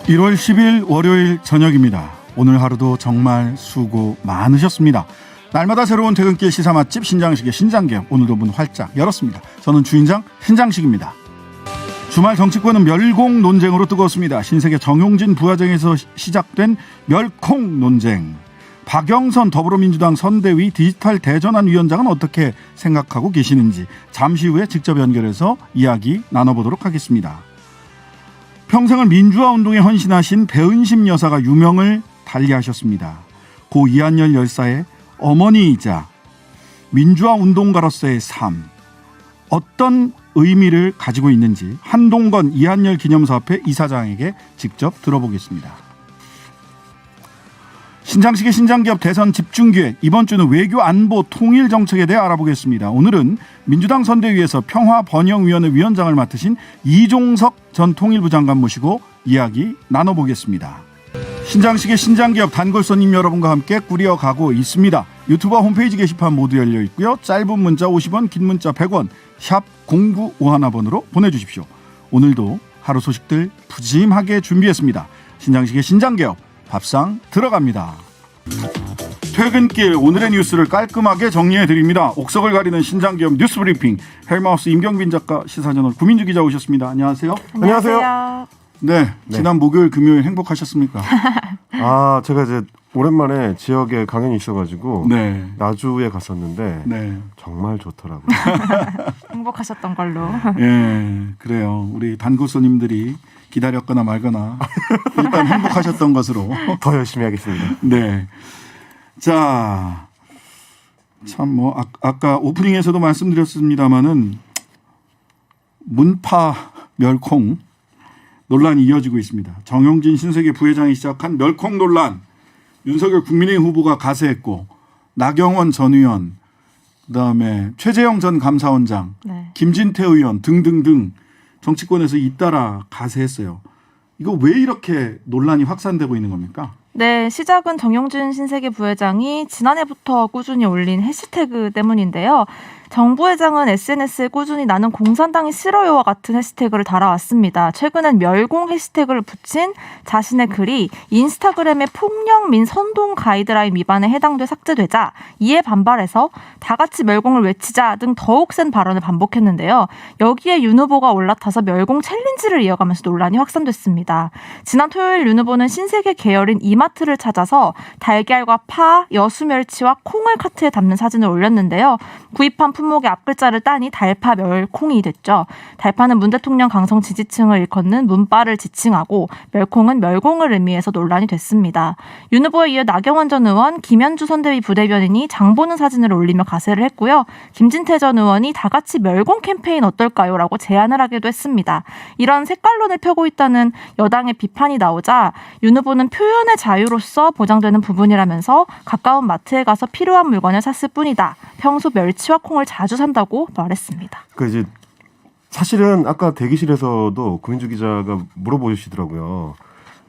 1월 10일 월요일 저녁입니다. 오늘 하루도 정말 수고 많으셨습니다. 날마다 새로운 퇴근길 시사 맛집 신장식의 신장개업, 오늘도 문 활짝 열었습니다. 저는 주인장 신장식입니다. 주말 정치권은 멸공 논쟁으로 뜨거웠습니다. 신세계 정용진 부화장에서 시작된 멸콩 논쟁. 박영선 더불어민주당 선대위 디지털 대전환 위원장은 어떻게 생각하고 계시는지 잠시 후에 직접 연결해서 이야기 나눠보도록 하겠습니다. 평생을 민주화 운동에 헌신하신 배은심 여사가 유명을 달리하셨습니다. 고 이한열 열사의 어머니이자 민주화 운동가로서의 삶, 어떤 의미를 가지고 있는지 한동건 이한열 기념사업회 이사장에게 직접 들어보겠습니다. 신장식의 신장기업 대선 집중기획, 이번 주는 외교 안보 통일 정책에 대해 알아보겠습니다. 오늘은 민주당 선대위에서 평화번영위원회 위원장을 맡으신 이종석 전 통일부 장관 모시고 이야기 나눠보겠습니다. 신장식의 신장기업 단골 손님 여러분과 함께 꾸려가고 있습니다. 유튜브 홈페이지 게시판 모두 열려 있고요. 짧은 문자 50원, 긴 문자 100원, 샵 0951번으로 보내주십시오. 오늘도 하루 소식들 푸짐하게 준비했습니다. 신장식의 신장기업 밥상 들어갑니다. 퇴근길 오늘의 뉴스를 깔끔하게 정리해드립니다. 옥석을 가리는 신장기업 뉴스브리핑, 헬마우스 임경빈 작가, 시사저널 구민주 기자 오셨습니다. 안녕하세요. 안녕하세요. 네, 지난 목요일 금요일 행복하셨습니까? 아, 제가 이제 오랜만에 지역에 강연이 있어가지고 네. 나주에 갔었는데 네. 정말 좋더라고요. 행복하셨던 걸로. 예, 그래요. 우리 단골 손님들이 기다렸거나 말거나 일단 행복하셨던 것으로 더 열심히 하겠습니다. 네. 자, 참 뭐 아까 오프닝에서도 말씀드렸습니다마는 문파 멸콩 논란이 이어지고 있습니다. 정용진 신세계 부회장이 시작한 멸콩 논란, 윤석열 국민의힘 후보가 가세했고 나경원 전 의원, 그다음에 최재형 전 감사원장, 네. 김진태 의원 등등등 정치권에서 잇따라 가세했어요. 이거 왜 이렇게 논란이 확산되고 있는 겁니까? 네, 시작은 정용진 신세계 부회장이 지난해부터 꾸준히 올린 해시태그 때문인데요. 정 부회장은 SNS에 꾸준히 나는 공산당이 싫어요와 같은 해시태그를 달아왔습니다. 최근엔 멸공 해시태그를 붙인 자신의 글이 인스타그램의 폭력 민 선동 가이드라인 위반에 해당돼 삭제되자 이에 반발해서 다 같이 멸공을 외치자 등 더욱 센 발언을 반복했는데요. 여기에 윤 후보가 올라타서 멸공 챌린지를 이어가면서 논란이 확산됐습니다. 지난 토요일 윤 후보는 신세계 계열인 이마트를 찾아서 달걀과 파, 여수멸치와 콩을 카트에 담는 사진을 올렸는데요. 구입한 품목의 앞글자를 따니 달파 멸콩이 됐죠. 달파는 문 대통령 강성 지지층을 일컫는 문파를 지칭하고 멸콩은 멸공을 의미해서 논란이 됐습니다. 윤 후보에 이어 나경원 전 의원, 김현주 선대위 부대변인이 장 보는 사진을 올리며 가세를 했고요. 김진태 전 의원이 다 같이 멸공 캠페인 어떨까요? 라고 제안을 하기도 했습니다. 이런 색깔론을 펴고 있다는 여당의 비판이 나오자 윤 후보는 표현의 자유로서 보장되는 부분이라면서 가까운 마트에 가서 필요한 물건을 샀을 뿐이다. 평소 멸치와 콩을 자주 산다고 말했습니다. 그 이제 사실은 아까 대기실에서도 구민주 기자가 물어보시더라고요.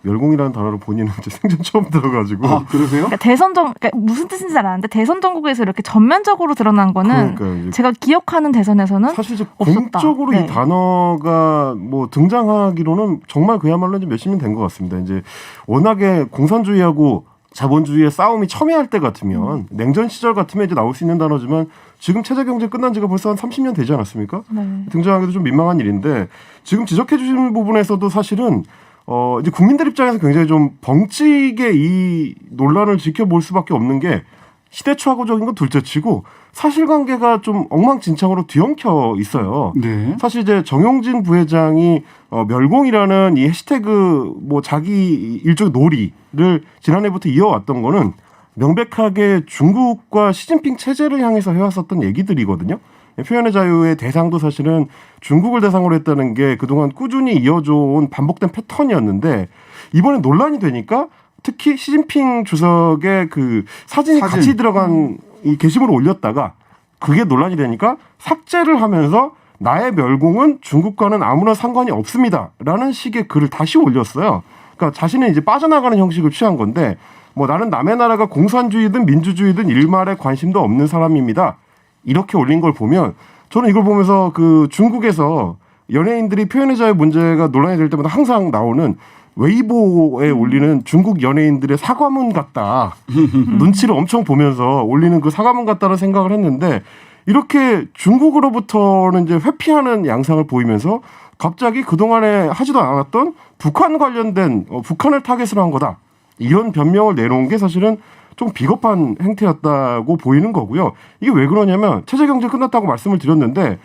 멸공이라는 단어를 본인은 이제 생전 처음 들어가지고. 아, 그러세요? 그러니까 무슨 뜻인지 잘 아는데 대선 전국에서 이렇게 전면적으로 드러난 거는 제가 기억하는 대선에서는 사실 이제 없었다. 공적으로 네. 이 단어가 뭐 등장하기로는 정말 그야말로 이제 몇십 년 된 것 같습니다. 이제 워낙에 공산주의하고 자본주의의 싸움이 첨예할 때 같으면 냉전 시절 같으면 이제 나올 수 있는 단어지만 지금 체제 경제 끝난 지가 벌써 한 30년 되지 않았습니까? 네. 등장하기도 좀 민망한 일인데 지금 지적해 주신 부분에서도 사실은 이제 국민들 입장에서 굉장히 좀 벙찌게 이 논란을 지켜볼 수밖에 없는 게 시대착오적인 건 둘째치고 사실관계가 좀 엉망진창으로 뒤엉켜 있어요. 네. 사실 이제 정용진 부회장이 멸공이라는 이 해시태그 뭐 자기 일종의 놀이를 지난해부터 이어왔던 거는 명백하게 중국과 시진핑 체제를 향해서 해왔었던 얘기들이거든요. 표현의 자유의 대상도 사실은 중국을 대상으로 했다는 게 그동안 꾸준히 이어져온 반복된 패턴이었는데 이번에 논란이 되니까 특히 시진핑 주석의 그 사진이 같이 들어간 이 게시물을 올렸다가 그게 논란이 되니까 삭제를 하면서 나의 멸공은 중국과는 아무런 상관이 없습니다라는 식의 글을 다시 올렸어요. 그러니까 자신은 이제 빠져나가는 형식을 취한 건데 뭐 나는 남의 나라가 공산주의든 민주주의든 일말에 관심도 없는 사람입니다. 이렇게 올린 걸 보면 저는 이걸 보면서 그 중국에서 연예인들이 표현의 자유 문제가 논란이 될 때마다 항상 나오는 웨이보에 올리는 중국 연예인들의 사과문 같다. 눈치를 엄청 보면서 올리는 그 사과문 같다는 생각을 했는데 이렇게 중국으로부터는 이제 회피하는 양상을 보이면서 갑자기 그동안에 하지도 않았던 북한 관련된 북한을 타겟으로 한 거다. 이런 변명을 내놓은 게 사실은 좀 비겁한 행태였다고 보이는 거고요. 이게 왜 그러냐면 체제경제 끝났다고 말씀을 드렸는데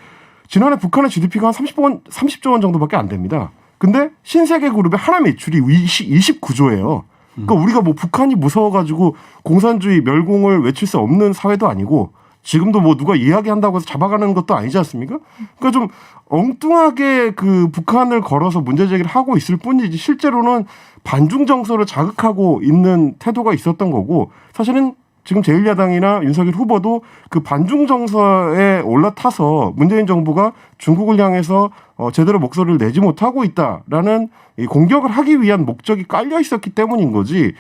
지난해 북한의 GDP가 한 30조 원 정도밖에 안 됩니다. 근데 신세계 그룹의 하나 매출이 29조예요. 그러니까 우리가 뭐 북한이 무서워가지고 공산주의 멸공을 외칠 수 없는 사회도 아니고 지금도 뭐 누가 이야기한다고 해서 잡아가는 것도 아니지 않습니까? 그러니까 좀 엉뚱하게 그 북한을 걸어서 문제 제기를 하고 있을 뿐이지 실제로는 반중 정서를 자극하고 있는 태도가 있었던 거고 사실은 지금 제1야당이나 윤석열 후보도 그 반중 정서에 올라타서 문재인 정부가 중국을 향해서 제대로 목소리를 내지 못하고 있다라는 이 공격을 하기 위한 목적이 깔려 있었기 때문인 거지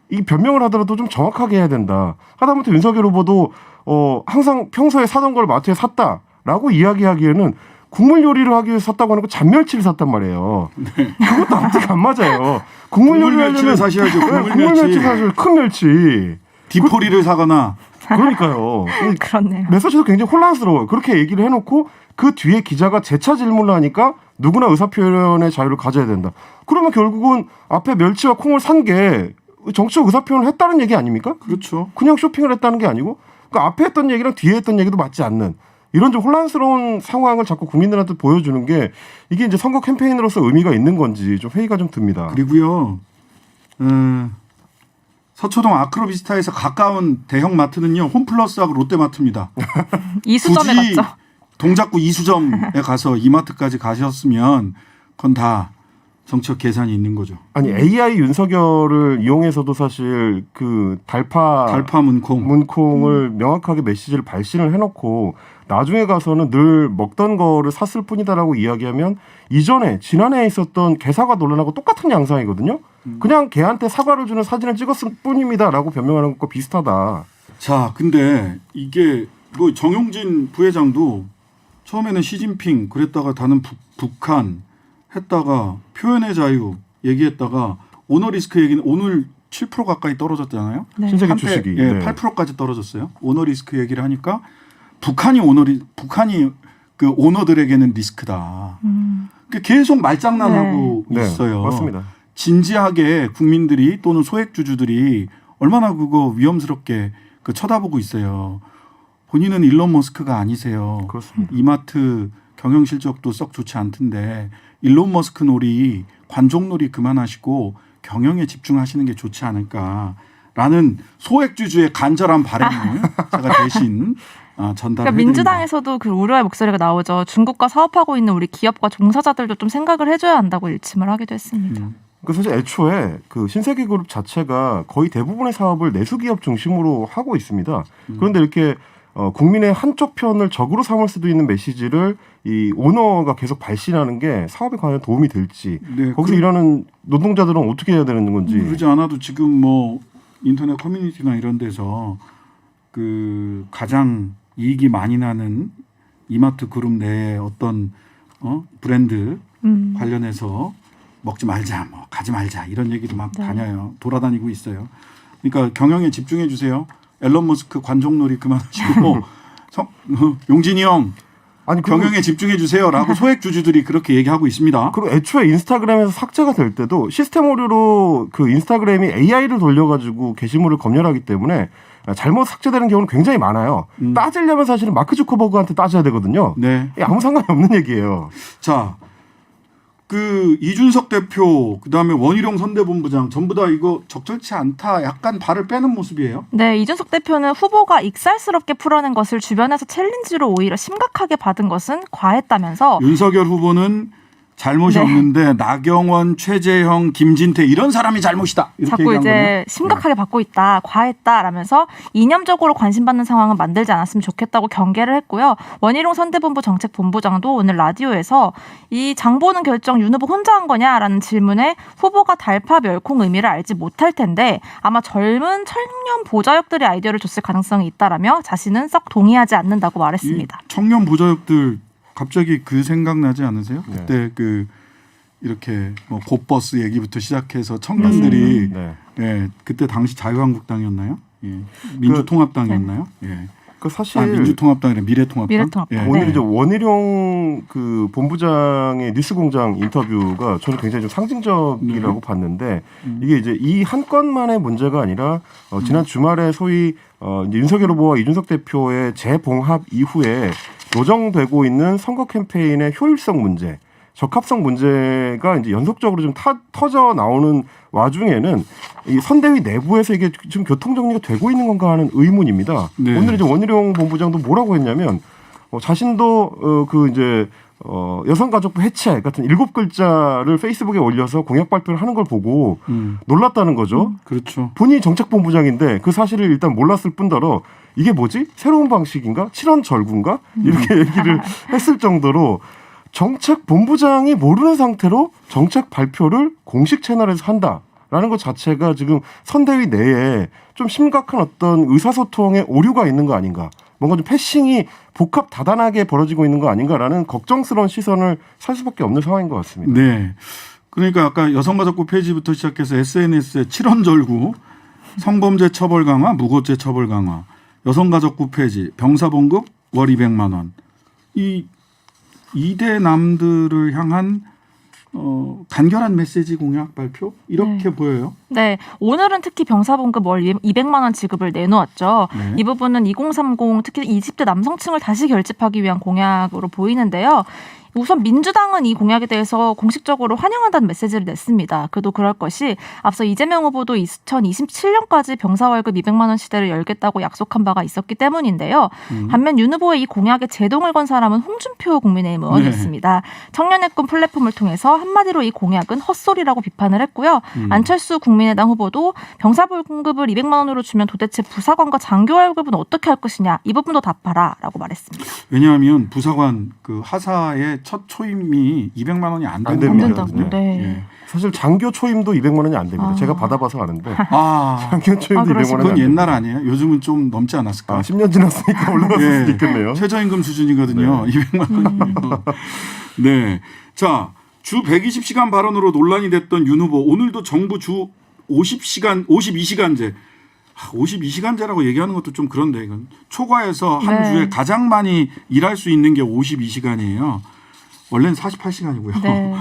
이 변명을 하더라도 좀 정확하게 해야 된다. 하다못해 윤석열 후보도 항상 평소에 사던 걸 마트에 샀다라고 이야기하기에는 국물 요리를 하기 위해서 샀다고 하는 거 잔멸치를 샀단 말이에요. 네. 그것도 앞뒤가 안 맞아요. 국물 요리를 하려면 사셔야죠. 국물 멸치 사셔야죠. 큰 멸치. 디포리를 사거나. 그러니까요. 그렇네요. 메시지도 굉장히 혼란스러워요. 그렇게 얘기를 해놓고 그 뒤에 기자가 재차 질문을 하니까 누구나 의사표현의 자유를 가져야 된다. 그러면 결국은 앞에 멸치와 콩을 산 게 정치적 의사표현을 했다는 얘기 아닙니까? 그렇죠. 그냥 쇼핑을 했다는 게 아니고 그러니까 앞에 했던 얘기랑 뒤에 했던 얘기도 맞지 않는 이런 좀 혼란스러운 상황을 자꾸 국민들한테 보여주는 게 이게 이제 선거 캠페인으로서 의미가 있는 건지 좀 회의가 좀 듭니다. 그리고요. 서초동 아크로비스타에서 가까운 대형 마트는요. 홈플러스하고 롯데마트입니다. 이수점에 굳이 갔죠. 동작구 이수점에 가서 이마트까지 가셨으면 그건 다 정치적 계산이 있는 거죠. 아니 AI 윤석열을 이용해서도 사실 그 달파 문콩을 명확하게 메시지를 발신을 해놓고 나중에 가서는 늘 먹던 거를 샀을 뿐이다라고 이야기하면 이전에 지난해에 있었던 개사과 논란하고 똑같은 양상이거든요. 그냥 개한테 사과를 주는 사진을 찍었을 뿐입니다라고 변명하는 것과 비슷하다. 자, 근데 이게 뭐 정용진 부회장도 처음에는 시진핑 그랬다가 다는 북한 했다가 표현의 자유 얘기했다가 오너리스크 얘기는 오늘 7% 가까이 떨어졌잖아요. 네. 신세계 한때, 주식이 예, 8%까지 떨어졌어요. 오너리스크 얘기를 하니까 북한이 그 오너들에게는 리스크다. 그러니까 계속 말장난하고 네. 있어요. 네, 맞습니다. 진지하게 국민들이 또는 소액주주들이 얼마나 그거 위험스럽게 그 쳐다보고 있어요. 본인은 일론 머스크가 아니세요. 그렇습니다. 이마트 경영 실적도 썩 좋지 않던데 일론 머스크 놀이 관종놀이 그만하시고 경영에 집중하시는 게 좋지 않을까라는 소액주주의 간절한 바람을 제가 대신 전달해드립니다. 그러니까 민주당에서도 그 우려의 목소리가 나오죠. 중국과 사업하고 있는 우리 기업과 종사자들도 좀 생각을 해줘야 한다고 일침을 하기도 했습니다. 그 사실 애초에 그 신세계그룹 자체가 거의 대부분의 사업을 내수기업 중심으로 하고 있습니다. 그런데 이렇게 국민의 한쪽 편을 적으로 삼을 수도 있는 메시지를 이 오너가 계속 발신하는 게 사업에 과연 도움이 될지 네, 거기서 일하는 노동자들은 어떻게 해야 되는 건지 그러지 않아도 지금 뭐 인터넷 커뮤니티나 이런 데서 그 가장 이익이 많이 나는 이마트 그룹 내에 어떤 브랜드 관련해서 먹지 말자, 뭐 가지 말자 이런 얘기도 막 다녀요. 돌아다니고 있어요. 그러니까 경영에 집중해 주세요. 앨런 머스크 관종놀이 그만하시고 용진이 형 아니 경영에 집중해 주세요라고 소액 주주들이 그렇게 얘기하고 있습니다. 그리고 애초에 인스타그램에서 삭제가 될 때도 시스템 오류로 그 인스타그램이 AI를 돌려가지고 게시물을 검열하기 때문에 잘못 삭제되는 경우는 굉장히 많아요. 따지려면 사실은 마크 주커버그한테 따져야 되거든요. 네. 아무 상관이 없는 얘기예요. 자, 그 이준석 대표 그다음에 원희룡 선대본부장 전부 다 이거 적절치 않다 약간 발을 빼는 모습이에요. 네, 이준석 대표는 후보가 익살스럽게 풀어낸 것을 주변에서 챌린지로 오히려 심각하게 받은 것은 과했다면서 윤석열 후보는 잘못이 없는데 나경원, 최재형, 김진태 이런 사람이 잘못이다. 이렇게 자꾸 얘기한 이제 거네요. 심각하게 받고 있다, 과했다라면서 이념적으로 관심받는 상황은 만들지 않았으면 좋겠다고 경계를 했고요. 원희룡 선대본부 정책본부장도 오늘 라디오에서 이 장보는 결정 윤 후보 혼자 한 거냐라는 질문에 후보가 달파 멸콩 의미를 알지 못할 텐데 아마 젊은 청년 보좌역들의 아이디어를 줬을 가능성이 있다라며 자신은 썩 동의하지 않는다고 말했습니다. 청년 보좌역들 갑자기 그 생각 나지 않으세요? 네. 그때 그 이렇게 뭐 곧버스 얘기부터 시작해서 청년들이 네. 예, 그때 당시 자유한국당이었나요? 예, 민주통합당이었나요? 예. 그 사실 민주통합당이래 미래통합당. 미래통합당. 예. 오늘 네. 이제 원희룡 그 본부장의 뉴스공장 인터뷰가 저는 굉장히 좀 상징적이라고 봤는데 이게 이제 이 한 건만의 문제가 아니라 지난 주말에 소위 이제 윤석열 후보와 이준석 대표의 재봉합 이후에 노정되고 있는 선거 캠페인의 효율성 문제, 적합성 문제가 이제 연속적으로 좀 터져 나오는 와중에는 이 선대위 내부에서 이게 지금 교통 정리가 되고 있는 건가 하는 의문입니다. 네. 오늘 이제 원희룡 본부장도 뭐라고 했냐면 자신도 그 이제 여성가족부 해체 같은 7글자를 페이스북에 올려서 공약 발표를 하는 걸 보고 놀랐다는 거죠. 그렇죠. 본인이 정책본부장인데 그 사실을 일단 몰랐을 뿐더러 이게 뭐지? 새로운 방식인가? 칠원절구인가? 이렇게 얘기를 했을 정도로 정책본부장이 모르는 상태로 정책 발표를 공식 채널에서 한다라는 것 자체가 지금 선대위 내에 좀 심각한 어떤 의사소통의 오류가 있는 거 아닌가. 뭔가 좀 패싱이 복합 다단하게 벌어지고 있는 거 아닌가라는 걱정스러운 시선을 살 수밖에 없는 상황인 것 같습니다. 네. 그러니까 아까 여성가족부 폐지부터 시작해서 SNS의 칠원절구, 성범죄 처벌 강화, 무고죄 처벌 강화, 여성가족부 폐지, 병사봉급 월 200만 원. 이 2대 남들을 향한 간결한 메시지 공약 발표 이렇게 보여요. 네, 오늘은 특히 병사봉급 월 200만 원 지급을 내놓았죠. 네. 이 부분은 2030 특히 20대 남성층을 다시 결집하기 위한 공약으로 보이는데요. 우선 민주당은 이 공약에 대해서 공식적으로 환영한다는 메시지를 냈습니다. 그도 그럴 것이 앞서 이재명 후보도 2027년까지 병사월급 200만 원 시대를 열겠다고 약속한 바가 있었기 때문인데요. 반면 윤 후보의 이 공약에 제동을 건 사람은 홍준표 국민의힘 의원이었습니다. 청년의 꿈 플랫폼을 통해서 한마디로 이 공약은 헛소리라고 비판을 했고요. 안철수 국민의당 후보도 병사봉급을 200만 원으로 주면 도대체 부사관과 장교월급은 어떻게 할 것이냐 이 부분도 답하라 라고 말했습니다. 왜냐하면 부사관 그 하사의 첫 초임이 200만 원이 안 안 되는 됩니다. 거거든요. 네. 예. 사실 장교 초임도 200만 원이 안 됩니다. 아. 제가 받아봐서 아는데 아, 장교 초임도 200만 원이 그건 안 됩니다. 옛날 아니에요? 요즘은 좀 넘지 않았을까? 10년 지났으니까 올라갔을 예. 수도 있겠네요. 최저임금 수준이거든요. 200만 원이면. 네. 자, 주 120시간 발언으로 논란이 됐던 윤 후보 오늘도 정부 주 52시간제 52시간제라고 얘기하는 것도 좀 그런데 이건 초과해서 한 네. 주에 가장 많이 일할 수 있는 게 52시간이에요. 원래는 48시간이고요. 네.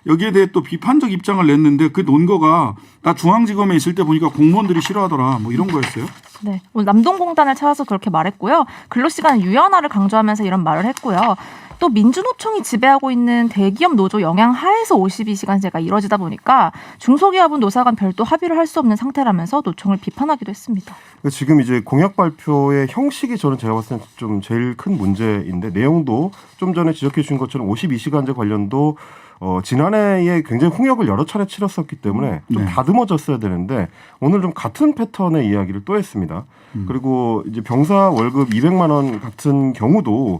여기에 대해 또 비판적 입장을 냈는데 그 논거가 나 중앙지검에 있을 때 보니까 공무원들이 싫어하더라 뭐 이런 거였어요. 네, 오늘 남동공단을 찾아서 그렇게 말했고요. 근로시간 유연화를 강조하면서 이런 말을 했고요. 또 민주노총이 지배하고 있는 대기업 노조 영향 하에서 52시간제가 이뤄지다 보니까 중소기업은 노사 간 별도 합의를 할 수 없는 상태라면서 노총을 비판하기도 했습니다. 지금 이제 공약 발표의 형식이 저는 제가 봤을 때 좀 제일 큰 문제인데 내용도 좀 전에 지적해 주신 것처럼 52시간제 관련도 지난해에 굉장히 홍역을 여러 차례 치렀었기 때문에 좀 네. 다듬어졌어야 되는데 오늘 좀 같은 패턴의 이야기를 또 했습니다. 그리고 이제 병사 월급 200만 원 같은 경우도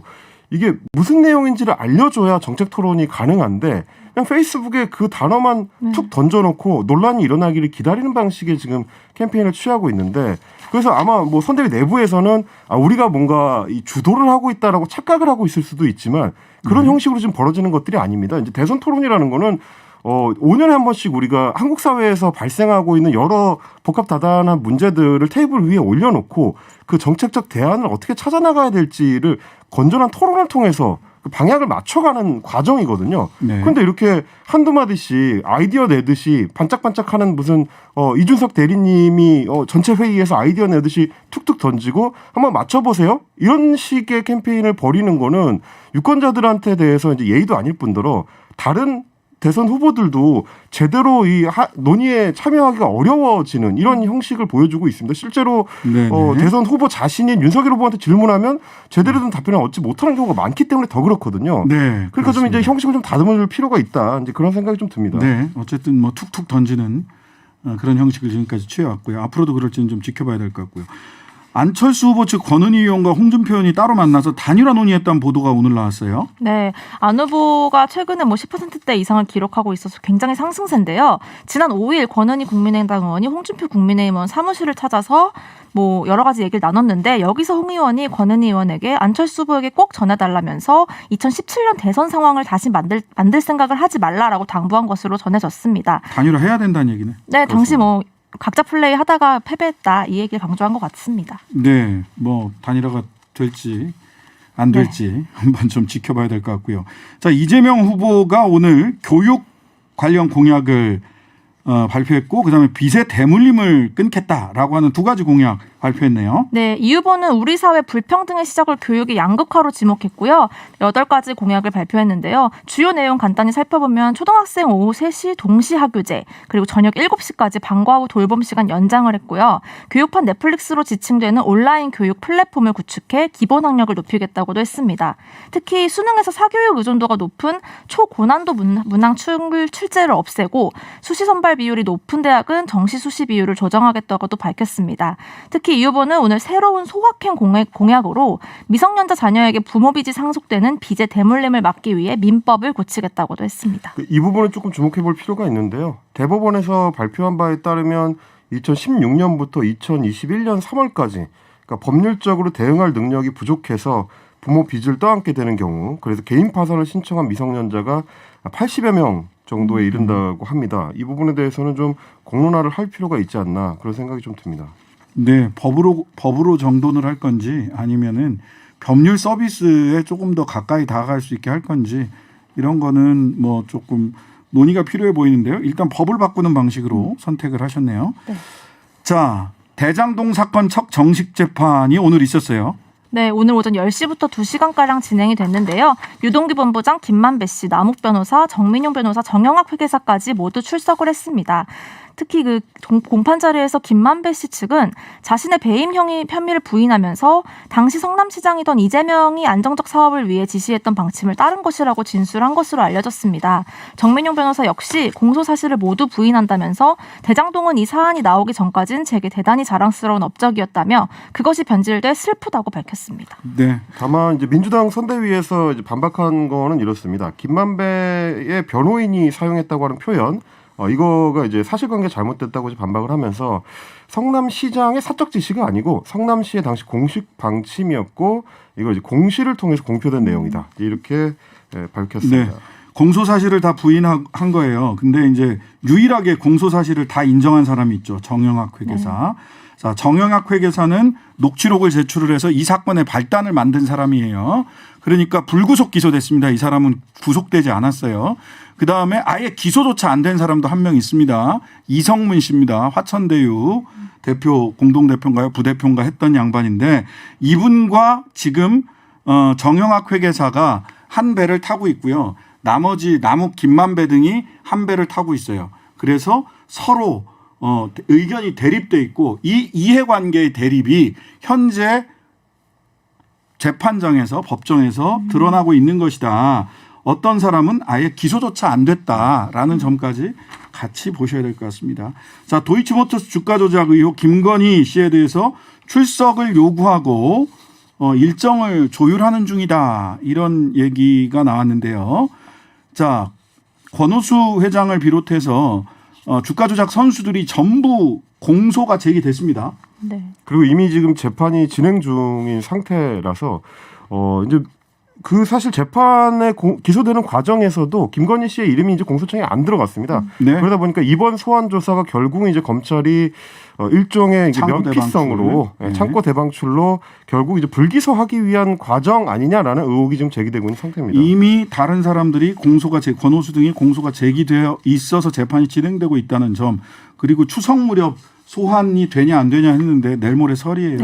이게 무슨 내용인지를 알려줘야 정책 토론이 가능한데 그냥 페이스북에 그 단어만 툭 던져놓고 논란이 일어나기를 기다리는 방식의 지금 캠페인을 취하고 있는데 그래서 아마 뭐 선대위 내부에서는 우리가 뭔가 이 주도를 하고 있다라고 착각을 하고 있을 수도 있지만 그런 형식으로 지금 벌어지는 것들이 아닙니다. 이제 대선 토론이라는 거는 5년에 한 번씩 우리가 한국 사회에서 발생하고 있는 여러 복합 다단한 문제들을 테이블 위에 올려놓고 그 정책적 대안을 어떻게 찾아나가야 될지를 건전한 토론을 통해서 그 방향을 맞춰가는 과정이거든요. 네. 그런데 이렇게 한두 마디씩 아이디어 내듯이 반짝반짝하는 무슨 이준석 대리님이 전체 회의에서 아이디어 내듯이 툭툭 던지고 한번 맞춰보세요. 이런 식의 캠페인을 벌이는 거는 유권자들한테 대해서 이제 예의도 아닐 뿐더러 다른 대선 후보들도 제대로 이 논의에 참여하기가 어려워지는 이런 형식을 보여주고 있습니다. 실제로 대선 후보 자신인 윤석열 후보한테 질문하면 제대로 된 답변을 얻지 못하는 경우가 많기 때문에 더 그렇거든요. 네, 그러니까 그렇습니다. 좀 이제 형식을 좀 다듬을 필요가 있다. 이제 그런 생각이 좀 듭니다. 네, 어쨌든 뭐 툭툭 던지는 그런 형식을 지금까지 취해왔고요. 앞으로도 그럴지는 좀 지켜봐야 될 것 같고요. 안철수 후보 측 권은희 의원과 홍준표 의원이 따로 만나서 단일화 논의했다는 보도가 오늘 나왔어요. 네, 안 후보가 최근에 10%대 이상을 기록하고 있어서 굉장히 상승세인데요. 지난 5일 권은희 국민의당 의원이 홍준표 국민의힘 의원 사무실을 찾아서 뭐 여러 가지 얘기를 나눴는데 여기서 홍 의원이 권은희 의원에게 안철수 후보에게 꼭 전해달라면서 2017년 대선 상황을 다시 만들 생각을 하지 말라라고 당부한 것으로 전해졌습니다. 단일화해야 된다는 얘기네. 네, 당시 뭐 각자 플레이 하다가 패배했다 이 얘기를 강조한 것 같습니다. 네, 뭐 단일화가 될지 안 될지 한번 좀 지켜봐야 될 것 같고요. 자, 이재명 후보가 오늘 교육 관련 공약을 발표했고 그다음에 빚의 대물림을 끊겠다라고 하는 두 가지 공약 발표했네요. 네, 이 후보는 우리 사회 불평등의 시작을 교육의 양극화로 지목했고요. 8가지 공약을 발표했는데요. 주요 내용 간단히 살펴보면 초등학생 오후 3시 동시 학교제, 그리고 저녁 7시까지 방과 후 돌봄 시간 연장을 했고요. 교육판 넷플릭스로 지칭되는 온라인 교육 플랫폼을 구축해 기본 학력을 높이겠다고도 했습니다. 특히 수능에서 사교육 의존도가 높은 초고난도 문항 출제를 없애고 수시 선발 비율이 높은 대학은 정시 수시 비율을 조정하겠다고도 밝혔습니다. 특히 이 후보는 오늘 새로운 소확행 공약으로 미성년자 자녀에게 부모 빚이 상속되는 빚의 대물림을 막기 위해 민법을 고치겠다고도 했습니다. 이 부분은 조금 주목해 볼 필요가 있는데요. 대법원에서 발표한 바에 따르면 2016년부터 2021년 3월까지 그러니까 법률적으로 대응할 능력이 부족해서 부모 빚을 떠안게 되는 경우 그래서 개인 파산을 신청한 미성년자가 80여 명 정도에 이른다고 합니다. 이 부분에 대해서는 좀 공론화를 할 필요가 있지 않나 그런 생각이 좀 듭니다. 네, 법으로 정돈을 할 건지 아니면은 법률 서비스에 조금 더 가까이 다가갈 수 있게 할 건지 이런 거는 뭐 조금 논의가 필요해 보이는데요. 일단 법을 바꾸는 방식으로 선택을 하셨네요. 네. 자, 대장동 사건 첫 정식 재판이 오늘 있었어요. 네, 오늘 오전 10시부터 2시간가량 진행이 됐는데요. 유동규 본부장, 김만배 씨, 남욱 변호사, 정민용 변호사, 정영학 회계사까지 모두 출석을 했습니다. 특히 그 공판 자리에서 김만배 씨 측은 자신의 배임 혐의를 부인하면서 당시 성남시장이던 이재명이 안정적 사업을 위해 지시했던 방침을 따른 것이라고 진술한 것으로 알려졌습니다. 정민용 변호사 역시 공소 사실을 모두 부인한다면서 대장동은 이 사안이 나오기 전까지는 제게 대단히 자랑스러운 업적이었다며 그것이 변질돼 슬프다고 밝혔습니다. 네. 다만 이제 민주당 선대위에서 이제 반박한 거는 이렇습니다. 김만배의 변호인이 사용했다고 하는 표현, 이거가 이제 사실관계 잘못됐다고 이제 반박을 하면서 성남시장의 사적 지시가 아니고 성남시의 당시 공식 방침이었고 이걸 이제 공시를 통해서 공표된 내용이다 이렇게 밝혔습니다. 네. 공소 사실을 다 부인한 거예요. 근데 이제 유일하게 공소 사실을 다 인정한 사람이 있죠. 정영학 회계사. 자, 정영학 회계사는 녹취록을 제출을 해서 이 사건의 발단을 만든 사람이에요. 그러니까 불구속 기소됐습니다. 이 사람은 구속되지 않았어요. 그다음에 아예 기소조차 안 된 사람도 한 명 있습니다. 이성문 씨입니다. 화천대유 대표 공동대표인가요? 부대표인가 했던 양반인데 이분과 지금 정영학 회계사가 한 배를 타고 있고요. 나머지 남욱 김만배 등이 한 배를 타고 있어요. 그래서 서로 의견이 대립돼 있고 이 이해관계의 대립이 현재 재판장에서 법정에서 드러나고 있는 것이다. 어떤 사람은 아예 기소조차 안 됐다라는 점까지 같이 보셔야 될 것 같습니다. 자, 도이치모터스 주가 조작 의혹 김건희 씨에 대해서 출석을 요구하고 일정을 조율하는 중이다. 이런 얘기가 나왔는데요. 자, 권오수 회장을 비롯해서 주가 조작 선수들이 전부 공소가 제기됐습니다. 네. 그리고 이미 지금 재판이 진행 중인 상태라서 이제 그 사실 재판에 기소되는 과정에서도 김건희 씨의 이름이 이제 공소장에 안 들어갔습니다. 네. 그러다 보니까 이번 소환 조사가 결국은 이제 검찰이 일종의 이제 창고 면피성으로 대방출. 네. 창고 대방출로 결국 이제 불기소하기 위한 과정 아니냐라는 의혹이 지금 제기되고 있는 상태입니다. 이미 다른 사람들이 권오수 등이 공소가 제기되어 있어서 재판이 진행되고 있다는 점, 그리고 추석 무렵 소환이 되냐 안 되냐 했는데 내일 모레 설이에요.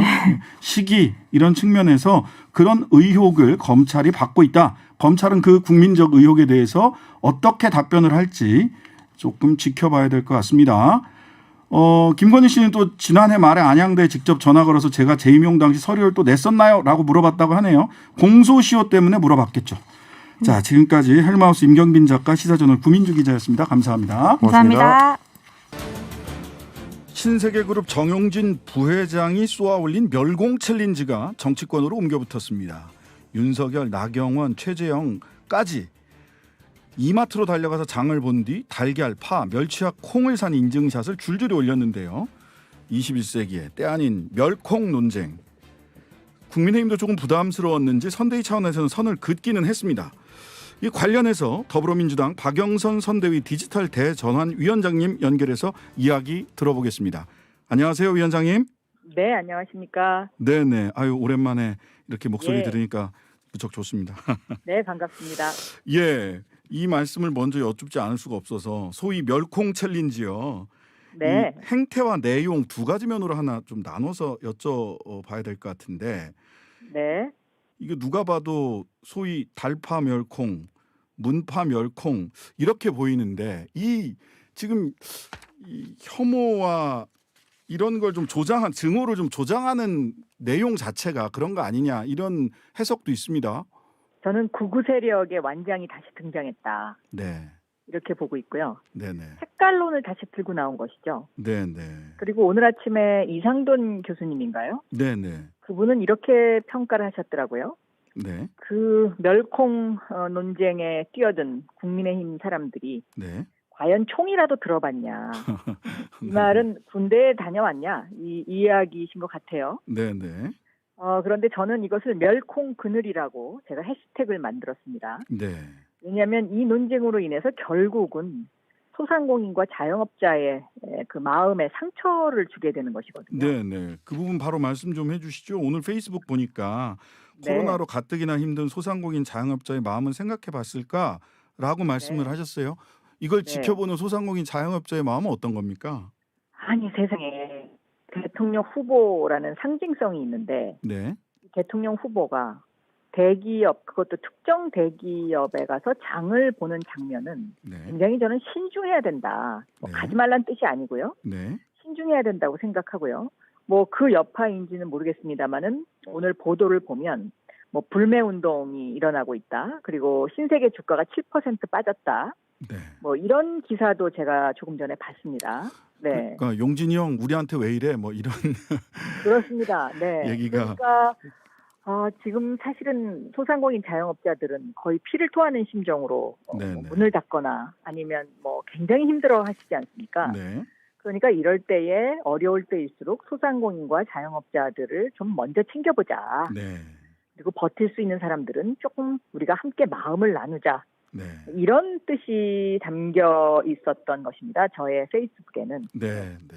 시기 이런 측면에서 그런 의혹을 검찰이 받고 있다. 검찰은 그 국민적 의혹에 대해서 어떻게 답변을 할지 조금 지켜봐야 될 것 같습니다. 김건희 씨는 또 지난해 말에 안양대에 직접 전화 걸어서 제가 재임용 당시 서류를 또 냈었나요? 라고 물어봤다고 하네요. 공소시효 때문에 물어봤겠죠. 자, 지금까지 헬마우스 임경빈 작가, 시사저널 구민주 기자였습니다. 감사합니다. 감사합니다. 신세계그룹 정용진 부회장이 쏘아올린 멸공 챌린지가 정치권으로 옮겨붙었습니다. 윤석열, 나경원, 최재형까지 이마트로 달려가서 장을 본 뒤 달걀, 파, 멸치와 콩을 산 인증샷을 줄줄이 올렸는데요. 21세기에 때 아닌 멸콩 논쟁. 국민의힘도 조금 부담스러웠는지 선대위 차원에서는 선을 긋기는 했습니다. 이 관련해서 더불어민주당 박영선 선대위 디지털 대전환 위원장님 연결해서 이야기 들어보겠습니다. 안녕하세요, 위원장님. 네, 안녕하십니까. 네네. 아유, 오랜만에 이렇게 목소리 예. 들으니까 무척 좋습니다. 네, 반갑습니다. 예. 이 말씀을 먼저 여쭙지 않을 수가 없어서 소위 멸콩 챌린지요. 네, 이 행태와 내용 두 가지 면으로 하나 좀 나눠서 여쭤봐야 될 것 같은데 네, 이게 누가 봐도 소위 달파 멸콩, 문파 멸콩 이렇게 보이는데 이 지금 이 혐오와 이런 걸 좀 조장한 증오를 좀 조장하는 내용 자체가 그런 거 아니냐 이런 해석도 있습니다. 저는 구구 세력의 완장이 다시 등장했다. 네, 이렇게 보고 있고요. 네네, 색깔론을 다시 들고 나온 것이죠. 네네, 그리고 오늘 아침에 이상돈 교수님인가요? 네네, 그분은 이렇게 평가를 하셨더라고요. 네, 그 멸콩 논쟁에 뛰어든 국민의힘 사람들이 네. 과연 총이라도 들어봤냐. 이 말은 군대에 다녀왔냐. 이 이야기이신 것 같아요. 네네, 그런데 저는 이것을 멸콩 그늘이라고 제가 해시태그를 만들었습니다. 네, 왜냐하면 이 논쟁으로 인해서 결국은 소상공인과 자영업자의 그 마음에 상처를 주게 되는 것이거든요. 네네. 그 부분 바로 말씀 좀 해주시죠. 오늘 페이스북 보니까 네. 코로나로 가뜩이나 힘든 소상공인 자영업자의 마음은 생각해봤을까라고 말씀을 네. 하셨어요. 이걸 네. 지켜보는 소상공인 자영업자의 마음은 어떤 겁니까? 아니 세상에 대통령 후보라는 상징성이 있는데 네, 대통령 후보가 대기업 그것도 특정 대기업에 가서 장을 보는 장면은 네, 굉장히 저는 신중해야 된다. 네. 가지 말란 뜻이 아니고요. 네, 신중해야 된다고 생각하고요. 뭐 그 여파인지는 모르겠습니다만은 오늘 보도를 보면 뭐 불매 운동이 일어나고 있다. 그리고 신세계 주가가 7% 빠졌다. 네. 뭐 이런 기사도 제가 조금 전에 봤습니다. 네. 그러니까 용진이 형 우리한테 왜 이래? 뭐 이런 그렇습니다. 네. 얘기가. 그러니까 지금 사실은 소상공인 자영업자들은 거의 피를 토하는 심정으로 네네. 문을 닫거나 아니면 뭐 굉장히 힘들어 하시지 않습니까? 네, 그러니까 이럴 때에 어려울 때일수록 소상공인과 자영업자들을 좀 먼저 챙겨보자. 네, 그리고 버틸 수 있는 사람들은 조금 우리가 함께 마음을 나누자. 네, 이런 뜻이 담겨 있었던 것입니다. 저의 페이스북에는. 네, 네.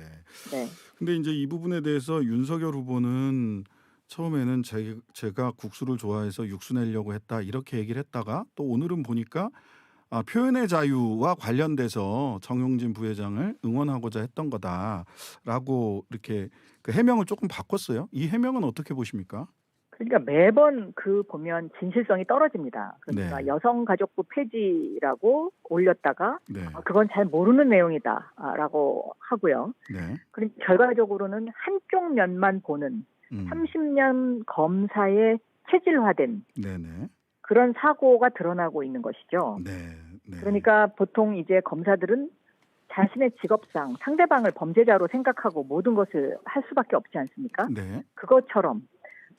네. 근데 이제 이 부분에 대해서 윤석열 후보는 처음에는 제가 국수를 좋아해서 육수 내려고 했다 이렇게 얘기를 했다가 또 오늘은 보니까 표현의 자유와 관련돼서 정용진 부회장을 응원하고자 했던 거다라고 이렇게 그 해명을 조금 바꿨어요. 이 해명은 어떻게 보십니까? 그러니까 매번 보면 진실성이 떨어집니다. 그러니까 네. 여성가족부 폐지라고 올렸다가 네, 그건 잘 모르는 내용이다라고 하고요. 네, 그리고 결과적으로는 한쪽 면만 보는 30년 검사의 체질화된 네, 네, 그런 사고가 드러나고 있는 것이죠. 네, 네. 그러니까 보통 이제 검사들은 자신의 직업상 상대방을 범죄자로 생각하고 모든 것을 할 수밖에 없지 않습니까? 네, 그것처럼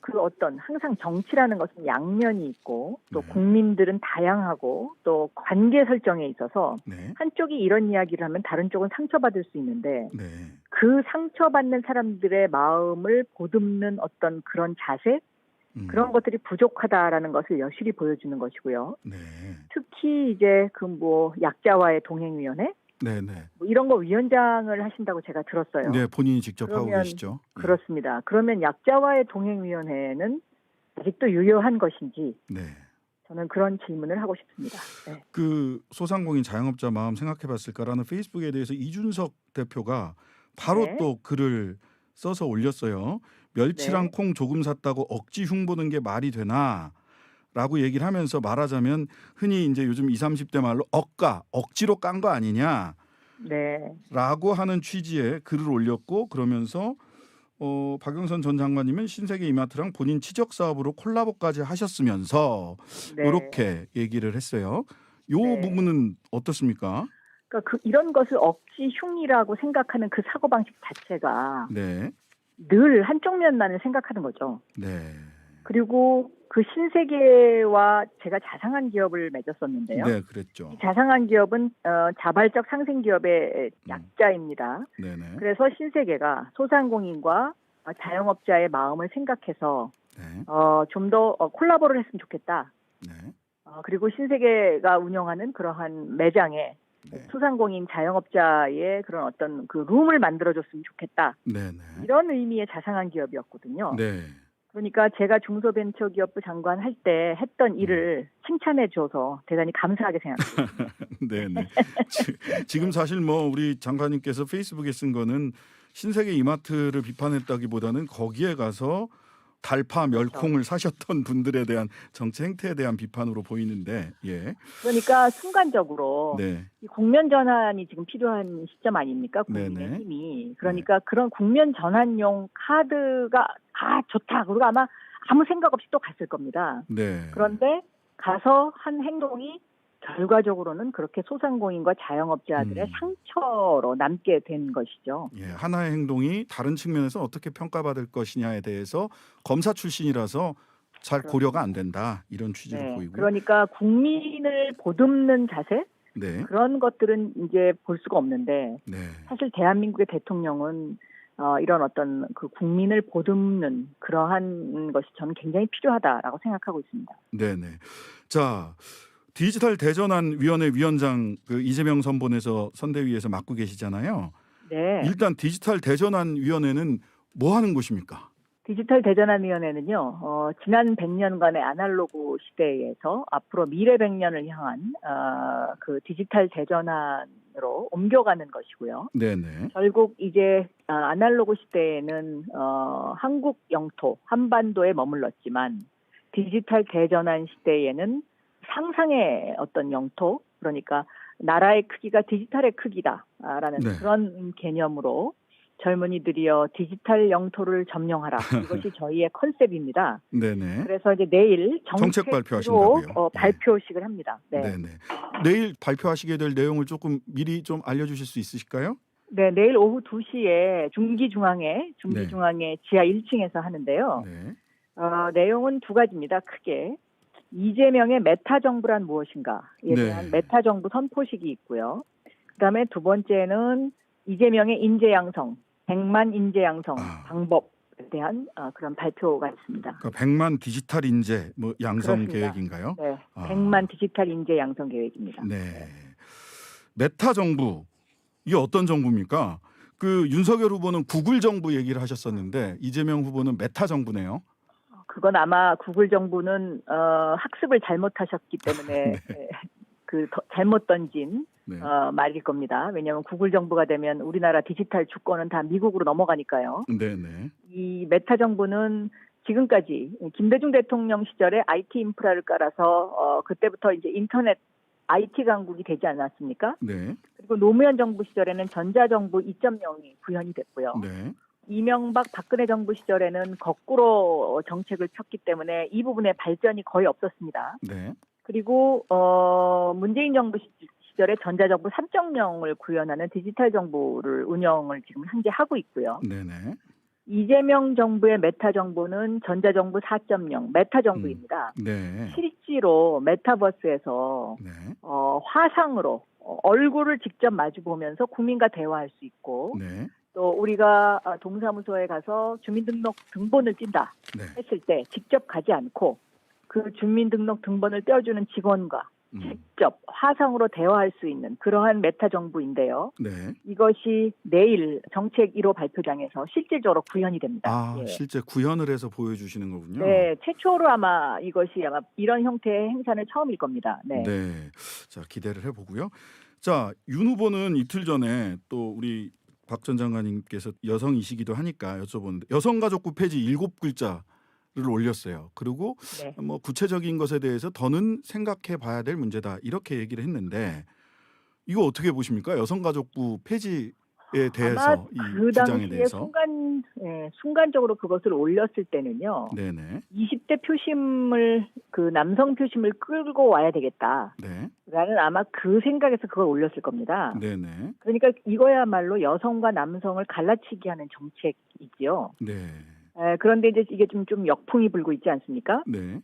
그 어떤 항상 정치라는 것은 양면이 있고 또 네. 국민들은 다양하고 또 관계 설정에 있어서 네, 한쪽이 이런 이야기를 하면 다른 쪽은 상처받을 수 있는데 네, 그 상처받는 사람들의 마음을 보듬는 어떤 그런 자세 그런 것들이 부족하다라는 것을 여실히 보여주는 것이고요. 네, 특히 이제 약자와의 동행위원회 네, 네. 뭐 이런 거 위원장을 하신다고 제가 들었어요. 네, 본인이 직접 하고 그러면 계시죠. 그렇습니다. 그러면 약자와의 동행위원회는 아직도 유효한 것인지 네. 저는 그런 질문을 하고 싶습니다. 네. 그 소상공인 자영업자 마음 생각해봤을까라는 페이스북에 대해서 이준석 대표가 바로 네. 또 글을 써서 올렸어요. 멸치랑 네. 콩 조금 샀다고 억지 흉보는 게 말이 되나? 라고 얘기를 하면서 말하자면 흔히 이제 요즘 20, 30대 말로 억지로 깐 거 아니냐? 네. 라고 하는 취지의 글을 올렸고 그러면서 박영선 전 장관님은 신세계 이마트랑 본인 치적 사업으로 콜라보까지 하셨으면서 네. 이렇게 얘기를 했어요. 요 네. 부분은 어떻습니까? 그러니까 이런 것을 억지 흉이라고 생각하는 그 사고방식 자체가 네. 늘 한쪽 면만을 생각하는 거죠. 네. 그리고 그 신세계와 제가 자상한 기업을 맺었었는데요. 네, 그랬죠. 이 자상한 기업은 자발적 상생 기업의 약자입니다. 네네. 그래서 신세계가 소상공인과 자영업자의 마음을 생각해서 네. 좀 더 콜라보를 했으면 좋겠다. 네. 그리고 신세계가 운영하는 그러한 매장에 네. 소상공인 자영업자의 그런 어떤 그 룸을 만들어줬으면 좋겠다. 네네. 이런 의미의 자상한 기업이었거든요. 네. 그러니까 제가 중소벤처기업부 장관 할 때 했던 일을 칭찬해 줘서 대단히 감사하게 생각합니다. 네네. 지금 사실 뭐 우리 장관님께서 페이스북에 쓴 거는 신세계 이마트를 비판했다기보다는 거기에 가서 달파 멸콩을 사셨던 분들에 대한 정치 행태에 대한 비판으로 보이는데, 예. 그러니까 순간적으로 네. 이 국면 전환이 지금 필요한 시점 아닙니까? 국민의 네네. 힘이. 그러니까 그런 국면 전환용 카드가 좋다. 그리고 아마 아무 생각 없이 또 갔을 겁니다. 네. 그런데 가서 한 행동이 결과적으로는 그렇게 소상공인과 자영업자들의 상처로 남게 된 것이죠. 예, 하나의 행동이 다른 측면에서 어떻게 평가받을 것이냐에 대해서 검사 출신이라서 잘 고려가 안 된다. 이런 취지로 네. 보이고요. 그러니까 국민을 보듬는 자세? 네. 그런 것들은 이제 볼 수가 없는데 네. 사실 대한민국의 대통령은 이런 어떤 그 국민을 보듬는 그러한 것이 저는 굉장히 필요하다라고 생각하고 있습니다. 네네. 자, 디지털 대전환 위원회 위원장 그 이재명 선본에서 선대위에서 맡고 계시잖아요. 네. 일단 디지털 대전환 위원회는 뭐 하는 곳입니까? 디지털 대전환위원회는요, 지난 100년간의 아날로그 시대에서 앞으로 미래 100년을 향한 그 디지털 대전환으로 옮겨가는 것이고요. 네네. 결국 이제 아날로그 시대에는 한국 영토 한반도에 머물렀지만 디지털 대전환 시대에는 상상의 어떤 영토, 그러니까 나라의 크기가 디지털의 크기다라는 네. 그런 개념으로 젊은이들이여 디지털 영토를 점령하라. 이것이 저희의 컨셉입니다. 네네. 그래서 이제 내일 정책 정책으로 발표하신다고요? 발표식을 합니다. 네. 네네. 내일 발표하시게 될 내용을 조금 미리 좀 알려주실 수 있으실까요? 네, 내일 오후 2시에 중기중앙회 지하 1층에서 하는데요. 네. 내용은 두 가지입니다. 크게. 이재명의 메타 정부란 무엇인가에 대한 메타 정부 선포식이 있고요. 그다음에 두 번째는 이재명의 인재 양성, 100만 인재 양성 방법에 대한 그런 발표가 있습니다. 그러니까 100만 디지털 인재 뭐 양성 그렇습니다. 계획인가요? 네, 100만 디지털 인재 양성 계획입니다. 네. 메타 정부 이게 어떤 정부입니까? 그 윤석열 후보는 구글 정부 얘기를 하셨었는데 이재명 후보는 메타 정부네요. 그건 아마 구글 정부는 학습을 잘못하셨기 때문에 네. 잘못 던진 네. 말일 겁니다. 왜냐하면 구글 정부가 되면 우리나라 디지털 주권은 다 미국으로 넘어가니까요. 네네. 이 메타 정부는 지금까지 김대중 대통령 시절에 IT 인프라를 깔아서 그때부터 이제 인터넷 IT 강국이 되지 않았습니까? 네. 그리고 노무현 정부 시절에는 전자정부 2.0이 구현이 됐고요. 네. 이명박 박근혜 정부 시절에는 거꾸로 정책을 폈기 때문에 이 부분에 발전이 거의 없었습니다. 네. 그리고 문재인 정부 시절에 전자정부 3.0을 구현하는 디지털 정부를 운영을 지금 현재 하고 있고요. 네네. 이재명 정부의 메타 정부는 전자정부 4.0 메타 정부입니다. 네. 실제로 메타버스에서 네. 화상으로 얼굴을 직접 마주보면서 국민과 대화할 수 있고 네. 또 우리가 동사무소에 가서 주민등록 등본을 띈다 네. 했을 때 직접 가지 않고 그 주민등록 등본을 떼어주는 직원과 직접 화상으로 대화할 수 있는 그러한 메타 정부인데요. 네. 이것이 내일 정책 1호 발표장에서 실질적으로 구현이 됩니다. 아, 예. 실제 구현을 해서 보여주시는 거군요. 네, 최초로 아마 이것이 아마 이런 형태의 행사는 처음일 겁니다. 네. 네. 자, 기대를 해보고요. 자, 윤 후보는 이틀 전에 또 우리 박 전 장관님께서 여성이시기도 하니까 여쭤보는데 여성가족부 폐지 7글자를 올렸어요. 그리고 네. 뭐 구체적인 것에 대해서 더는 생각해 봐야 될 문제다. 이렇게 얘기를 했는데 이거 어떻게 보십니까? 여성가족부 폐지에 대해서 아마 이 그 주장에 당시에 대해서. 순간적으로 그것을 올렸을 때는요. 네네. 20대 표심을 그 남성 표심을 끌고 와야 되겠다. 네. 라는 아마 그 생각에서 그걸 올렸을 겁니다. 네네. 그러니까 이거야말로 여성과 남성을 갈라치기 하는 정책이지요. 네. 그런데 이제 이게 좀 역풍이 불고 있지 않습니까? 네.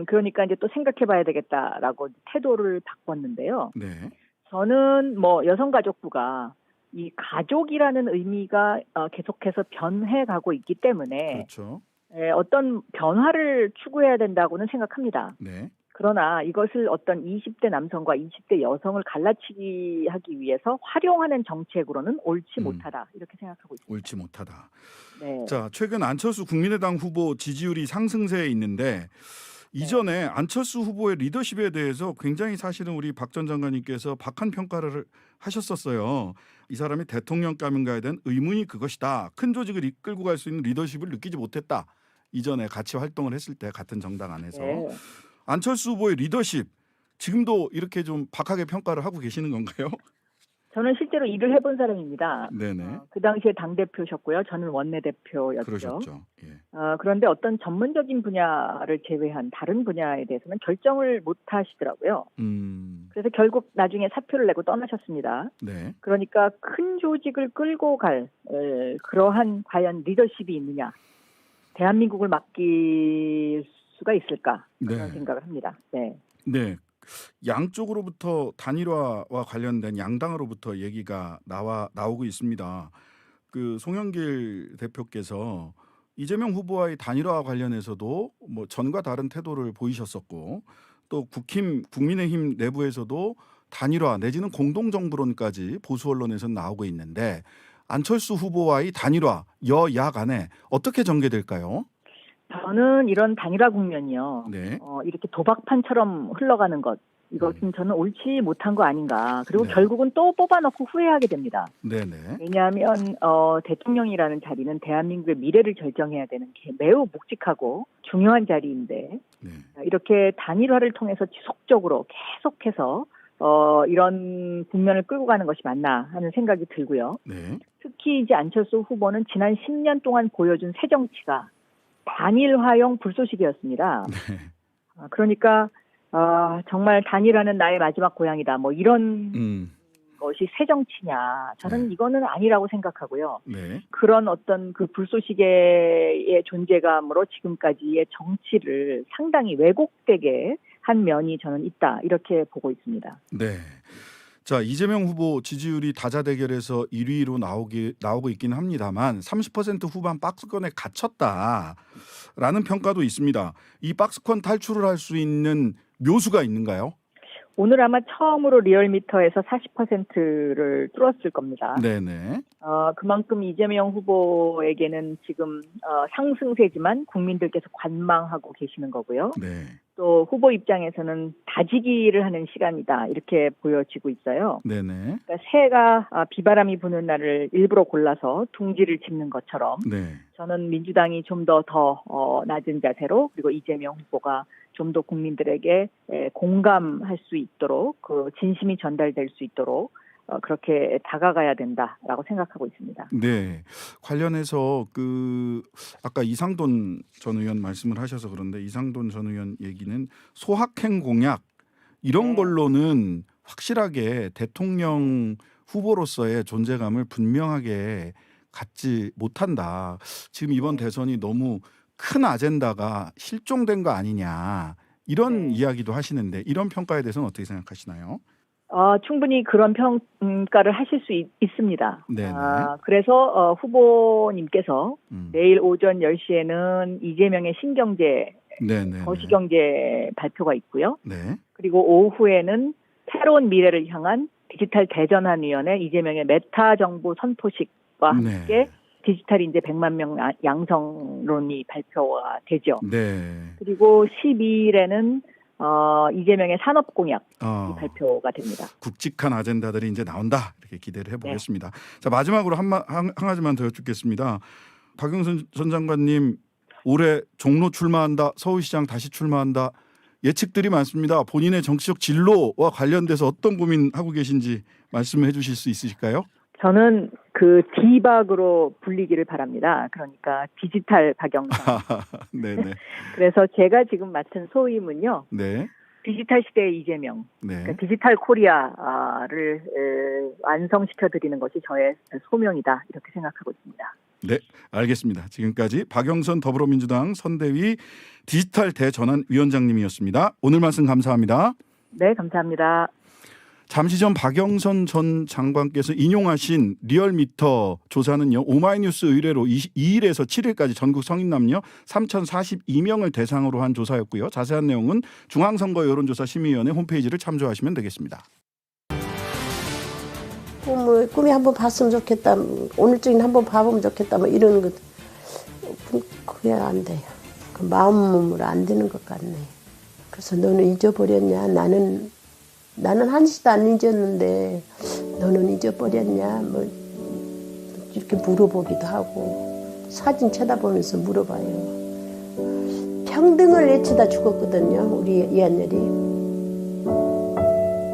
그러니까 이제 또 생각해봐야 되겠다라고 태도를 바꿨는데요. 네. 저는 뭐 여성가족부가 이 가족이라는 의미가 계속해서 변해가고 있기 때문에 그렇죠. 어떤 변화를 추구해야 된다고는 생각합니다. 네. 그러나 이것을 어떤 20대 남성과 20대 여성을 갈라치기 하기 위해서 활용하는 정책으로는 옳지 못하다 이렇게 생각하고 있습니다. 옳지 못하다. 네. 자, 최근 안철수 국민의당 후보 지지율이 상승세에 있는데 이전에 안철수 후보의 리더십에 대해서 굉장히 사실은 우리 박 전 장관님께서 박한 평가를 하셨었어요. 이 사람이 대통령감인가에 대한 의문이 그것이다. 큰 조직을 이끌고 갈 수 있는 리더십을 느끼지 못했다. 이전에 같이 활동을 했을 때 같은 정당 안에서. 네. 안철수 후보의 리더십 지금도 이렇게 좀 박하게 평가를 하고 계시는 건가요? 저는 실제로 일을 해본 사람입니다. 네네. 그 당시에 당대표셨고요. 저는 원내대표였죠. 그러셨죠. 예. 그런데 어떤 전문적인 분야를 제외한 다른 분야에 대해서는 결정을 못 하시더라고요. 그래서 결국 나중에 사표를 내고 떠나셨습니다. 네. 그러니까 큰 조직을 끌고 갈 그러한 과연 리더십이 있느냐. 대한민국을 맡길 수가 있을까. 그런 네. 생각을 합니다. 네. 네. 양쪽으로부터 단일화와 관련된 양당으로부터 얘기가 나오고 있습니다. 그 송영길 대표께서 이재명 후보와의 단일화 관련해서도 뭐 전과 다른 태도를 보이셨었고 또 국민의힘 내부에서도 단일화 내지는 공동정부론까지 보수 언론에서는 나오고 있는데 안철수 후보와의 단일화 여야 간에 어떻게 전개될까요? 저는 이런 단일화 국면이요. 네. 이렇게 도박판처럼 흘러가는 것. 이것은 저는 옳지 못한 거 아닌가. 그리고 네. 결국은 또 뽑아놓고 후회하게 됩니다. 네네. 왜냐하면 대통령이라는 자리는 대한민국의 미래를 결정해야 되는 게 매우 묵직하고 중요한 자리인데 네. 이렇게 단일화를 통해서 지속적으로 계속해서 이런 국면을 끌고 가는 것이 맞나 하는 생각이 들고요. 네. 특히 이제 안철수 후보는 지난 10년 동안 보여준 새 정치가 단일화용 불쏘시개였습니다. 네. 그러니까 정말 단일화는 나의 마지막 고향이다. 뭐 이런 것이 새 정치냐? 저는 네. 이거는 아니라고 생각하고요. 네. 그런 어떤 그 불쏘시개의 존재감으로 지금까지의 정치를 상당히 왜곡되게 한 면이 저는 있다. 이렇게 보고 있습니다. 네. 자, 이재명 후보 지지율이 다자 대결에서 1위로 나오고 있긴 합니다만 30% 후반 박스권에 갇혔다라는 평가도 있습니다. 이 박스권 탈출을 할 수 있는 묘수가 있는가요? 오늘 아마 처음으로 리얼미터에서 40%를 뚫었을 겁니다. 네네. 그만큼 이재명 후보에게는 지금 상승세지만 국민들께서 관망하고 계시는 거고요. 네. 또 후보 입장에서는 다지기를 하는 시간이다 이렇게 보여지고 있어요. 네네. 그러니까 새가 비바람이 부는 날을 일부러 골라서 둥지를 짚는 것처럼 네. 저는 민주당이 좀 더 낮은 자세로 그리고 이재명 후보가 좀 더 국민들에게 공감할 수 있도록 그 진심이 전달될 수 있도록 그렇게 다가가야 된다라고 생각하고 있습니다. 네. 관련해서 아까 이상돈 전 의원 말씀을 하셔서 그런데 이상돈 전 의원 얘기는 소확행 공약 이런 네. 걸로는 확실하게 대통령 후보로서의 존재감을 분명하게 갖지 못한다. 지금 이번 대선이 너무 큰 아젠다가 실종된 거 아니냐 이런 네. 이야기도 하시는데 이런 평가에 대해서는 어떻게 생각하시나요? 충분히 그런 평가를 하실 수 있습니다. 네네. 그래서 후보님께서 음. 내일 오전 10시에는 이재명의 신경제, 네네. 거시경제 발표가 있고요. 네. 그리고 오후에는 새로운 미래를 향한 디지털 대전환위원회 이재명의 메타 정부 선포식과 네. 함께 디지털 인재 100만 명 양성론이 발표가 되죠. 네. 그리고 12일에는 이재명의 산업공약이 발표가 됩니다. 굵직한 아젠다들이 이제 나온다 이렇게 기대를 해보겠습니다. 네. 자, 마지막으로 한 가지만 더 여쭙겠습니다. 박영선 전 장관님 올해 종로 출마한다, 서울시장 다시 출마한다 예측들이 많습니다. 본인의 정치적 진로와 관련돼서 어떤 고민하고 계신지 말씀해 주실 수 있으실까요? 저는 그 디박으로 불리기를 바랍니다. 그러니까 디지털 박영선. 네네. 그래서 제가 지금 맡은 소임은요. 네. 디지털 시대의 이재명. 네. 그러니까 디지털 코리아를 완성시켜 드리는 것이 저의 소명이다. 이렇게 생각하고 있습니다. 네, 알겠습니다. 지금까지 박영선 더불어민주당 선대위 디지털 대전환위원장님이었습니다. 오늘 말씀 감사합니다. 네, 감사합니다. 잠시 전 박영선 전 장관께서 인용하신 리얼미터 조사는요. 오마이뉴스 의뢰로 2일에서 7일까지 전국 성인 남녀 3,042명을 대상으로 한 조사였고요. 자세한 내용은 중앙선거 여론조사 심의위원회 홈페이지를 참조하시면 되겠습니다. 꿈이 한번 봤으면 좋겠다. 오늘 중에 한번 봐보면 좋겠다. 뭐 이런 것 그게 안 돼요. 그 마음으로 안 되는 것 같네. 그래서 너는 잊어버렸냐? 나는 한시도 안 잊었는데 너는 잊어버렸냐? 뭐 이렇게 물어보기도 하고 사진 쳐다보면서 물어봐요. 평등을 외치다 죽었거든요. 우리 이한열이.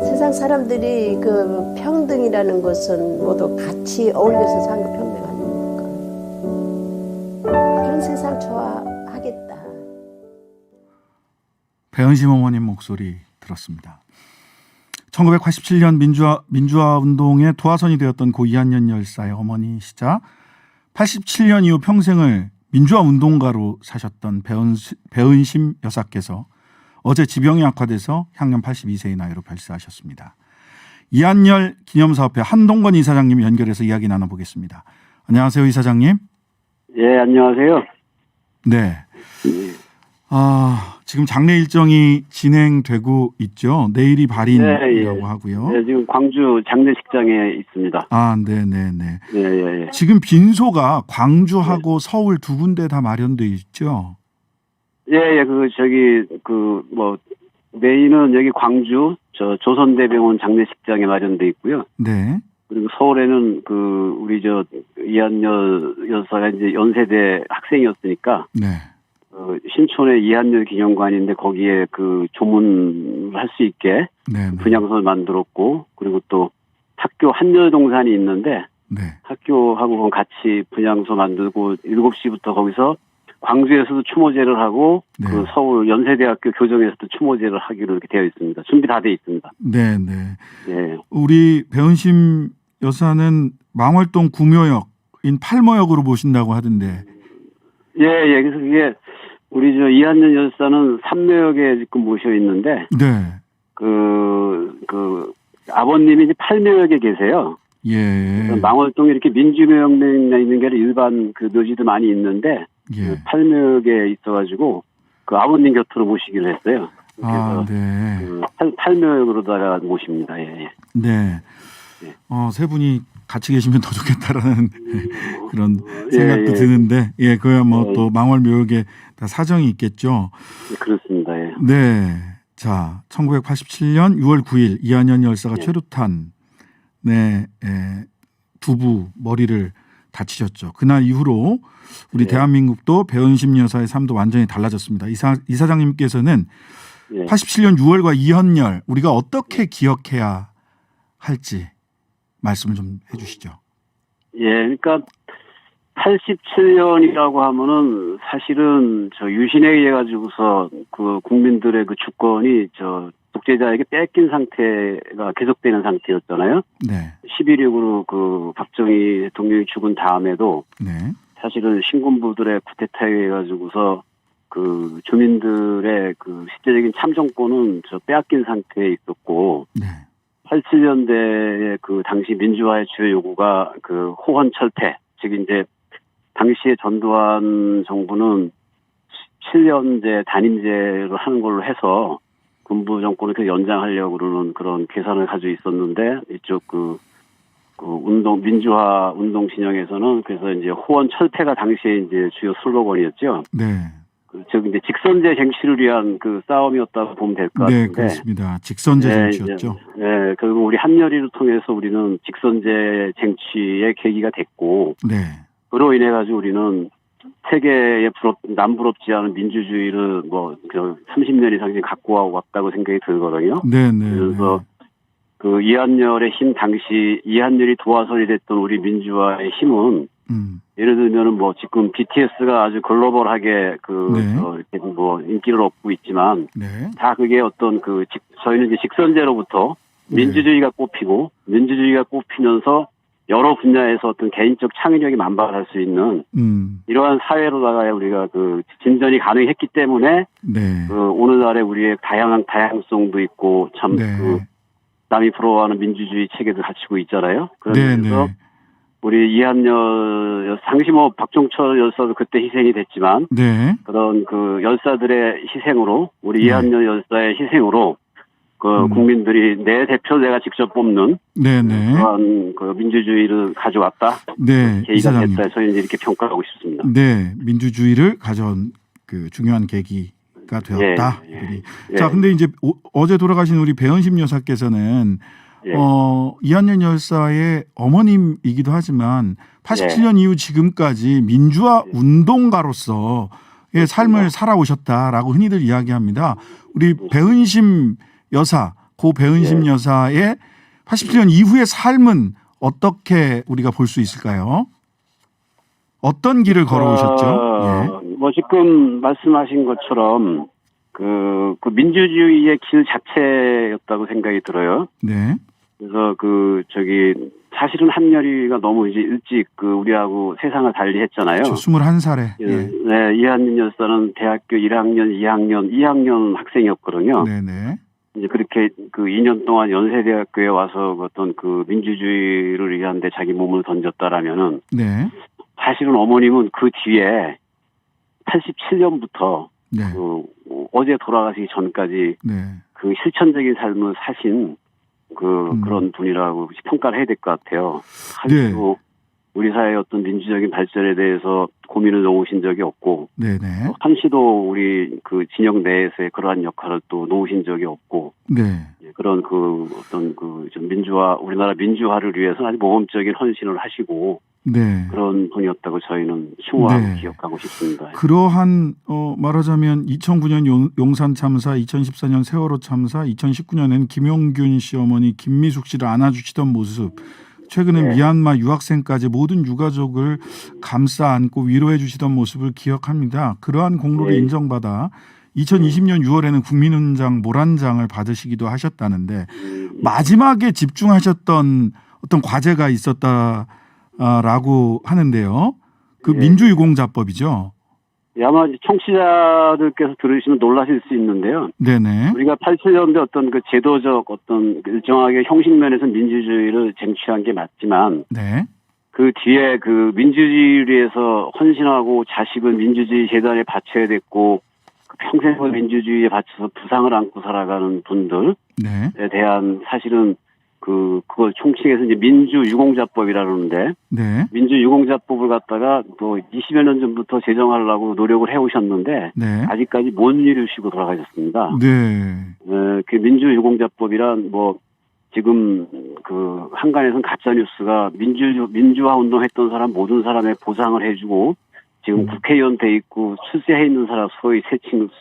세상 사람들이 그 평등이라는 것은 모두 같이 어울려서 사는 거 평등 아닙니까? 그런 세상 좋아하겠다. 배은심 어머님 목소리 들었습니다. 1987년 민주화 운동의 도화선이 되었던 고 이한년 열사의 어머니시자 87년 이후 평생을 민주화 운동가로 사셨던 배은심 여사께서 어제 지병이 악화돼서 향년 82세의 나이로 별세하셨습니다. 이한열 기념사업회 한동건 이사장님 연결해서 이야기 나눠보겠습니다. 안녕하세요, 이사장님. 예, 안녕하세요. 네. 지금 장례 일정이 진행되고 있죠. 내일이 발인이라고 하고요. 네, 지금 광주 장례식장에 있습니다. 네네네. 예. 지금 빈소가 광주하고 서울 두 군데 다 마련돼 있죠. 예, 메인은 여기 광주 조선대병원 장례식장에 마련돼 있고요. 네. 그리고 서울에는 우리 이한열 여사가 이제 연세대 학생이었으니까 네. 신촌에 이한열 기념관인데 거기에 조문할 수 있게 네. 분향소를 만들었고, 그리고 또 학교 한여동산이 있는데 네. 학교하고 같이 분향소 만들고 7시부터 거기서 광주에서도 추모제를 하고 네. 서울 연세대학교 교정에서도 추모제를 하기로 이렇게 되어 있습니다. 준비 다 되어 있습니다. 네. 예. 우리 배은심 여사는 망월동 구묘역인 팔모역으로 모신다고 하던데. 예. 그래서 그게 우리 이한년 여사는 삼묘역에 지금 모셔 있는데, 네. 아버님이 이제 팔묘역에 계세요. 예. 망월동에 이렇게 민주묘역에 있는 게 일반 묘지도 많이 있는데, 예. 팔묘역에 있어가지고 아버님 곁으로 모시기로 했어요. 그래서 네. 팔묘역으로다가 모십니다. 예. 네. 세 분이 같이 계시면 더 좋겠다라는 그런 생각도 드는데, 그야 또 망월묘역에 다 사정이 있겠죠. 그렇습니다. 예. 네. 자, 1987년 6월 9일 이한열 열사가 최루탄 두부 머리를 다치셨죠. 그날 이후로 우리 대한민국도 배은심 여사의 삶도 완전히 달라졌습니다. 이사장님께서는 87년 6월과 이한열 우리가 어떻게 기억해야 할지 말씀을 좀 해주시죠. 예, 그러니까 87년이라고 하면은 사실은 유신에 의해 가지고서 국민들의 주권이 독재자에게 뺏긴 상태가 계속되는 상태였잖아요. 네. 11.6으로 박정희 대통령이 죽은 다음에도 네. 사실은 신군부들의 쿠데타에 의해 가지고서 주민들의 실제적인 참정권은 빼앗긴 상태에 있었고, 네. 87년대에 당시 민주화의 주요 요구가 호헌 철폐, 즉 이제 당시에 전두환 정부는 7년제 단임제를 하는 걸로 해서 군부 정권을 연장하려고 그러는 그런 계산을 가지고 있었는데, 이쪽 민주화 운동 진영에서는 그래서 이제 호헌 철폐가 당시에 이제 주요 슬로건이었죠. 네. 즉 이제 직선제 쟁취를 위한 싸움이었다고 보면 될 것 같은데. 네, 그렇습니다. 직선제 쟁취였죠. 네, 결국 우리 한여리를 통해서 우리는 직선제 쟁취의 계기가 됐고, 네. 그로 인해 가지고 우리는 세계에 남부럽지 않은 민주주의를 30년 이상 갖고 왔다고 생각이 들거든요. 네. 그래서 이한열의 힘, 당시 이한열이 도화선이 됐던 우리 민주화의 힘은 예를 들면은 지금 BTS가 아주 글로벌하게 이렇게 인기를 얻고 있지만, 다 그게 어떤 저희는 이제 직선제로부터 민주주의가 꼽히고, 민주주의가 꼽히면서 여러 분야에서 어떤 개인적 창의력이 만발할 수 있는 이러한 사회로다가 우리가 그 진전이 가능했기 때문에 네. 그 오늘날의 우리의 다양성도 있고 참 네. 그 남이 부러워하는 민주주의 체계도 갖추고 있잖아요. 그런 네, 면에서 네. 우리 이한열 당시 뭐 박종철 열사도 그때 희생이 됐지만 네. 그런 그 열사들의 희생으로 우리 네. 이한열 열사의 희생으로 그 국민들이 내 대표 내가 직접 뽑는 네, 네. 그런 그 민주주의를 가져왔다. 네, 계기가 이사장님. 됐다. 저희는 이렇게 평가하고 싶습니다. 네, 민주주의를 가져온 그 중요한 계기가 되었다. 예. 자, 근데 이제 어제 돌아가신 우리 배은심 여사께서는 예. 이한열 열사의 어머님이기도 하지만 87년 이후 지금까지 민주화 운동가로서의 삶을 살아오셨다라고 흔히들 이야기합니다. 우리 배은심 여사, 고 배은심 여사의 87년 이후의 삶은 어떻게 우리가 볼 수 있을까요? 어떤 길을 걸어오셨죠? 뭐 지금 말씀하신 것처럼 그 민주주의의 길 자체였다고 생각이 들어요. 네. 그래서 사실은 한열이가 너무 이제 일찍 우리하고 세상을 달리했잖아요. 저 21살에. 네, 이한열 열사는 대학교 1학년, 2학년 학생이었거든요. 네네. 이제 그렇게 2년 동안 연세대학교에 와서 어떤 민주주의를 위한 데 자기 몸을 던졌다라면은 네. 사실은 어머님은 그 뒤에 87년부터 네. 어제 돌아가시기 전까지 네. 그 실천적인 삶을 사신 그런 분이라고 평가를 해야 될 것 같아요. 한시도 우리 사회의 어떤 민주적인 발전에 대해서 고민을 놓으신 적이 없고, 네네. 한시도 우리 그 진영 내에서의 그러한 역할을 또 놓으신 적이 없고, 네. 그런 어떤 좀 우리나라 민주화를 위해서 아주 모범적인 헌신을 하시고, 네. 그런 분이었다고 저희는 추모하고 네. 기억하고 싶습니다. 그러한 말하자면 2009년 용산 참사, 2014년 세월호 참사, 2019년에는 김용균 씨 어머니 김미숙 씨를 안아주시던 모습, 최근에 미얀마 유학생까지 모든 유가족을 감싸 안고 위로해 주시던 모습을 기억합니다. 그러한 공로를 인정받아 2020년 6월에는 국민훈장 모란장을 받으시기도 하셨다는데 마지막에 집중하셨던 어떤 과제가 있었다라고 하는데요. 그 민주유공자법이죠. 아마 청취자들께서 들으시면 놀라실 수 있는데요. 네네. 우리가 87년대 어떤 제도적 어떤 일정하게 형식 면에서 민주주의를 쟁취한 게 맞지만, 네. 그 뒤에 민주주의를 위해서 헌신하고 자식을 민주주의 재단에 바쳐야 됐고, 평생을 민주주의에 바쳐서 부상을 안고 살아가는 분들에 대한 사실은 그걸 총칭해서 이제 민주유공자법이라는데, 네. 민주유공자법을 갖다가 또 20여 년 전부터 제정하려고 노력을 해오셨는데, 네. 아직까지 못 이루시고 돌아가셨습니다. 네. 그 민주유공자법이란 지금 한간에서는 가짜뉴스가 민주화 운동했던 사람 모든 사람의 보상을 해주고, 지금 국회의원 돼 있고 출세해 있는 사람 소위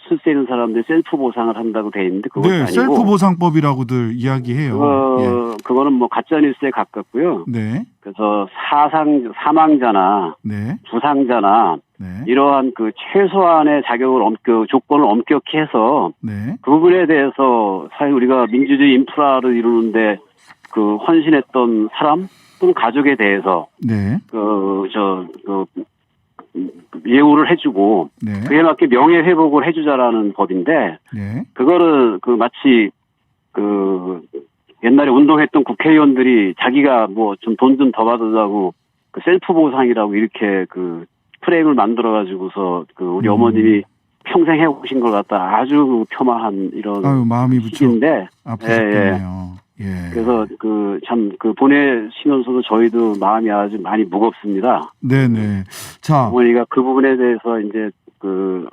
출세 있는 사람들 셀프 보상을 한다고 돼 있는데 그건 아니고 셀프 보상법이라고들 이야기해요. 그거는 가짜 뉴스에 가깝고요. 네. 그래서 사망자나 부상자나 이러한 최소한의 조건을 엄격히 해서 그 부분에 대해서 사실 우리가 민주주의 인프라를 이루는데 헌신했던 사람 또는 가족에 대해서 예우를 해주고 그에 맞게 명예회복을 해주자라는 법인데 그거를 마치 옛날에 운동했던 국회의원들이 자기가 좀 돈 좀 더 받으자고 셀프 보상이라고 이렇게 프레임을 만들어 가지고서 우리 어머님이 평생 해오신 걸 갖다 아주 폄하한 이런 마음이 무척 시기인데 아프셨겠네요. 그래서 보내시면서도 저희도 마음이 아주 많이 무겁습니다. 네네. 자, 어머니가 그 부분에 대해서 이제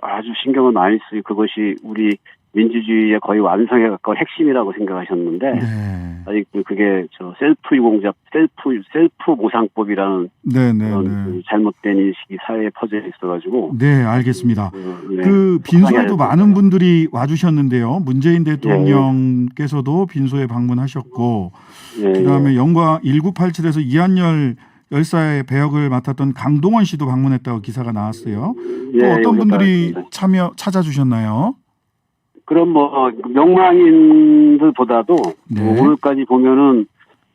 아주 신경을 많이 쓰고 그것이 우리 민주주의의 거의 완성에 가까운 핵심이라고 생각하셨는데 아직 그게 셀프 보상법이라는 그런 잘못된 인식이 사회에 퍼져 있어가지고. 네, 알겠습니다. 빈소에도 많은 분들이 와주셨는데요. 문재인 대통령께서도 빈소에 방문하셨고, 그다음에 영광 1987에서 이한열 열사의 배역을 맡았던 강동원 씨도 방문했다고 기사가 나왔어요. 또 어떤 분들이 찾아주셨나요? 그럼 명망인들보다도 오늘까지 보면은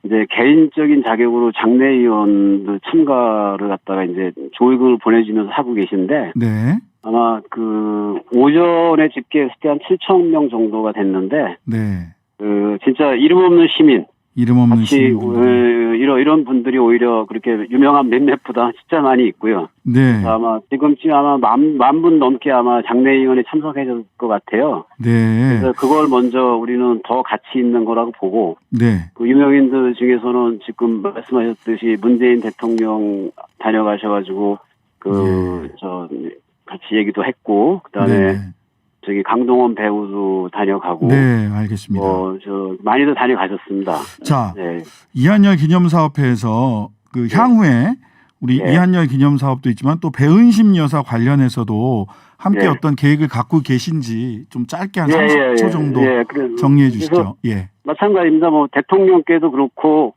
이제 개인적인 자격으로 장례위원들 참가를 갖다가 이제 조익을 보내주면서 하고 계신데 네. 아마 그 오전에 집계했을 때 한 7,000명 정도가 됐는데 네. 그 진짜 이름 없는 시민 이름 없는 같이 시민분들. 이런 분들이 오히려 그렇게 유명한 몇몇보다 진짜 많이 있고요. 네. 아마 지금쯤 아마 만 분 넘게 아마 장례위원회 참석해줄 것 같아요. 네. 그래서 그걸 먼저 우리는 더 가치 있는 거라고 보고 네. 그 유명인들 중에서는 지금 말씀하셨듯이 문재인 대통령 다녀가셔가지고 저 같이 얘기도 했고 그다음에 네. 저기 강동원 배우도 다녀가고 네, 알겠습니다. 저 많이들 다녀가셨습니다. 자, 네. 이한열 기념사업회에서 그 향후에 우리 네. 이한열 기념사업도 있지만 또 배은심 여사 관련해서도 함께 네. 어떤 계획을 갖고 계신지 좀 짧게 한 예, 30초 예, 정도 예, 정리해 그래서 주시죠. 예. 마찬가지입니다. 뭐 대통령께도 그렇고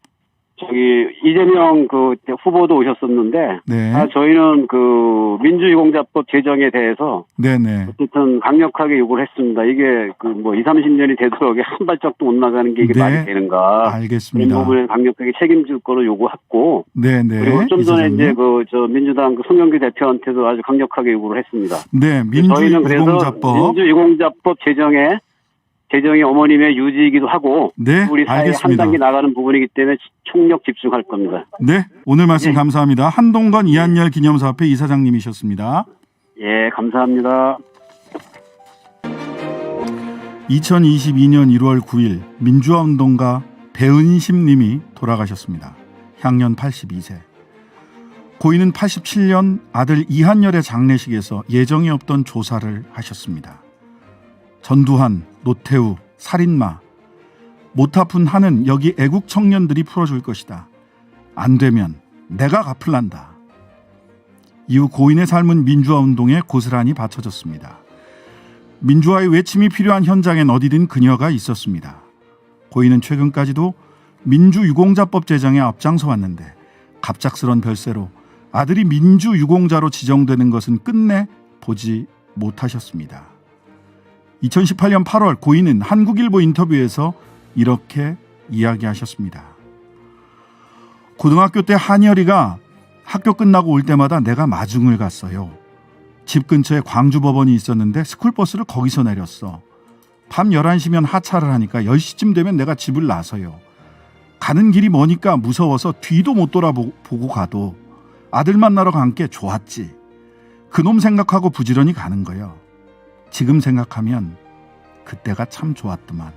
저기 이재명 그 후보도 오셨었는데 네. 저희는 그 민주유공자법 제정에 대해서 네네. 어쨌든 강력하게 요구를 했습니다. 이게 그 뭐 20, 30년이 되도록 한 발짝도 못 나가는 게 이게 네. 말이 되는가? 그런 알겠습니다. 부분을 강력하게 책임질 거로 요구했고 네네. 그리고 좀 전에 이사장님. 이제 그 저 민주당 그 송영길 대표한테도 아주 강력하게 요구를 했습니다. 네, 저희는 그래서 민주유공자법. 민주유공자법 제정이 어머님의 유지이기도 하고 네, 우리 사회에 한 알겠습니다. 단계 나가는 부분이기 때문에 총력 집중할 겁니다. 네, 오늘 말씀 예. 감사합니다. 한동건 이한열 기념사업회 이사장님이셨습니다. 예, 감사합니다. 2022년 1월 9일 민주화운동가 배은심 님이 돌아가셨습니다. 향년 82세. 고인은 87년 아들 이한열의 장례식에서 예정이 없던 조사를 하셨습니다. 전두환, 노태우, 살인마, 못 아픈 한은 여기 애국 청년들이 풀어줄 것이다. 안 되면 내가 갚을란다. 이후 고인의 삶은 민주화운동에 고스란히 바쳐졌습니다. 민주화의 외침이 필요한 현장엔 어디든 그녀가 있었습니다. 고인은 최근까지도 민주유공자법 제정에 앞장서 왔는데 갑작스런 별세로 아들이 민주유공자로 지정되는 것은 끝내 보지 못하셨습니다. 2018년 8월 고인은 한국일보 인터뷰에서 이렇게 이야기하셨습니다. 고등학교 때 한열이가 학교 끝나고 올 때마다 내가 마중을 갔어요. 집 근처에 광주법원이 있었는데 스쿨버스를 거기서 내렸어. 밤 11시면 하차를 하니까 10시쯤 되면 내가 집을 나서요. 가는 길이 머니까 무서워서 뒤도 못 돌아보고 가도 아들 만나러 간 게 좋았지. 그놈 생각하고 부지런히 가는 거예요. 지금 생각하면 그때가 참 좋았더만.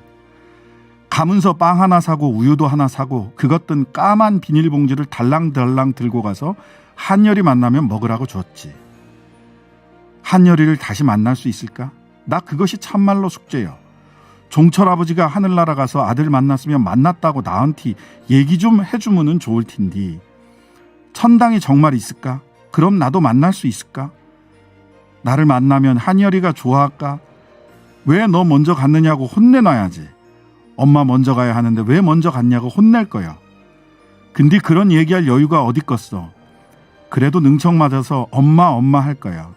가면서 빵 하나 사고 우유도 하나 사고 그것 든 까만 비닐봉지를 달랑달랑 들고 가서 한열이 만나면 먹으라고 줬지. 한열이를 다시 만날 수 있을까? 나 그것이 참말로 숙제요. 종철 아버지가 하늘나라 가서 아들 만났으면 만났다고 나한테 얘기 좀 해주면은 좋을 텐디. 천당이 정말 있을까? 그럼 나도 만날 수 있을까? 나를 만나면 한열이가 좋아할까? 왜 너 먼저 갔느냐고 혼내놔야지. 엄마 먼저 가야 하는데 왜 먼저 갔냐고 혼낼 거야. 근데 그런 얘기할 여유가 어디 껐어. 그래도 능청 맞아서 엄마 할 거야.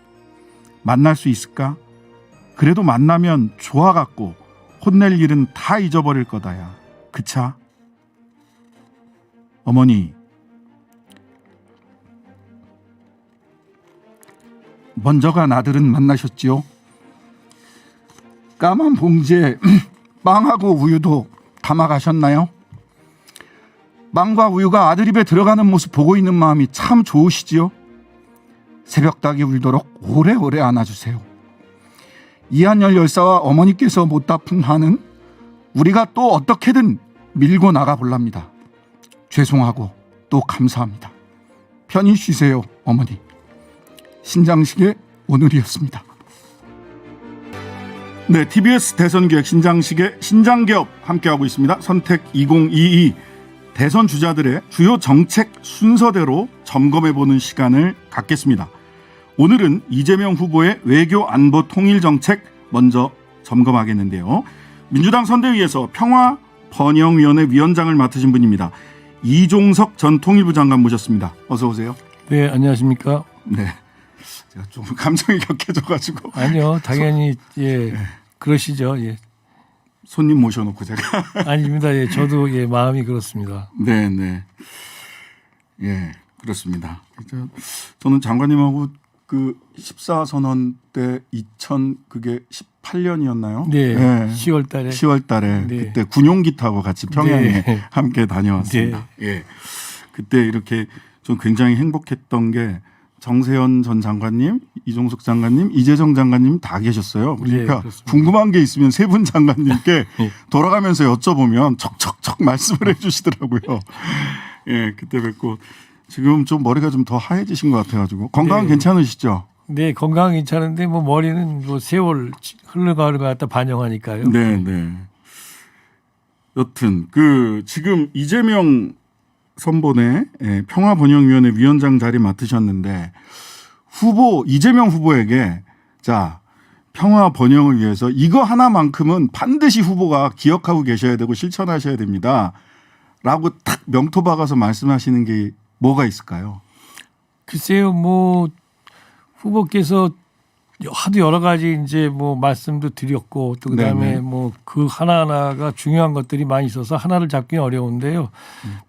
만날 수 있을까? 그래도 만나면 좋아갖고 혼낼 일은 다 잊어버릴 거다야. 그차? 어머니, 먼저 간 아들은 만나셨지요? 까만 봉지에 빵하고 우유도 담아가셨나요? 빵과 우유가 아들 입에 들어가는 모습 보고 있는 마음이 참 좋으시지요? 새벽닭이 울도록 오래오래 안아주세요. 이한열 열사와 어머니께서 못 아픈 한은 우리가 또 어떻게든 밀고 나가볼랍니다. 죄송하고 또 감사합니다. 편히 쉬세요, 어머니. 신장식의 오늘이었습니다. 네, TBS 대선기획 신장식의 신장개업 함께하고 있습니다. 선택 2022 대선 주자들의 주요 정책 순서대로 점검해보는 시간을 갖겠습니다. 오늘은 이재명 후보의 외교 안보 통일 정책 먼저 점검하겠는데요. 민주당 선대위에서 평화번영위원회 위원장을 맡으신 분입니다. 이종석 전 통일부 장관 모셨습니다. 어서 오세요. 네, 안녕하십니까? 네, 제가 좀 감정이 격해져가지고 아니요, 당연히 예, 그러시죠. 예. 손님 모셔놓고 제가 아닙니다. 예, 저도 예, 마음이 그렇습니다. 네, 네. 예, 그렇습니다. 저는 장관님하고 그 14선언 때 그게 18년이었나요? 네, 네. 10월 달에. 10월 달에 네. 그때 군용기 타고 같이 평양에 네. 함께 다녀왔습니다. 예. 그때 이렇게 좀 굉장히 행복했던 게 정세현 전 장관님, 이종석 장관님, 이재정 장관님 다 계셨어요. 그러니까 그렇습니다. 궁금한 게 있으면 세 분 장관님께 예. 돌아가면서 여쭤보면 척척척 말씀을 해주시더라고요. 예, 그때 뵙고 지금 좀 머리가 좀 더 하얘지신 것 같아가지고 건강은 네. 괜찮으시죠? 네, 건강 괜찮은데 뭐 머리는 뭐 세월 흘러가는 것 같다 반영하니까요. 네, 네. 여튼 그 지금 이재명 선본의 평화번영위원회 위원장 자리 맡으셨는데 이재명 후보에게 자 평화 번영을 위해서 이거 하나만큼은 반드시 후보가 기억하고 계셔야 되고 실천하셔야 됩니다.라고 탁 명토 박아서 말씀하시는 게 뭐가 있을까요? 글쎄요, 뭐 후보께서 하도 여러 가지 이제 뭐 말씀도 드렸고 또 그다음에 네네. 뭐 그 하나하나가 중요한 것들이 많이 있어서 하나를 잡기는 어려운데요.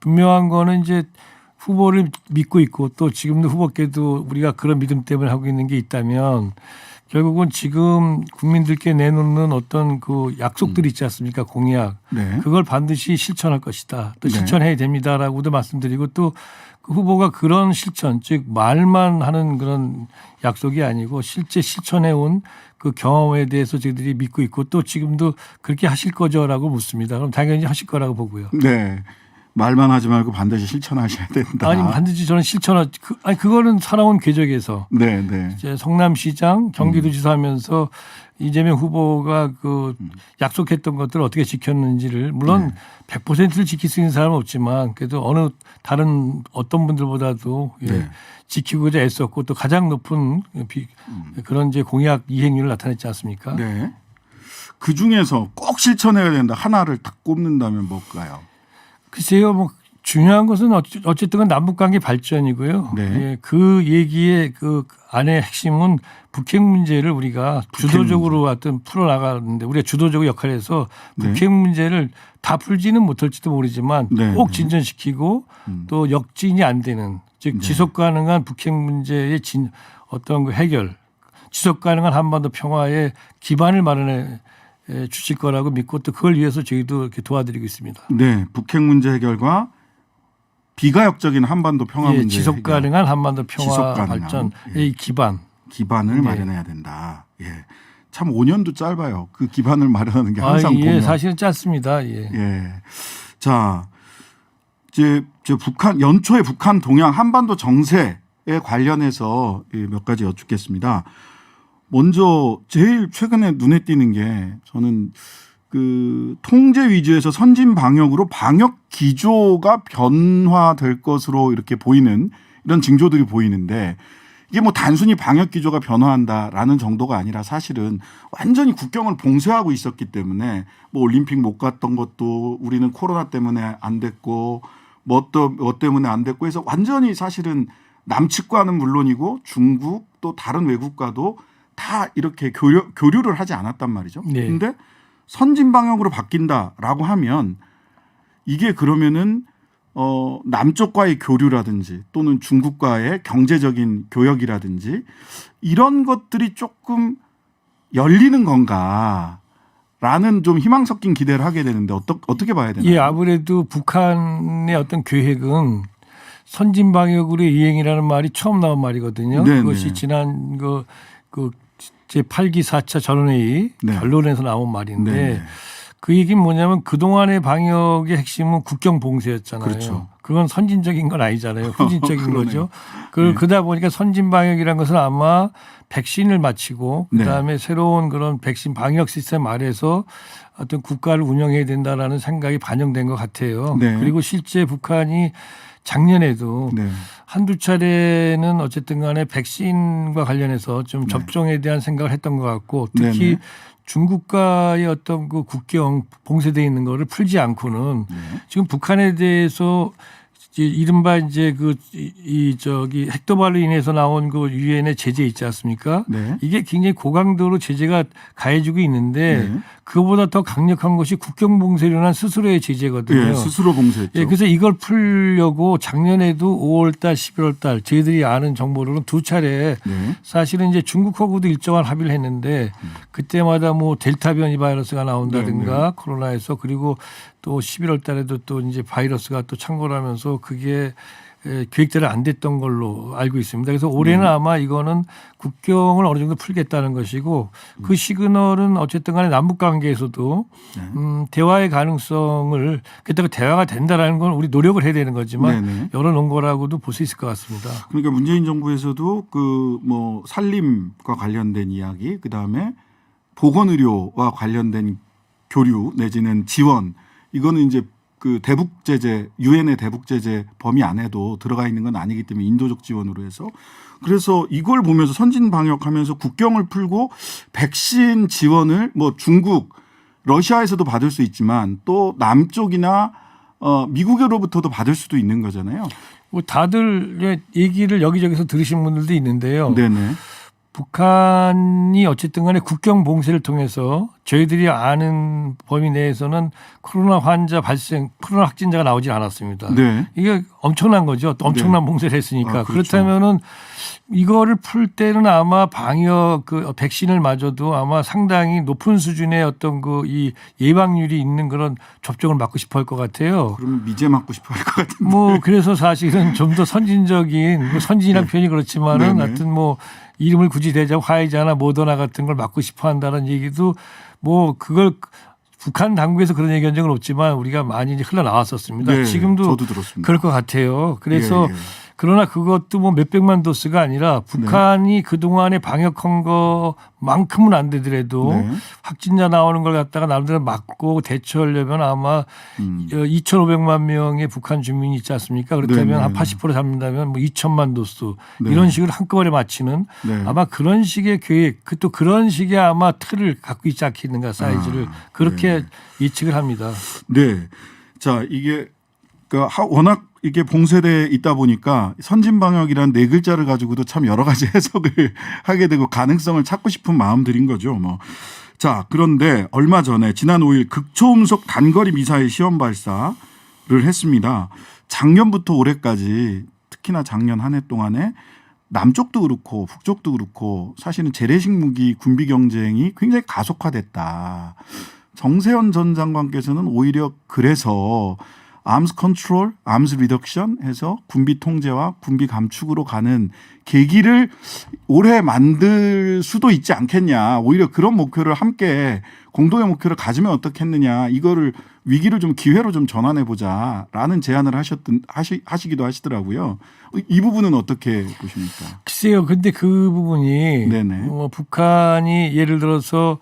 분명한 거는 이제 후보를 믿고 있고 또 지금도 후보께도 우리가 그런 믿음 때문에 하고 있는 게 있다면 결국은 지금 국민들께 내놓는 어떤 그 약속들이 있지 않습니까? 공약. 네. 그걸 반드시 실천할 것이다. 또 네. 실천해야 됩니다라고도 말씀드리고 또 그 후보가 그런 실천, 즉 말만 하는 그런 약속이 아니고 실제 실천해 온 그 경험에 대해서 저희들이 믿고 있고 또 지금도 그렇게 하실 거죠라고 묻습니다. 그럼 당연히 하실 거라고 보고요. 네. 말만 하지 말고 반드시 실천하셔야 된다. 아니 반드시 저는 그거는 살아온 궤적에서 네, 네. 이제 성남시장, 경기도지사 하면서 이재명 후보가 그 약속했던 것들을 어떻게 지켰는지를 물론 100%를 지킬 수 있는 사람은 없지만 그래도 어느 다른 어떤 분들보다도 예, 네. 지키고자 애썼고 또 가장 높은 그런 이제 공약 이행률을 나타냈지 않습니까? 네. 그 중에서 꼭 실천해야 된다. 하나를 딱 꼽는다면 뭘까요? 글쎄요, 뭐 중요한 것은 어쨌든 남북관계 발전이고요. 네. 예, 그 얘기의 그 안의 핵심은 북핵 문제를 우리가 주도적으로 하여튼 풀어나가는데 우리가 주도적으로 역할해서 네. 북핵 문제를 다 풀지는 못할지도 모르지만 네, 꼭 네. 진전시키고 또 역진이 안 되는 즉 네. 지속 가능한 북핵 문제의 어떤 그 해결, 지속 가능한 한반도 평화의 기반을 마련해 주실 거라고 믿고 또 그걸 위해서 저희도 이렇게 도와드리고 있습니다. 네. 북핵 문제 해결과 비가역적인 한반도 평화 예, 문제 지속 해결. 가능한 한반도 평화 지속 가능한, 발전의 기반을 네. 마련해야 된다. 예. 참 5년도 짧아요. 그 기반을 마련하는 게 항상 예, 보면. 사실은 짧습니다. 예. 예. 자, 이제 연초에 북한 동향 한반도 정세에 관련해서 몇 가지 여쭙겠습니다. 먼저 제일 최근에 눈에 띄는 게 저는 그 통제 위주에서 선진 방역으로 방역 기조가 변화될 것으로 이렇게 보이는 이런 징조들이 보이는데 이게 뭐 단순히 방역 기조가 변화한다라는 정도가 아니라 사실은 완전히 국경을 봉쇄하고 있었기 때문에 뭐 올림픽 못 갔던 것도 우리는 코로나 때문에 안 됐고 뭐 때문에 안 됐고 해서 완전히 사실은 남측과는 물론이고 중국 또 다른 외국과도 다 이렇게 교류를 하지 않았단 말이죠. 네. 그런데 선진 방역으로 바뀐다라고 하면 이게 그러면은 남쪽과의 교류라든지 또는 중국과의 경제적인 교역이라든지 이런 것들이 조금 열리는 건가라는 좀 희망 섞인 기대를 하게 되는데 어떻게 봐야 되나요? 예, 아무래도 북한의 어떤 계획은 선진 방역으로 이행이라는 말이 처음 나온 말이거든요. 네네. 그것이 지난 그 제8기 4차 전원회의 네. 결론에서 나온 말인데 네네. 그 얘기는 뭐냐면 그동안의 방역의 핵심은 국경 봉쇄였잖아요. 그렇죠. 그건 선진적인 건 아니잖아요. 후진적인 그러네요. 거죠. 네. 그러다 보니까 선진 방역이라는 것은 아마 백신을 마치고 네. 그다음에 새로운 그런 백신 방역 시스템 아래서 어떤 국가를 운영해야 된다라는 생각이 반영된 것 같아요. 네. 그리고 실제 북한이 작년에도 네. 한두 차례는 어쨌든 간에 백신과 관련해서 좀 네. 접종에 대한 생각을 했던 것 같고 특히 네네. 중국과의 어떤 그 국경 봉쇄되어 있는 거를 풀지 않고는 네. 지금 북한에 대해서 이른바 이제 저기 핵도발로 인해서 나온 그 유엔의 제재 있지 않습니까? 네. 이게 굉장히 고강도로 제재가 가해지고 있는데 네. 그보다 더 강력한 것이 국경 봉쇄론한 스스로의 제재거든요. 예, 스스로 봉쇄했죠. 예, 그래서 이걸 풀려고 작년에도 5월달, 11월달 저희들이 아는 정보로는 두 차례 네. 사실은 이제 중국하고도 일정한 합의를 했는데 그때마다 뭐 델타 변이 바이러스가 나온다든가 네. 코로나에서 그리고 또 11월달에도 또 이제 바이러스가 또 창궐 하면서 그게 계획대로 안 됐던 걸로 알고 있습니다. 그래서 올해는 아마 이거는 국경을 어느 정도 풀겠다는 것이고 그 시그널은 어쨌든 간에 남북 관계에서도 대화의 가능성을 그때가 대화가 된다라는 건 우리 노력을 해야 되는 거지만 네네. 열어놓은 거라고도 볼 수 있을 것 같습니다. 그러니까 문재인 정부에서도 그 뭐 산림과 관련된 이야기, 그 다음에 보건의료와 관련된 교류 내지는 지원, 이거는 이제 그 대북 제재, 유엔의 대북 제재 범위 안에도 들어가 있는 건 아니기 때문에 인도적 지원으로 해서 그래서 이걸 보면서 선진 방역하면서 국경을 풀고 백신 지원을 뭐 중국, 러시아에서도 받을 수 있지만 또 남쪽이나 미국으로부터도 받을 수도 있는 거잖아요. 뭐 다들 얘기를 여기저기서 들으신 분들도 있는데요. 네네. 북한이 어쨌든 간에 국경 봉쇄를 통해서 저희들이 아는 범위 내에서는 코로나 환자 발생, 코로나 확진자가 나오지 않았습니다. 네. 이게 엄청난 거죠. 또 엄청난 봉쇄를 했으니까. 아, 그렇죠. 그렇다면은 이거를 풀 때는 아마 방역 그 백신을 맞아도 아마 상당히 높은 수준의 어떤 그 이 예방률이 있는 그런 접종을 맞고 싶어 할 것 같아요. 그러면 미제 맞고 싶어 할 것 같은데. 뭐 그래서 사실은 좀 더 선진적인 뭐 선진이란 표현이 그렇지만은 네네. 하여튼 뭐 이름을 굳이 대자고 화이자나 모더나 같은 걸 맞고 싶어 한다는 얘기도 뭐 그걸 북한 당국에서 그런 얘기한 적은 없지만 우리가 많이 이제 흘러나왔었습니다. 네, 지금도 저도 들었습니다. 그럴 것 같아요. 그래서 예, 예. 그러나 그것도 뭐 몇백만 도스가 아니라 북한이 그동안에 방역한 것만큼은 안 되더라도 네. 확진자 나오는 걸 갖다가 남들은 막고 대처하려면 아마 2,500만 명의 북한 주민이 있지 않습니까? 그렇다면 네, 네, 한 네. 80% 잡는다면 뭐 2천만 도스 네. 이런 식으로 한꺼번에 맞히는 네. 아마 그런 식의 계획 또 그런 식의 아마 틀을 갖고 있지 않겠는가 사이즈를 그렇게 예측을 합니다. 네. 자, 이게 그러니까 워낙 이게 봉쇄돼 있다 보니까 선진 방역이란 네 글자를 가지고도 참 여러 가지 해석을 하게 되고 가능성을 찾고 싶은 마음들인 거죠. 뭐. 자, 그런데 얼마 전에 지난 5일 극초음속 단거리 미사일 시험 발사를 했습니다. 작년부터 올해까지 특히나 작년 한 해 동안에 남쪽도 그렇고 북쪽도 그렇고 사실은 재래식 무기 군비 경쟁이 굉장히 가속화됐다. 정세현 전 장관께서는 오히려 그래서 암스 컨트롤, 암스 리덕션 해서 군비 통제와 군비 감축으로 가는 계기를 올해 만들 수도 있지 않겠냐. 오히려 그런 목표를 함께 공동의 목표를 가지면 어떻겠느냐. 이거를 위기를 좀 기회로 좀 전환해 보자라는 제안을 하시기도 하시더라고요. 이 부분은 어떻게 보십니까? 글쎄요. 근데 그 부분이 네네. 북한이 예를 들어서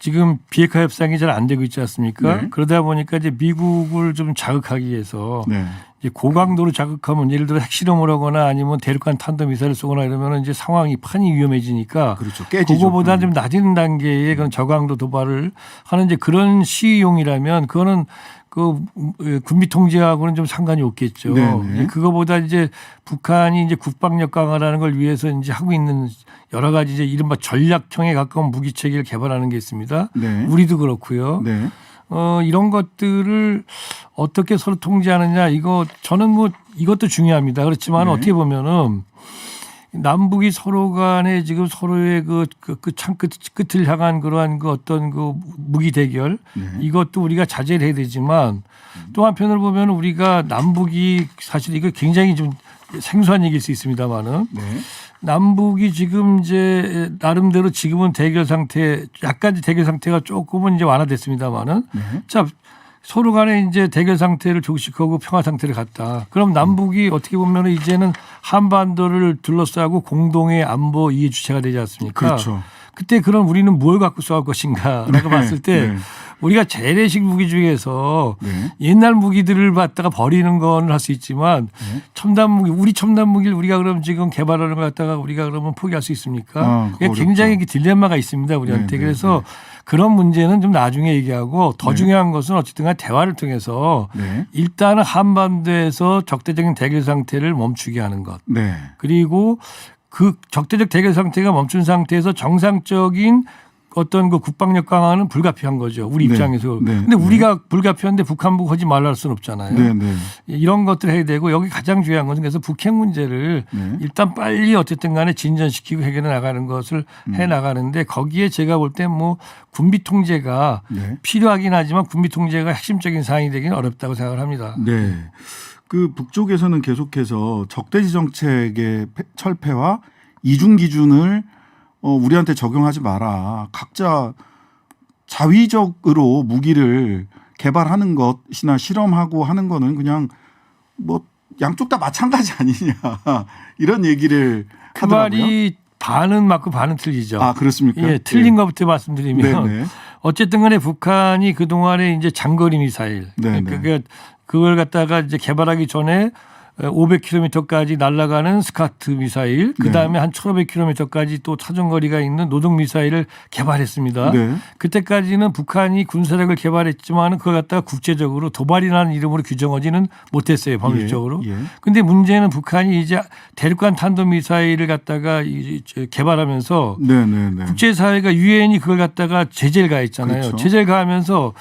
지금 비핵화 협상이 잘 안 되고 있지 않습니까? 네. 그러다 보니까 이제 미국을 좀 자극하기 위해서 네. 이제 고강도로 자극하면 예를 들어 핵실험을 하거나 아니면 대륙간 탄도미사일을 쏘거나 이러면 이제 상황이 판이 위험해지니까 그렇죠. 깨지죠. 그거보다 좀 낮은 단계의 그런 저강도 도발을 하는 이제 그런 시용이라면 그거는 그 군비 통제하고는 좀 상관이 없겠죠. 네네. 그거보다 이제 북한이 이제 국방력 강화라는 걸 위해서 이제 하고 있는 여러 가지 이제 이른바 전략형에 가까운 무기 체계를 개발하는 게 있습니다. 네. 우리도 그렇고요. 네. 이런 것들을 어떻게 서로 통제하느냐 이거 저는 뭐 이것도 중요합니다. 그렇지만 네. 어떻게 보면은 남북이 서로 간에 지금 서로의 그 창 끝을 향한 그러한 그 어떤 그 무기 대결 네. 이것도 우리가 자제를 해야 되지만 또 한편으로 보면 우리가 남북이 사실 이거 굉장히 좀 생소한 얘기일 수 있습니다만은 네. 남북이 지금 이제 나름대로 지금은 대결 상태 약간 이제 대결 상태가 조금은 이제 완화됐습니다만은 네. 자 서로 간에 이제 대결 상태를 종식하고 평화 상태를 갔다. 그럼 남북이 어떻게 보면 이제는 한반도를 둘러싸고 공동의 안보 이해 주체가 되지 않습니까? 그렇죠. 그때 그럼 우리는 뭘 갖고 싸울 것인가라고 봤을 때 네. 우리가 재래식 무기 중에서 네. 옛날 무기들을 갖다가 버리는 건 할 수 있지만 네. 첨단 무기, 우리 첨단 무기를 우리가 그럼 지금 개발하는 걸 갖다가 우리가 그러면 포기할 수 있습니까? 그거 굉장히 어렵죠. 딜레마가 있습니다. 우리한테. 네, 네, 그래서 그런 문제는 좀 나중에 얘기하고 더 네. 중요한 것은 어쨌든 간 대화를 통해서 네. 일단은 한반도에서 적대적인 대결 상태를 멈추게 하는 것. 네. 그리고 그 적대적 대결 상태가 멈춘 상태에서 정상적인 어떤 그 국방력 강화는 불가피한 거죠. 우리 네. 입장에서. 네. 근데 우리가 불가피한데 북한보고 하지 말라 할 수는 없잖아요. 네. 네. 이런 것들을 해야 되고 여기 가장 중요한 것은 그래서 북핵 문제를 네. 일단 빨리 어쨌든 간에 진전시키고 해결해 나가는 것을 해 나가는데 거기에 제가 볼 때 뭐 군비 통제가 네. 필요하긴 하지만 군비 통제가 핵심적인 사항이 되기는 어렵다고 생각을 합니다. 네. 그 북쪽에서는 계속해서 적대지 정책의 철폐와 이중 기준을 우리한테 적용하지 마라. 각자 자위적으로 무기를 개발하는 것이나 실험하고 하는 거는 그냥 뭐 양쪽 다 마찬가지 아니냐 이런 얘기를 그 하더라고요. 말이 반은 맞고 반은 틀리죠. 아 그렇습니까? 예, 틀린 네. 것부터 말씀드리면 네, 네. 어쨌든 간에 북한이 그동안에 이제 장거리 미사일 네, 네. 그걸 갖다가 이제 개발하기 전에 500km까지 날아가는 스카트 미사일, 그 다음에 한 1,500km까지 또 차중거리가 있는 노동 미사일을 개발했습니다. 네. 그때까지는 북한이 군사력을 개발했지만 그걸 갖다가 국제적으로 도발이라는 이름으로 규정하지는 못했어요, 법률적으로. 예, 예. 근데 문제는 북한이 이제 대륙간 탄도 미사일을 갖다가 개발하면서 네, 네, 네. 국제사회가 유엔이 그걸 갖다가 제재를 가했잖아요. 그렇죠. 제재를 가하면서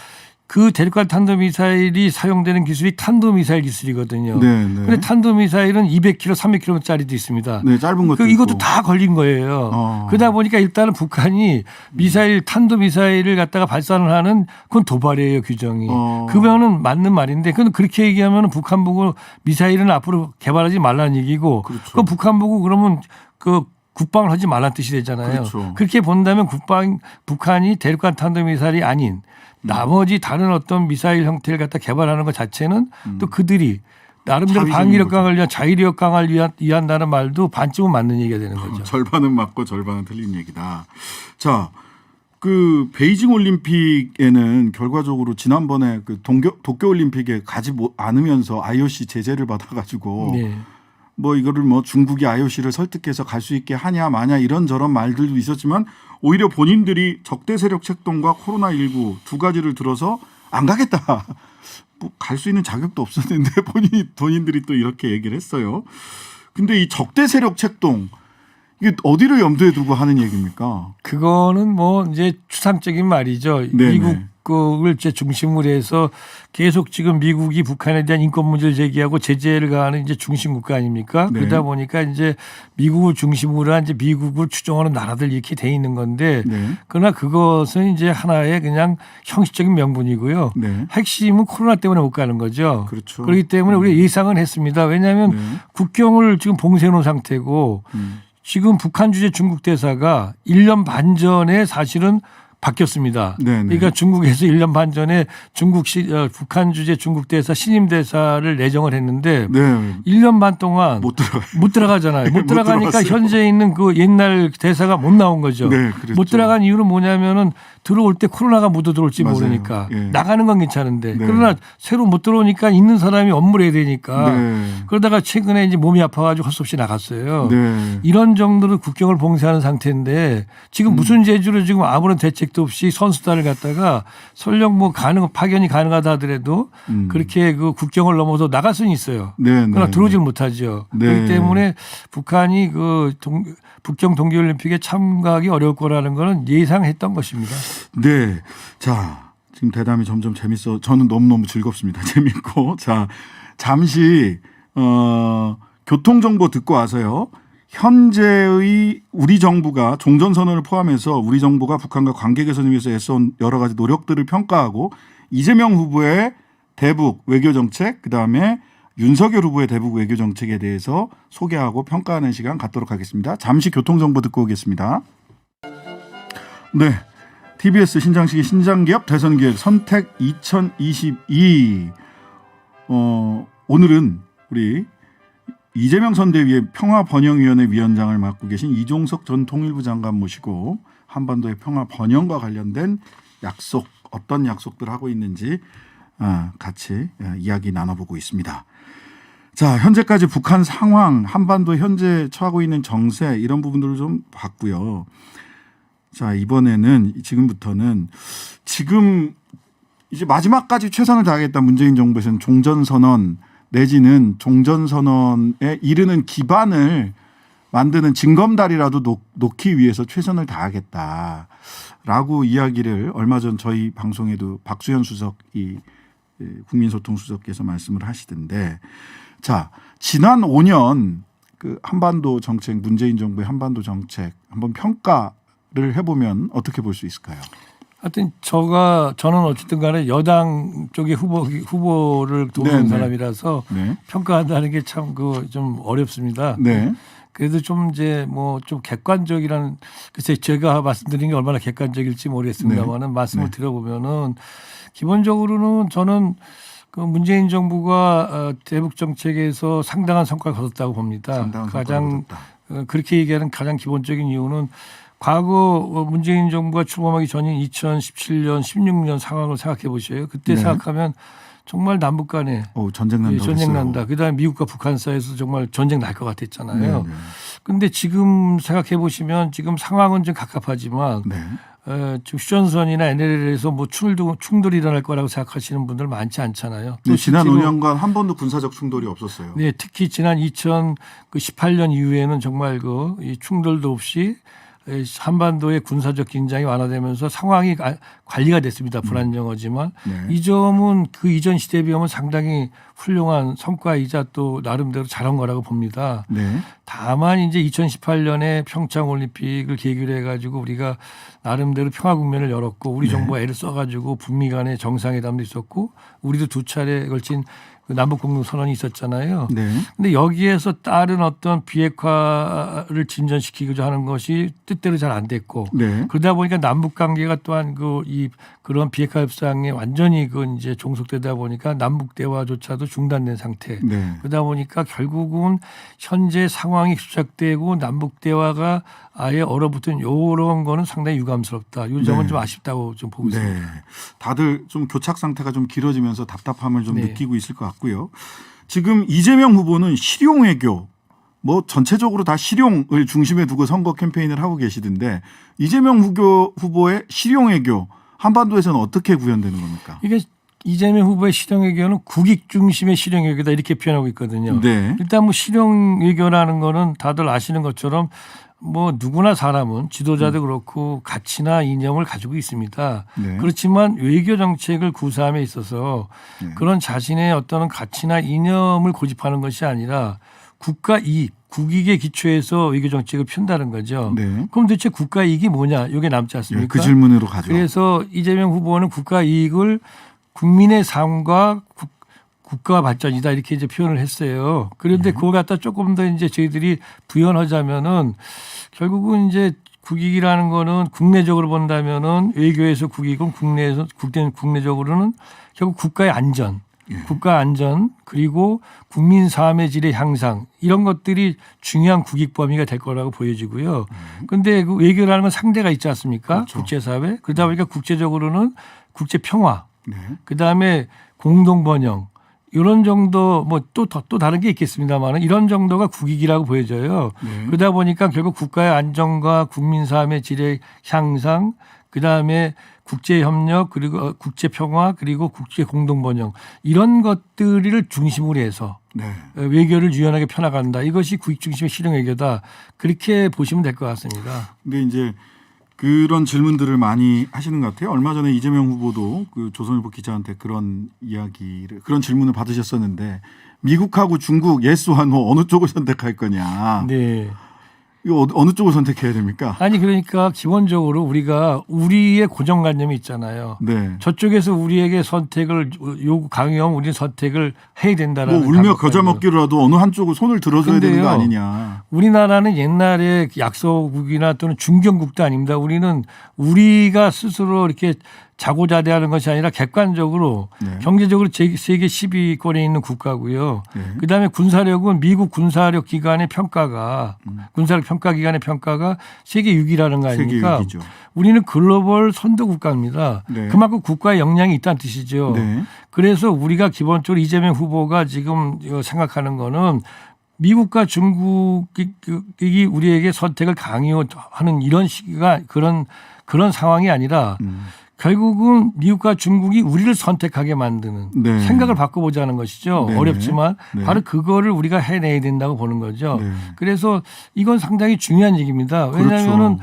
그 대륙간 탄도미사일이 사용되는 기술이 탄도미사일 기술이거든요. 네, 네. 그런데 탄도미사일은 200km, 300km짜리도 있습니다. 네, 짧은 것도 이것도 있고. 다 걸린 거예요. 그러다 보니까 일단은 북한이 미사일, 탄도미사일을 갖다가 발사를 하는 그건 도발이에요, 규정이. 그거는 맞는 말인데 그건 그렇게 얘기하면 북한 보고 미사일은 앞으로 개발하지 말라는 얘기고 그렇죠. 그 북한 보고 그러면 그 국방을 하지 말라는 뜻이 되잖아요. 그렇죠. 그렇게 본다면 북한이 대륙간 탄도미사일이 아닌 나머지 다른 어떤 미사일 형태를 갖다 개발하는 것 자체는 또 그들이 나름대로 자위적인 방위력 거죠. 강화를 위한 자위력 강화를 위한다는 말도 반쯤은 맞는 얘기가 되는 거죠. 절반은 맞고 절반은 틀린 얘기다. 자, 그 베이징 올림픽에는 결과적으로 지난번에 그 도쿄 올림픽에 가지 않으면서 IOC 제재를 받아가지고 네. 뭐 이거를 뭐 중국이 IOC를 설득해서 갈 수 있게 하냐 마냐 이런저런 말들도 있었지만 오히려 본인들이 적대 세력 책동과 코로나19 두 가지를 들어서 안 가겠다. 뭐 갈 수 있는 자격도 없었는데 본인들이 또 이렇게 얘기를 했어요. 근데 이 적대 세력 책동 이게 어디를 염두에 두고 하는 얘기입니까? 그거는 뭐 이제 추상적인 말이죠. 네네. 미국을 이제 중심으로 해서 계속 지금 미국이 북한에 대한 인권 문제를 제기하고 제재를 가하는 이제 중심 국가 아닙니까? 네. 그러다 보니까 이제 미국을 중심으로 한 이제 미국을 추종하는 나라들 이렇게 돼 있는 건데 네. 그러나 그것은 이제 하나의 그냥 형식적인 명분이고요. 네. 핵심은 코로나 때문에 못 가는 거죠. 그렇죠. 그렇기 때문에 우리가 예상은 했습니다. 왜냐하면 네. 국경을 지금 봉쇄해 놓은 상태고 지금 북한 주재 중국 대사가 1년 반 전에 사실은 바뀌었습니다. 네네. 그러니까 중국에서 1년 반 전에 북한 주재 중국 대사 신임 대사를 내정을 했는데 네. 1년 반 동안 못 들어가요. 못 들어가잖아요. 못 못 들어가니까 들어갔어요. 현재 있는 그 옛날 대사가 못 나온 거죠. 네, 그랬죠. 못 들어간 이유는 뭐냐면은 들어올 때 코로나가 묻어 들어올지 맞아요. 모르니까 예. 나가는 건 괜찮은데 네. 그러나 새로 못 들어오니까 있는 사람이 업무를 해야 되니까 네. 그러다가 최근에 이제 몸이 아파가지고 할 수 없이 나갔어요. 네. 이런 정도로 국경을 봉쇄하는 상태인데 지금 무슨 재주로 지금 아무런 대책도 없이 선수단을 갖다가 설령 뭐 파견이 가능하다 하더라도 그렇게 그 국경을 넘어서 나갈 수는 있어요. 네, 그러나 네. 들어오질 못하죠. 네. 그렇기 때문에 북한이 그 북경 동계올림픽에 참가하기 어려울 거라는 거는 예상했던 것입니다. 네. 자, 지금 대담이 점점 재밌어. 저는 너무너무 즐겁습니다. 재밌고. 자, 잠시 교통정보 듣고 와서요. 현재의 우리 정부가 종전선언을 포함해서 우리 정부가 북한과 관계 개선을 위해서 애써온 여러 가지 노력들을 평가하고 이재명 후보의 대북 외교정책, 그다음에 윤석열 후보의 대북 외교정책에 대해서 소개하고 평가하는 시간 갖도록 하겠습니다. 잠시 교통정보 듣고 오겠습니다. 네. TBS 신장식의 신장기업 대선기획 선택 2022. 오늘은 우리 이재명 선대위의 평화번영위원회 위원장을 맡고 계신 이종석 전 통일부 장관 모시고 한반도의 평화 번영과 관련된 약속 어떤 약속들 하고 있는지 같이 이야기 나눠보고 있습니다. 자, 현재까지 북한 상황, 한반도 현재 처하고 있는 정세 이런 부분들을 좀 봤고요. 자, 이번에는 지금부터는 지금 이제 마지막까지 최선을 다하겠다 문재인 정부에서는 종전선언 내지는 종전선언에 이르는 기반을 만드는 징검다리라도 놓기 위해서 최선을 다하겠다라고 이야기를 얼마 전 저희 방송에도 박수현 수석이 국민소통수석께서 말씀을 하시던데, 자, 지난 5년 그 한반도 정책, 문재인 정부의 한반도 정책 한번 평가를 해보면 어떻게 볼 수 있을까요? 하여튼 저는 어쨌든 간에 여당 쪽의 후보를 도우는 네, 사람이라서 네. 평가한다는 게 참 좀 어렵습니다. 네. 그래도 좀 이제 뭐 좀 객관적이라는, 글쎄 제가 말씀드린 게 얼마나 객관적일지 모르겠습니다만은 말씀을 네. 드려보면은 기본적으로는 저는 그 문재인 정부가 대북 정책에서 상당한 성과를 거뒀다고 봅니다. 상당한 가장 성과를 그렇게 얘기하는 가장 기본적인 이유는 과거 문재인 정부가 출범하기 전인 2017년, 16년 상황을 생각해 보셔요. 그때 네. 생각하면 정말 남북 간에 전쟁 난다. 전쟁 난다. 그다음에 미국과 북한 사이에서 정말 전쟁 날 것 같았잖아요. 네. 그런데 지금 생각해 보시면 지금 상황은 좀 갑갑하지만 네. 지금 휴전선이나 NLL에서 뭐 충돌이 일어날 거라고 생각하시는 분들 많지 않잖아요. 또 네, 지난 실제로 5년간 한 번도 군사적 충돌이 없었어요. 네, 특히 지난 2018년 이후에는 정말 이 충돌도 없이 한반도의 군사적 긴장이 완화되면서 상황이 관리가 됐습니다. 불안정하지만 네. 이 점은 그 이전 시대에 비하면 상당히 훌륭한 성과이자 또 나름대로 잘한 거라고 봅니다. 네. 다만 이제 2018년에 평창 올림픽을 계기로 해가지고 우리가 나름대로 평화 국면을 열었고 우리 네. 정부가 애를 써가지고 북미 간의 정상회담도 있었고 우리도 2차례에 걸친 그 남북 공동 선언이 있었잖아요. 네. 근데 여기에서 따른 어떤 비핵화를 진전시키고자 하는 것이 뜻대로 잘 안 됐고 네. 그러다 보니까 남북 관계가 또한 그런 비핵화 협상에 완전히 이제 종속되다 보니까 남북 대화조차도 중단된 상태. 네. 그러다 보니까 결국은 현재 상황이 수작되고 남북 대화가 아예 얼어붙은 이런 거는 상당히 유감스럽다. 이 점은 네. 좀 아쉽다고 좀 보고 네. 있습니다. 다들 좀 교착 상태가 좀 길어지면서 답답함을 좀 네. 느끼고 있을 것 같고요. 지금 이재명 후보는 실용외교, 뭐 전체적으로 다 실용을 중심에 두고 선거 캠페인을 하고 계시던데 이재명 후보의 실용외교 한반도에서는 어떻게 구현되는 겁니까? 이게 이재명 후보의 실용외교는 국익 중심의 실용외교다 이렇게 표현하고 있거든요. 네. 일단 뭐 실용외교라는 거는 다들 아시는 것처럼 뭐 누구나 사람은 지도자도 그렇고 가치나 이념을 가지고 있습니다. 네. 그렇지만 외교 정책을 구사함에 있어서 네. 그런 자신의 어떤 가치나 이념을 고집하는 것이 아니라 국가 이익, 국익의 기초에서 외교 정책을 편다는 거죠. 네. 그럼 도대체 국가 이익이 뭐냐? 이게 남지 않습니까? 그 질문으로 가죠. 그래서 이재명 후보는 국가 이익을 국민의 삶과 국가 발전이다 이렇게 이제 표현을 했어요. 그런데 그걸 갖다 조금 더 이제 저희들이 부연하자면은 결국은 이제 국익이라는 거는 국내적으로 본다면은 외교에서 국익은 국내적으로는 결국 국가의 안전, 국가 안전 그리고 국민 삶의 질의 향상 이런 것들이 중요한 국익 범위가 될 거라고 보여지고요. 그런데 그 외교라는 건 상대가 있지 않습니까? 그렇죠. 국제사회. 그러다 보니까 국제적으로는 국제 평화, 네. 그다음에 공동 번영 이런 정도 뭐 또 다른 게 있겠습니다만 이런 정도가 국익이라고 보여져요. 네. 그러다 보니까 결국 국가의 안정과 국민 삶의 질의 향상 그다음에 국제 협력 그리고 국제 평화 그리고 국제 공동 번영 이런 것들을 중심으로 해서 네. 외교를 유연하게 펴나간다. 이것이 국익 중심의 실용 외교다. 그렇게 보시면 될 것 같습니다. 근데 이제 그런 질문들을 많이 하시는 것 같아요. 얼마 전에 이재명 후보도 그 조선일보 기자한테 그런 질문을 받으셨었는데 미국하고 중국 예스와 노 어느 쪽을 선택할 거냐. 네. 이거 어느 쪽을 선택해야 됩니까? 아니 그러니까 기본적으로 우리가 우리의 고정관념이 있잖아요. 네. 저쪽에서 우리에게 선택을 강요하면 우리는 선택을 해야 된다라는. 뭐 울며 감각관념. 겨자 먹기로라도 어느 한쪽을 손을 들어줘야 되는 거 근데요. 아니냐. 우리나라는 옛날에 약소국이나 또는 중견국도 아닙니다. 우리가 스스로 이렇게 자고자대하는 것이 아니라 객관적으로 네. 경제적으로 세계 10위권에 있는 국가고요. 네. 그다음에 군사력은 미국 군사력 기관의 군사력 평가기관의 평가가 세계 6위라는 거 세계 아닙니까? 6위죠. 우리는 글로벌 선도 국가입니다. 네. 그만큼 국가의 역량이 있다는 뜻이죠. 네. 그래서 우리가 기본적으로 이재명 후보가 지금 생각하는 거는 미국과 중국이 우리에게 선택을 강요하는 이런 시기가 그런 상황이 아니라 결국은 미국과 중국이 우리를 선택하게 만드는 네. 생각을 바꿔보자는 것이죠. 네. 어렵지만 네. 바로 그거를 우리가 해내야 된다고 보는 거죠. 네. 그래서 이건 상당히 중요한 얘기입니다. 왜냐하면은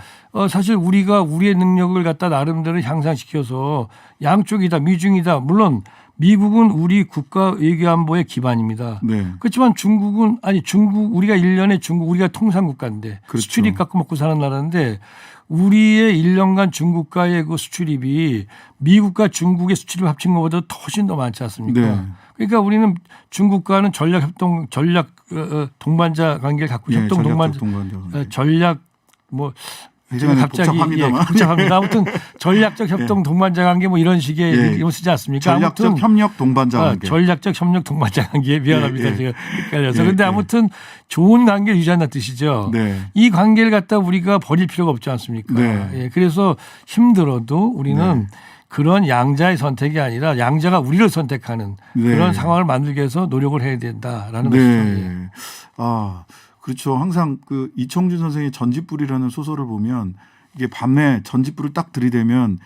사실 우리가 우리의 능력을 갖다 나름대로 향상시켜서 양쪽이다 미중이다 물론 미국은 우리 국가 외교안보의 기반입니다. 네. 그렇지만 중국은 우리가 1년에 중국 우리가 통상국가인데 그렇죠. 수출입 갖고 먹고 사는 나라인데 우리의 1년간 중국과의 그 수출입이 미국과 중국의 수출입 합친 것보다 훨씬 더 많지 않습니까? 네. 그러니까 우리는 중국과는 전략 동반자 관계를 갖고 예, 협동 동반자 전략 뭐 제가 갑자기 복잡합니다. 아무튼 전략적 협동 동반자 관계 뭐 이런 식의 이름 쓰지 않습니까? 전략적 아무튼 협력 동반자 관계. 전략적 협력 동반자 관계 미안합니다. 제가 헷갈려서. 그런데 예. 아무튼 좋은 관계를 유지한다는 뜻이죠. 네. 이 관계를 갖다 우리가 버릴 필요가 없지 않습니까? 네. 예, 그래서 힘들어도 우리는 그런 양자의 선택이 아니라 양자가 우리를 선택하는 그런 상황을 만들기 위해서 노력을 해야 된다라는 것이죠. 예. 아, 그렇죠. 항상 그 이청준 선생의 전지불이라는 소설을 보면 이게 밤에 전지불을 딱 들이대면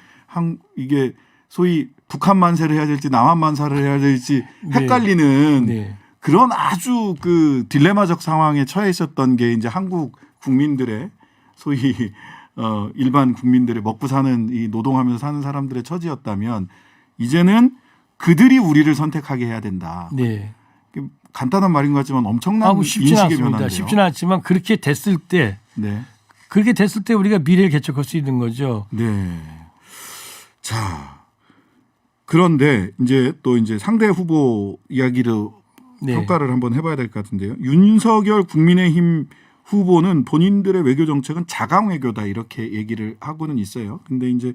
이게 소위 북한 만세를 해야 될지 남한 만세를 해야 될지 헷갈리는 그런 아주 그 딜레마적 상황에 처해 있었던 게 이제 한국 국민들의 소위 일반 국민들의 먹고 사는 이 노동하면서 사는 사람들의 처지였다면 이제는 그들이 우리를 선택하게 해야 된다. 네. 간단한 말인 것 같지만 엄청난 인식의 변화인데요. 쉽지는 않지만 그렇게 됐을 때 우리가 미래를 개척할 수 있는 거죠. 네. 자, 그런데 이제 상대 후보 이야기를 평가를 한번 해봐야 될 것 같은데요. 윤석열 국민의힘 후보는 본인들의 외교 정책은 자강 외교다 이렇게 얘기를 하고는 있어요. 근데 이제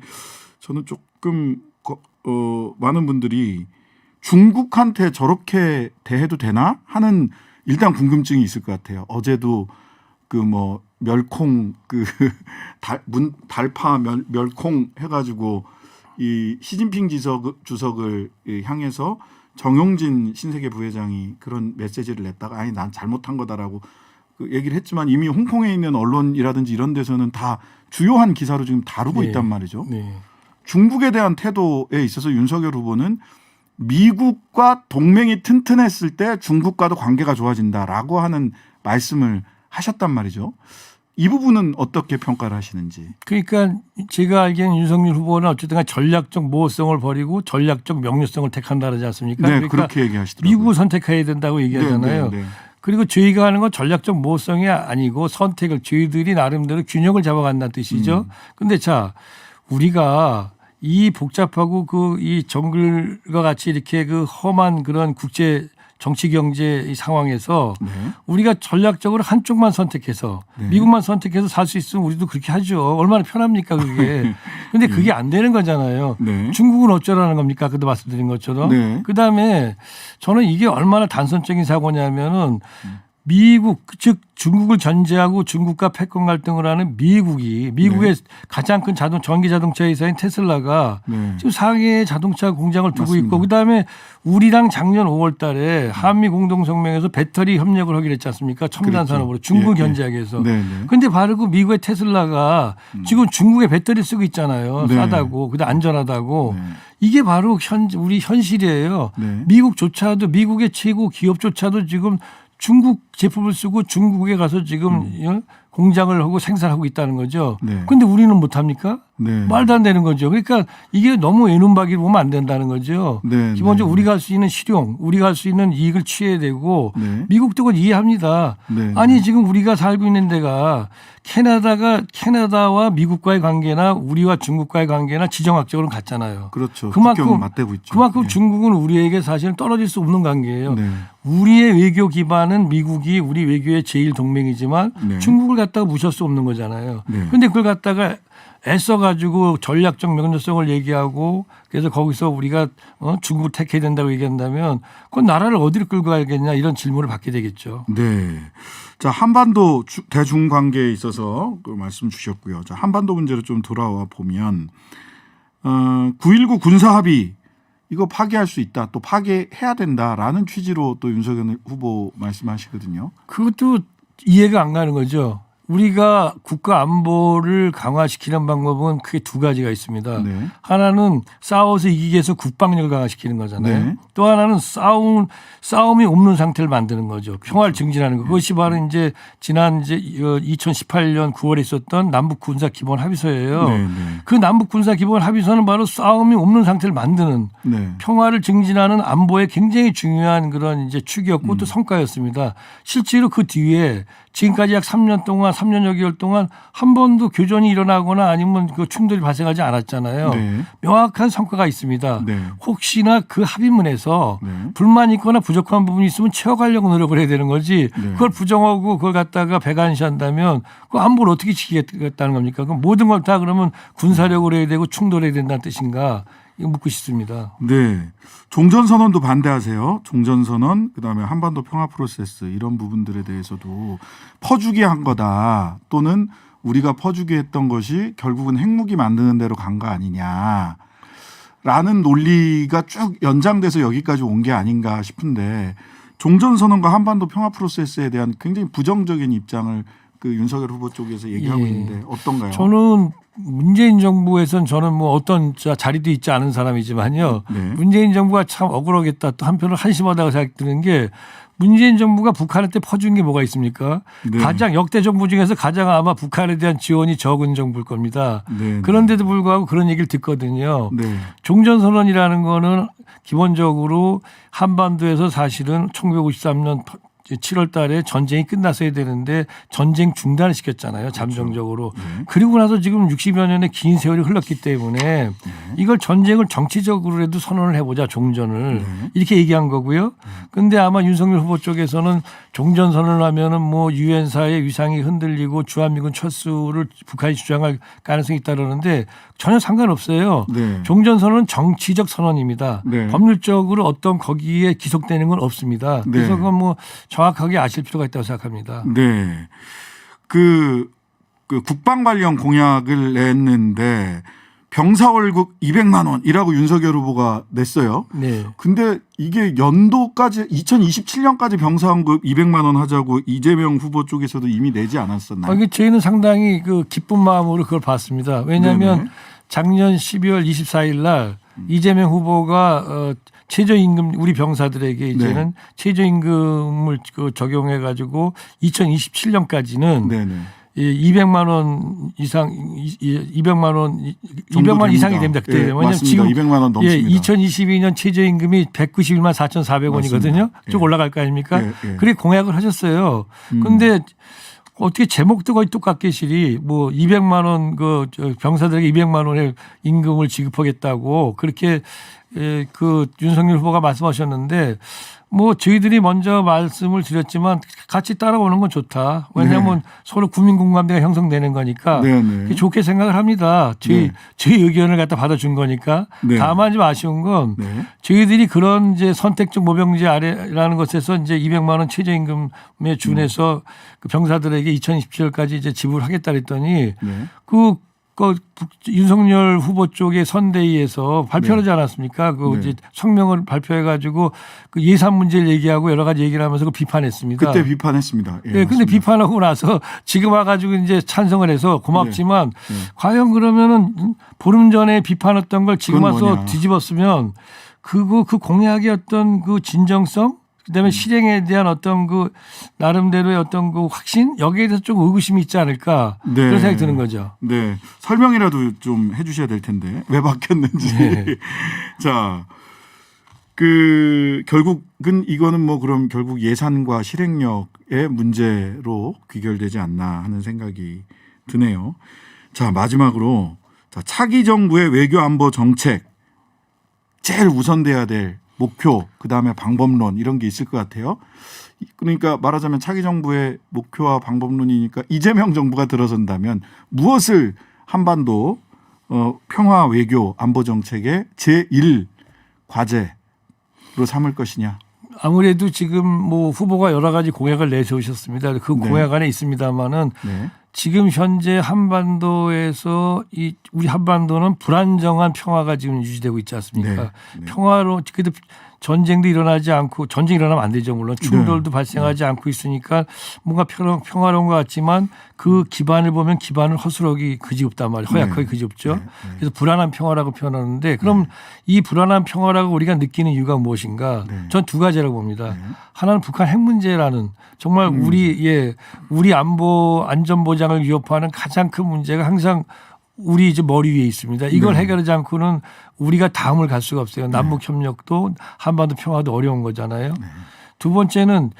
저는 조금 많은 분들이 중국한테 저렇게 대해도 되나 하는 일단 궁금증이 있을 것 같아요. 어제도 그 뭐 멸콩 달파 멸콩 해가지고 이 시진핑 주석을 향해서 정용진 신세계 부회장이 그런 메시지를 냈다가 아니 난 잘못한 거다라고 그 얘기를 했지만 이미 홍콩에 있는 언론이라든지 이런 데서는 다 주요한 기사로 지금 다루고 있단 말이죠. 중국에 대한 태도에 있어서 윤석열 후보는 미국과 동맹이 튼튼했을 때 중국과도 관계가 좋아진다라고 하는 말씀을 하셨단 말이죠. 이 부분은 어떻게 평가를 하시는지. 그러니까 제가 알기에는 윤석열 후보는 어쨌든 전략적 모호성을 버리고 전략적 명료성을 택한다 그러지 않습니까? 네, 그러니까 그렇게 얘기하시더라고요. 미국을 선택해야 된다고 얘기하잖아요. 그리고 저희가 하는 건 전략적 모호성이 아니고 선택을 저희들이 나름대로 균형을 잡아간다는 뜻이죠. 그런데 자 우리가 이 복잡하고 이 정글과 같이 이렇게 그 험한 그런 국제 정치 경제 상황에서 우리가 전략적으로 한쪽만 선택해서 미국만 선택해서 살 수 있으면 우리도 그렇게 하죠. 얼마나 편합니까 그게. 그런데 그게 안 되는 거잖아요. 중국은 어쩌라는 겁니까? 그때 말씀드린 것처럼. 그다음에 저는 이게 얼마나 단선적인 사고냐면은 미국 즉 중국을 견제하고 중국과 패권 갈등을 하는 미국의 가장 큰 전기 자동차 회사인 테슬라가 지금 상해에 자동차 공장을 두고 있고 그다음에 우리랑 작년 5월 달에 한미 공동성명에서 배터리 협력을 하기로 했지 않습니까? 첨단 산업으로 중국을 견제하기 위해서. 그런데 바로 그 미국의 테슬라가 지금 중국의 배터리 쓰고 있잖아요. 싸다고 그다음 안전하다고. 이게 바로 우리 현실이에요. 미국조차도 미국의 최고 기업조차도 지금 중국 제품을 쓰고 중국에 가서 지금 공장을 하고 생산하고 있다는 거죠. 그런데 우리는 못합니까? 말도 안 되는 거죠. 그러니까 이게 너무 외눈박이로 보면 안 된다는 거죠. 기본적으로 우리가 할 수 있는 실용, 우리가 할 수 있는 이익을 취해야 되고 미국도 그건 이해합니다. 아니 지금 우리가 살고 있는 데가 캐나다와 미국과의 관계나 우리와 중국과의 관계나 지정학적으로는 같잖아요. 그렇죠. 그만큼 맞대고 있죠. 그만큼 중국은 우리에게 사실은 떨어질 수 없는 관계예요. 우리의 외교 기반은 미국이 우리 외교의 제일 동맹이지만 중국을 갖다가 무시할 수 없는 거잖아요. 그런데 그걸 갖다가 애써가 쳐가지고 전략적 명료성을 얘기하고 그래서 거기서 우리가 중국을 택해야 된다고 얘기한다면 그건 나라를 어디로 끌고 가야겠냐 이런 질문을 받게 되겠죠. 네. 자, 한반도 대중 관계에 있어서 그 말씀 주셨고요. 자, 한반도 문제로 좀 돌아와 보면 9.19 군사 합의 이거 파기할 수 있다. 또 파기해야 된다라는 취지로 또 윤석열 후보 말씀하시거든요. 그것도 이해가 안 가는 거죠. 우리가 국가 안보를 강화시키는 방법은 크게 두 가지가 있습니다. 네. 하나는 싸워서 이기기 위해서 국방력을 강화시키는 거잖아요. 네. 또 하나는 싸움이 없는 상태를 만드는 거죠. 평화를 증진하는 거. 그것이 바로 이제 지난 이제 2018년 9월에 있었던 남북 군사 기본 합의서예요. 네, 네. 그 남북 군사 기본 합의서는 바로 싸움이 없는 상태를 만드는 네. 평화를 증진하는 안보에 굉장히 중요한 그런 이제 축이었고 또 성과였습니다. 실제로 그 뒤에 지금까지 약 3년 동안 3년여 개월 동안 한 번도 교전이 일어나거나 아니면 그 충돌이 발생하지 않았잖아요. 네. 명확한 성과가 있습니다. 네. 혹시나 그 합의문에서 네. 불만이 있거나 부족한 부분이 있으면 채워가려고 노력을 해야 되는 거지. 네. 그걸 부정하고 그걸 갖다가 배관시한다면 그 안보를 어떻게 지키겠다는 겁니까? 그럼 모든 걸 다 그러면 군사력으로 해야 되고 충돌해야 된다는 뜻인가? 이거 묻고 싶습니다. 네. 종전선언도 반대하세요. 종전선언, 그다음에 한반도 평화 프로세스 이런 부분들에 대해서도 퍼주기 한 거다. 또는 우리가 퍼주기 했던 것이 결국은 핵무기 만드는 대로 간 거 아니냐. 라는 논리가 쭉 연장돼서 여기까지 온 게 아닌가 싶은데 종전선언과 한반도 평화 프로세스에 대한 굉장히 부정적인 입장을 그 윤석열 후보 쪽에서 얘기하고 예. 있는데 어떤가요? 저는 문재인 정부에서는 저는 뭐 어떤 자리도 있지 않은 사람이지만요. 네. 문재인 정부가 참 억울하겠다. 또 한편으로 한심하다고 생각드는 게 문재인 정부가 북한한테 퍼준 게 뭐가 있습니까? 네. 가장 역대 정부 중에서 가장 아마 북한에 대한 지원이 적은 정부일 겁니다. 네. 그런데도 불구하고 그런 얘기를 듣거든요. 네. 종전선언이라는 거는 기본적으로 한반도에서 사실은 1953년 7월 달에 전쟁이 끝났어야 되는데 전쟁 중단을 시켰잖아요. 잠정적으로. 네. 그리고 나서 지금 60여 년의 긴 세월이 흘렀기 때문에 이걸 전쟁을 정치적으로라도 선언을 해보자 종전을 네. 이렇게 얘기한 거고요. 그런데 아마 윤석열 후보 쪽에서는 종전 선언을 하면은 뭐 유엔사의 위상이 흔들리고 주한미군 철수를 북한이 주장할 가능성이 있다 그러는데 전혀 상관없어요. 네. 종전 선언은 정치적 선언입니다. 네. 법률적으로 어떤 거기에 기속되는 건 없습니다. 그래서 네. 그건 뭐 정확하게 아실 필요가 있다고 생각합니다. 네. 그 국방 관련 공약을 냈는데 병사 월급 200만 원이라고 윤석열 후보가 냈어요. 네. 근데 이게 연도까지 2027년까지 병사 월급 200만 원 하자고 이재명 후보 쪽에서도 이미 내지 않았었나요? 이게 저희는 상당히 그 기쁜 마음으로 그걸 봤습니다. 왜냐하면 네네. 작년 12월 24일 날 이재명 후보가 최저임금 우리 병사들에게 이제는 네. 최저임금을 적용해 가지고 2027년까지는 네네. 200만 원 이상 200만 원 이상이 됩니다. 그때 예, 왜냐하면 맞습니다. 지금 200만 원 넘습니다. 2022년 최저임금이 191만 4,400원이거든요. 맞습니다. 쭉 예. 올라갈 거 아닙니까? 예, 예. 그렇게 공약을 하셨어요. 그런데 어떻게 제목도 거의 똑같게 실이 뭐 200만 원 병사들에게 200만 원의 임금을 지급하겠다고 그렇게 그 윤석열 후보가 말씀하셨는데 뭐 저희들이 먼저 말씀을 드렸지만 같이 따라오는 건 좋다. 왜냐하면 서로 국민 공감대가 형성되는 거니까 네네. 좋게 생각을 합니다. 저희 의견을 갖다 받아준 거니까. 네. 다만 좀 아쉬운 건 네. 저희들이 그런 이제 선택적 모병제 아래라는 것에서 이제 200만 원 최저임금에 준해서 그 병사들에게 2027년까지 이제 지불하겠다 그랬더니 네. 그 윤석열 후보 쪽의 선대위에서 발표하지 않았습니까? 그 네. 이제 성명을 발표해가지고 그 예산 문제를 얘기하고 여러 가지 얘기를 하면서 그 비판했습니다. 그때 비판했습니다. 예, 네, 근데 맞습니다. 비판하고 나서 지금 와가지고 이제 찬성을 해서 고맙지만 네. 과연 그러면은 보름 전에 비판했던 걸 지금 그건 와서 뭐냐. 뒤집었으면 그 공약의 어떤 그 진정성 그다음에 실행에 대한 어떤 그 나름대로의 어떤 그 확신 여기에 대해서 좀 의구심이 있지 않을까 네. 그런 생각이 드는 거죠. 네. 설명이라도 좀 해주셔야 될 텐데 왜 바뀌었는지. 네. 자, 결국은 이거는 뭐 그럼 결국 예산과 실행력의 문제로 귀결되지 않나 하는 생각이 드네요. 자, 마지막으로 차기 정부의 외교 안보 정책 제일 우선돼야 될 목표, 그다음에 방법론 이런 게 있을 것 같아요. 그러니까 말하자면 차기 정부의 목표와 방법론이니까 이재명 정부가 들어선다면 무엇을 한반도 평화 외교 안보 정책의 제1 과제로 삼을 것이냐. 아무래도 지금 뭐 후보가 여러 가지 공약을 내세우셨습니다. 그 네. 공약 안에 있습니다만은 네. 지금 현재 한반도에서 우리 한반도는 불안정한 평화가 지금 유지되고 있지 않습니까? 네. 네. 평화로 그래도 전쟁도 일어나지 않고 전쟁이 일어나면 안 되죠. 물론 충돌도 발생하지 않고 있으니까 뭔가 평화로운 것 같지만 그 기반을 보면 기반은 허술하기 그지없단 말이에요. 허약하기 그지없죠. 그래서 불안한 평화라고 표현하는데 그럼 이 불안한 평화라고 우리가 느끼는 이유가 무엇인가? 전 두 가지라고 봅니다. 하나는 북한 핵 문제라는 정말 우리 안전 보장을 위협하는 가장 큰 문제가 항상 우리 이제 머리 위에 있습니다. 이걸 해결하지 않고는 우리가 다음을 갈 수가 없어요. 남북 협력도 한반도 평화도 어려운 거잖아요. 두 번째는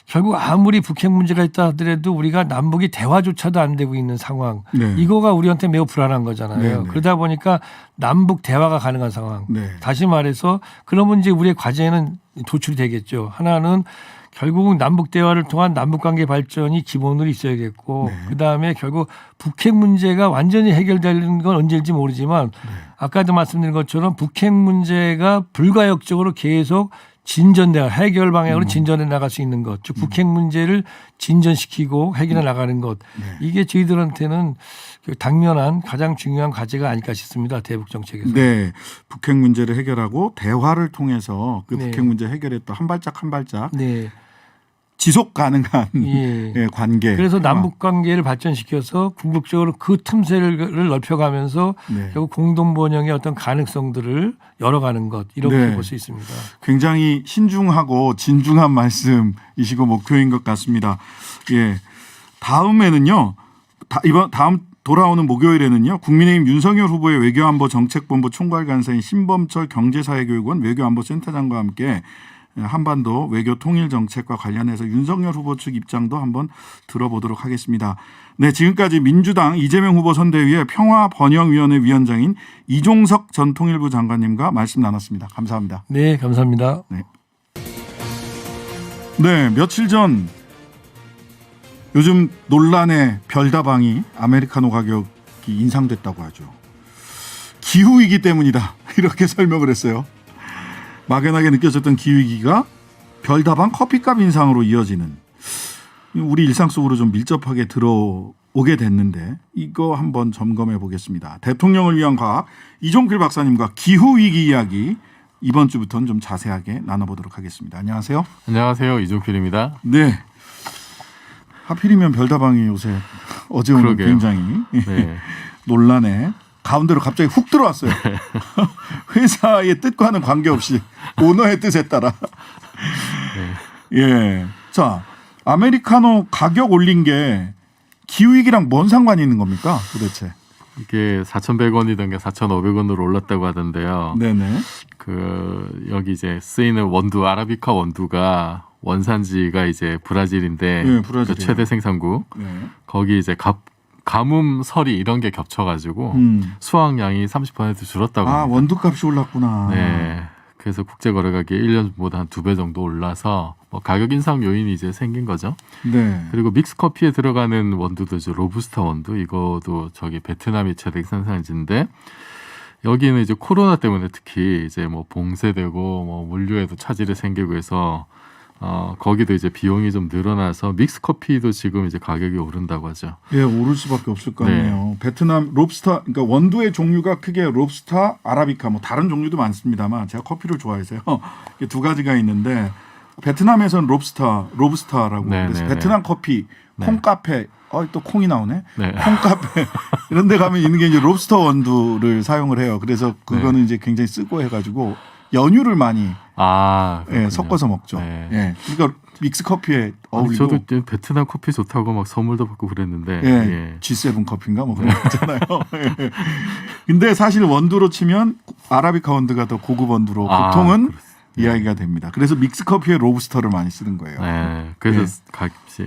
결국 아무리 북핵 문제가 있다 하더라도 우리가 남북이 대화조차도 안 되고 있는 상황. 네. 이거가 우리한테 매우 불안한 거잖아요. 네. 그러다 보니까 남북 대화가 가능한 상황. 네. 다시 말해서 그러면 이제 우리의 과제는 도출이 되겠죠. 하나는 결국은 남북 대화를 통한 남북 관계 발전이 기본으로 있어야겠고 그다음에 결국 북핵 문제가 완전히 해결되는 건 언제일지 모르지만 아까도 말씀드린 것처럼 북핵 문제가 불가역적으로 계속 진전돼야 해결 방향으로 진전해 나갈 수 있는 것. 즉 북핵 문제를 진전시키고 해결해 나가는 것. 이게 저희들한테는 당면한 가장 중요한 과제가 아닐까 싶습니다. 대북 정책에서. 네. 북핵 문제를 해결하고 대화를 통해서 그 네. 북핵 문제 해결에 또 한 발짝 네. 지속 가능한 예. 관계. 그래서 남북 관계를 발전시켜서 궁극적으로 그 틈새를 넓혀가면서 네. 결국 공동 번영의 어떤 가능성들을 열어가는 것 이렇게 네. 볼 수 있습니다. 굉장히 신중하고 진중한 말씀이시고 목표인 것 같습니다. 예. 다음에는요. 다음 돌아오는 목요일에는요. 국민의힘 윤석열 후보의 외교안보 정책본부 총괄간사인 신범철 경제사회교육원 외교안보센터장과 함께 한반도 외교 통일 정책과 관련해서 윤석열 후보 측 입장도 한번 들어보도록 하겠습니다. 네, 지금까지 민주당 이재명 후보 선대위의 평화번영위원회 위원장인 이종석 전 통일부 장관님과 말씀 나눴습니다. 감사합니다. 네, 감사합니다. 네, 며칠 전 요즘 논란의 별다방이 아메리카노 가격이 인상됐다고 하죠. 기후위기 때문이다. 이렇게 설명을 했어요. 막연하게 느껴졌던 기후위기가 별다방 커피값 인상으로 이어지는 우리 일상 속으로 좀 밀접하게 들어오게 됐는데 이거 한번 점검해 보겠습니다. 대통령을 위한 과학 이종필 박사님과 기후위기 이야기 이번 주부터는 좀 자세하게 나눠보도록 하겠습니다. 안녕하세요. 안녕하세요. 이종필입니다. 네. 하필이면 별다방이 요새 어제 오늘 그러게요. 굉장히 네. 논란에 가운데로 갑자기 훅 들어왔어요. 회사의 뜻과는 관계없이 오너의 뜻에 따라. 예. 자, 아메리카노 가격 올린 게 기후위기랑 뭔 상관이 있는 겁니까 도대체? 이게 4,100원이던 게 4,500원으로 올랐다고 하던데요. 네네. 여기 이제 쓰이는 원두 아라비카 원두가 원산지가 이제 브라질인데 네, 브라질이에요. 그 최대 생산국. 네. 거기 이제 가뭄 설이 이런 게 겹쳐가지고 수확량이 30% 줄었다고 아, 합니다. 원두값이 올랐구나. 네. 그래서 국제거래가격이 1년보다 한 2배 정도 올라서 뭐 가격 인상 요인이 이제 생긴 거죠. 네. 그리고 믹스 커피에 들어가는 원두도 이제 로부스타 원두 이거도 저기 베트남이 최대 생산지인데 여기는 이제 코로나 때문에 특히 이제 뭐 봉쇄되고 뭐 물류에도 차질이 생기고 해서 거기도 이제 비용이 좀 늘어나서 믹스 커피도 지금 이제 가격이 오른다고 하죠. 예, 오를 수밖에 없을 것 같네요. 베트남 롭스타, 그러니까 원두의 종류가 크게 롭스타, 아라비카, 뭐 다른 종류도 많습니다만 제가 커피를 좋아해서요. 이게 두 가지가 있는데 베트남에서는 로브스타라고 네, 그래서 네, 베트남 커피, 네. 콩카페, 또 콩이 나오네. 네. 콩카페 이런 데 가면 있는 게 이제 롭스터 원두를 사용을 해요. 그래서 그거는 네. 이제 굉장히 쓰고 해가지고 연유를 많이 그렇군요. 섞어서 먹죠. 네. 예, 그러니까 믹스 커피에 어울리고. 저도 이제 베트남 커피 좋다고 막 선물도 받고 그랬는데. 예, G7 커피인가 뭐 그런 거 있잖아요. 예. 근데 사실 원두로 치면 아라비카 원두가 더 고급 원두로 보통은 그렇습니다. 이야기가 됩니다. 그래서 믹스 커피에 로브스터를 많이 쓰는 거예요. 네. 그래서 값이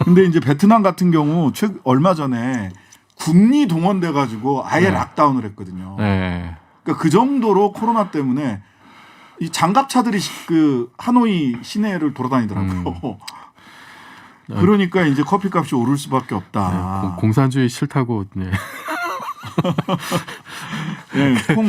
근데 이제 베트남 같은 경우 얼마 전에 군이 동원돼 가지고 아예 네. 락다운을 했거든요. 네. 그러니까 그 정도로 코로나 때문에 이 장갑차들이 그 하노이 시내를 돌아다니더라고요. 그러니까 이제 커피값이 오를 수밖에 없다. 공산주의 싫다고. 네. 예, 콩.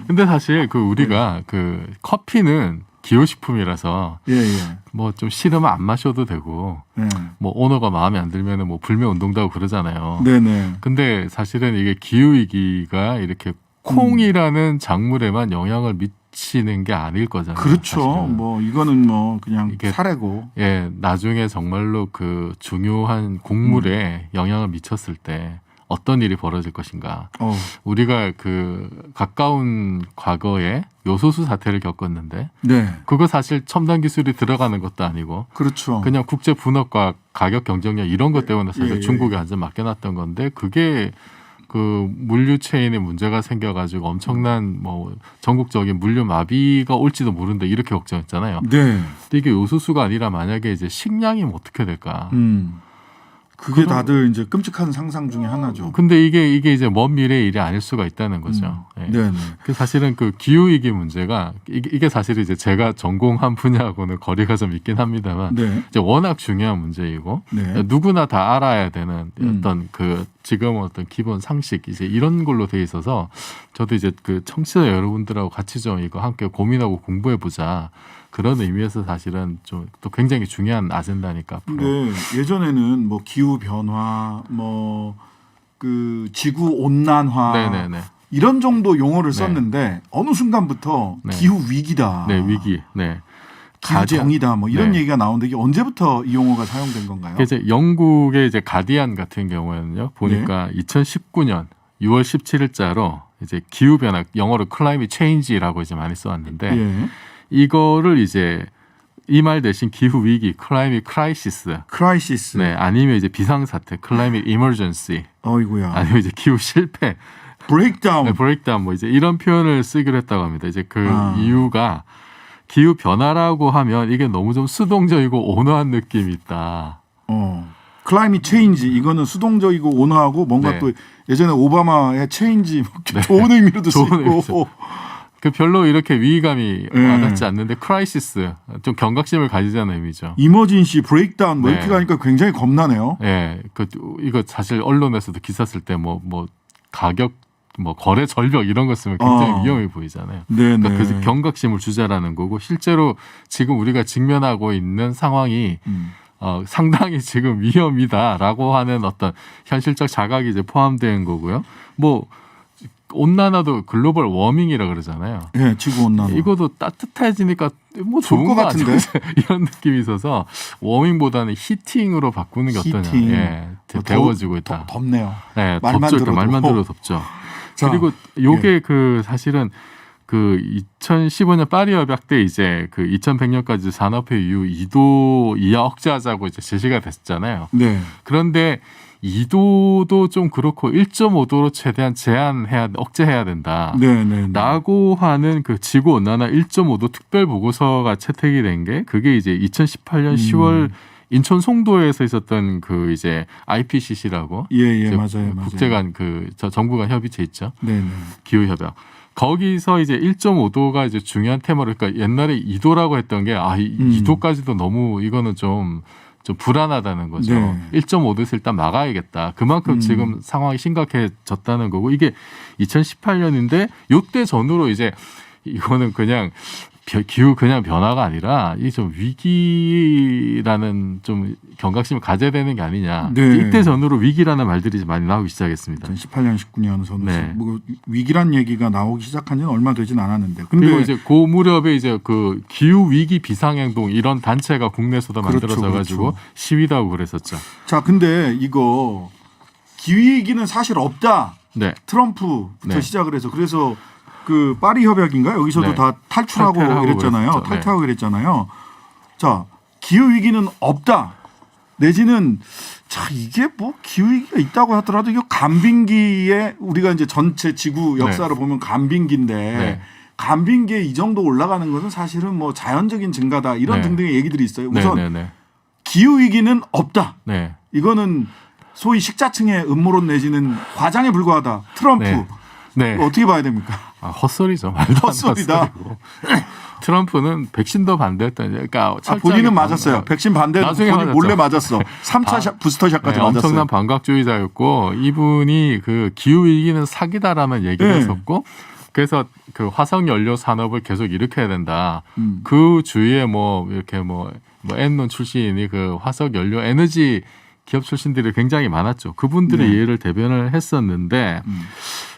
근데 사실 그 우리가 그 커피는 기호식품이라서 예, 예. 뭐 좀 싫으면 안 마셔도 되고 예. 뭐 오너가 마음에 안 들면은 뭐 불매 운동도 하고 그러잖아요. 네네. 근데 사실은 이게 기후위기가 이렇게 콩이라는 작물에만 영향을 미치는 게 아닐 거잖아요. 그렇죠. 사실은. 뭐 이거는 뭐 그냥 이게 사례고. 예, 나중에 정말로 그 중요한 곡물에 영향을 미쳤을 때 어떤 일이 벌어질 것인가. 우리가 그 가까운 과거에 요소수 사태를 겪었는데 네. 그거 사실 첨단 기술이 들어가는 것도 아니고 그렇죠. 그냥 국제 분업과 가격 경쟁력 이런 것 때문에 사실 예, 예. 중국에 완전 맡겨놨던 건데 그게 그 물류 체인에 문제가 생겨가지고 엄청난 뭐 전국적인 물류 마비가 올지도 모른다 이렇게 걱정했잖아요. 네. 근데 이게 요소수가 아니라 만약에 이제 식량이면 어떻게 될까? 그게 다들 이제 끔찍한 상상 중에 하나죠. 근데 이게 이제 먼 미래의 일이 아닐 수가 있다는 거죠. 예. 네. 그 사실은 그 기후 위기 문제가 이게 사실 이제 제가 전공한 분야하고는 거리가 좀 있긴 합니다만 네. 이제 워낙 중요한 문제이고 네. 누구나 다 알아야 되는 어떤 그 지금 어떤 기본 상식 이제 이런 걸로 돼 있어서 저도 이제 그 청취자 여러분들하고 같이 좀 이거 함께 고민하고 공부해 보자. 그런 의미에서 사실은 좀 또 굉장히 중요한 아젠다니까. 앞으로. 근데 예전에는 뭐 기후 변화, 뭐 그 지구 온난화 네네네. 이런 정도 용어를 네. 썼는데 어느 순간부터 네. 기후 위기다, 네 위기. 네. 기후 정의다, 뭐 이런 네. 얘기가 나오는데 이게 언제부터 이 용어가 사용된 건가요? 이제 영국의 이제 가디안 같은 경우에는요 보니까 네. 2019년 6월 17일자로 이제 기후 변화 영어로 클라이밋 체인지라고 이제 많이 써왔는데 예. 이거를 이제 이 말 대신 기후 위기 클라이밋 크라이시스 크라이시스. 네 아니면 이제 비상 사태 클라이밋 이머전시 어이구야. 아니면 이제 기후 실패 브레이크다운. 네, 브레이크다운 뭐 이제 이런 표현을 쓰기로 했다고 합니다. 이제 그 이유가 기후 변화라고 하면 이게 너무 좀 수동적이고 온화한 느낌이 있다. 클라이밋 체인지 이거는 수동적이고 온화하고 뭔가 네. 또 예전에 오바마의 체인지 좋은 의미로도 좋은 쓰이고. 의미죠. 그 별로 이렇게 위기감이 네. 와닿지 않는데 크라이시스 좀 경각심을 가지자는 의미죠. 이머진시 브레이크다운 뭐 네. 이렇게 가니까 굉장히 겁나네요. 예, 그 이거 사실 언론에서도 기사 쓸 때 뭐 가격 뭐 거래 절벽 이런 거 쓰면 굉장히 위험해 보이잖아요. 네네. 그러니까 그래서 경각심을 주자라는 거고 실제로 지금 우리가 직면하고 있는 상황이 상당히 지금 위험이다라고 하는 어떤 현실적 자각이 이제 포함된 거고요. 뭐 온난화도 글로벌 워밍이라 그러잖아요. 예, 지구 온난화. 이것도 따뜻해지니까 뭐 좋은 것 거 같은데? 같은데 이런 느낌이 있어서 워밍보다는 히팅으로 바꾸는 게 어떠냐. 히팅. 예, 데워지고 있다. 덥네요. 네, 말만 덥죠. 들어도. 말만 들어도 덥죠. 자, 그리고 요게 그 사실은 그 2015년 파리 협약 때 이제 그 2100년까지 산업화 이후 2도 이하 억제하자고 이제 제시가 됐잖아요. 네. 그런데 2도도 좀 그렇고 1.5도로 최대한 억제해야 된다. 네. 라고 하는 그 지구 온난화 1.5도 특별 보고서가 채택이 된 게 그게 이제 2018년 10월 인천 송도에서 있었던 그 이제 IPCC라고 예, 맞아요. 국제 간 정부 간 협의체 있죠. 네. 기후 협약. 거기서 이제 1.5도가 이제 중요한 테마로 그러니까 옛날에 2도라고 했던 게 2도까지도 너무 이거는 좀 불안하다는 거죠. 네. 1.5도에서 일단 막아야겠다. 그만큼 지금 상황이 심각해졌다는 거고 이게 2018년인데 요때 전후로 이제 이거는 그냥 기후 그냥 변화가 아니라 이 좀 위기라는 좀 경각심을 가져야 되는 게 아니냐. 네. 이때 전후로 위기라는 말들이 이제 많이 나오기 시작했습니다. 2018년, 19년 전후 네. 뭐 위기란 얘기가 나오기 시작한 지는 얼마 되진 않았는데. 그리고 근데 이제 그 무렵에 이제 그 기후 위기 비상행동 이런 단체가 국내에서도 그렇죠, 만들어져 가지고 시위도 하고 그랬었죠. 자, 근데 이거 기후위기는 사실 없다. 네. 트럼프부터 네. 시작을 해서 그래서 그 파리 협약인가 여기서도 네. 다 탈출하고 그랬잖아요. 그랬었죠. 탈퇴하고 그랬잖아요. 자, 기후 위기는 없다. 내지는 자, 이게 뭐 기후 위기가 있다고 하더라도 이거 간빙기에 우리가 이제 전체 지구 역사를 보면 간빙기인데 네. 간빙기에 이 정도 올라가는 것은 사실은 뭐 자연적인 증가다 이런 네. 등등의 얘기들이 있어요. 우선 네. 기후 위기는 없다. 네. 이거는 소위 식자층의 음모론 내지는 과장에 불과하다. 트럼프. 네. 어떻게 봐야 됩니까? 헛소리죠. 말도 안 헛소리다. 헛소리고. 트럼프는 백신도 반대했던 그러니까 본인은 맞았어요. 백신 반대도 나중에 본인 맞았죠. 몰래 맞았어. 3차 부스터샷까지 맞았어요. 엄청난 반각주의자였고 이분이 그 기후 위기는 사기다라는 얘기를 했었고 그래서 그 화석 연료 산업을 계속 일으켜야 된다. 그 주위에 뭐 이렇게 뭐 엔론 출신이 그 화석 연료 에너지 기업 출신들이 굉장히 많았죠. 그분들의 이해를 대변을 했었는데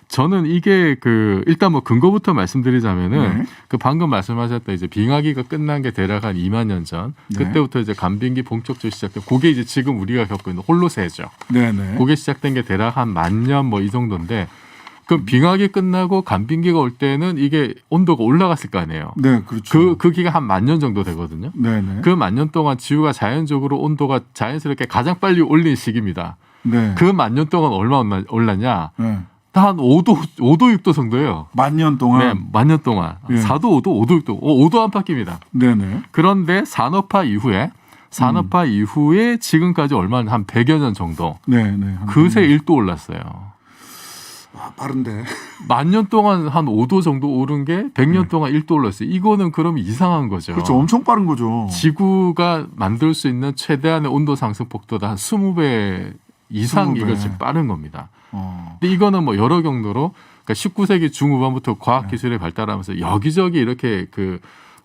저는 이게 그 일단 뭐 근거부터 말씀드리자면은 그 방금 말씀하셨던 이제 빙하기가 끝난 게 대략 한 2만 년 전 그때부터 이제 간빙기 본격적으로 시작된 그게 이제 지금 우리가 겪고 있는 홀로세죠. 네네. 그게 시작된 게 대략 한 10,000년 뭐 이 정도인데 그럼 빙하기 끝나고 간빙기가 올 때는 이게 온도가 올라갔을 거 아니에요. 네, 그렇죠. 그 기가 한 10,000년 정도 되거든요. 네네. 그 10,000년 동안 지구가 자연적으로 온도가 자연스럽게 가장 빨리 올린 시기입니다. 네. 그 10,000년 동안 얼마 올랐냐? 네. 한 5도, 6도 정도예요. 10,000년 동안. 네, 10,000년 동안. 예. 4도, 5도, 5도, 6도. 5도 안팎입니다. 네네. 그런데 산업화 이후에 지금까지 얼마나 한 100여 년 정도. 네네. 그새 1도 올랐어요. 와, 빠른데. 10,000년 동안 한 5도 정도 오른 게 100년 동안 1도 올랐어요. 이거는 그럼 이상한 거죠. 그렇죠. 엄청 빠른 거죠. 지구가 만들 수 있는 최대한의 온도 상승 폭도다 한 20배 이상 20배. 이것이 빠른 겁니다. 근데 이거는 뭐 여러 경로로 그러니까 19세기 중후반부터 과학기술이 발달하면서 여기저기 이렇게 그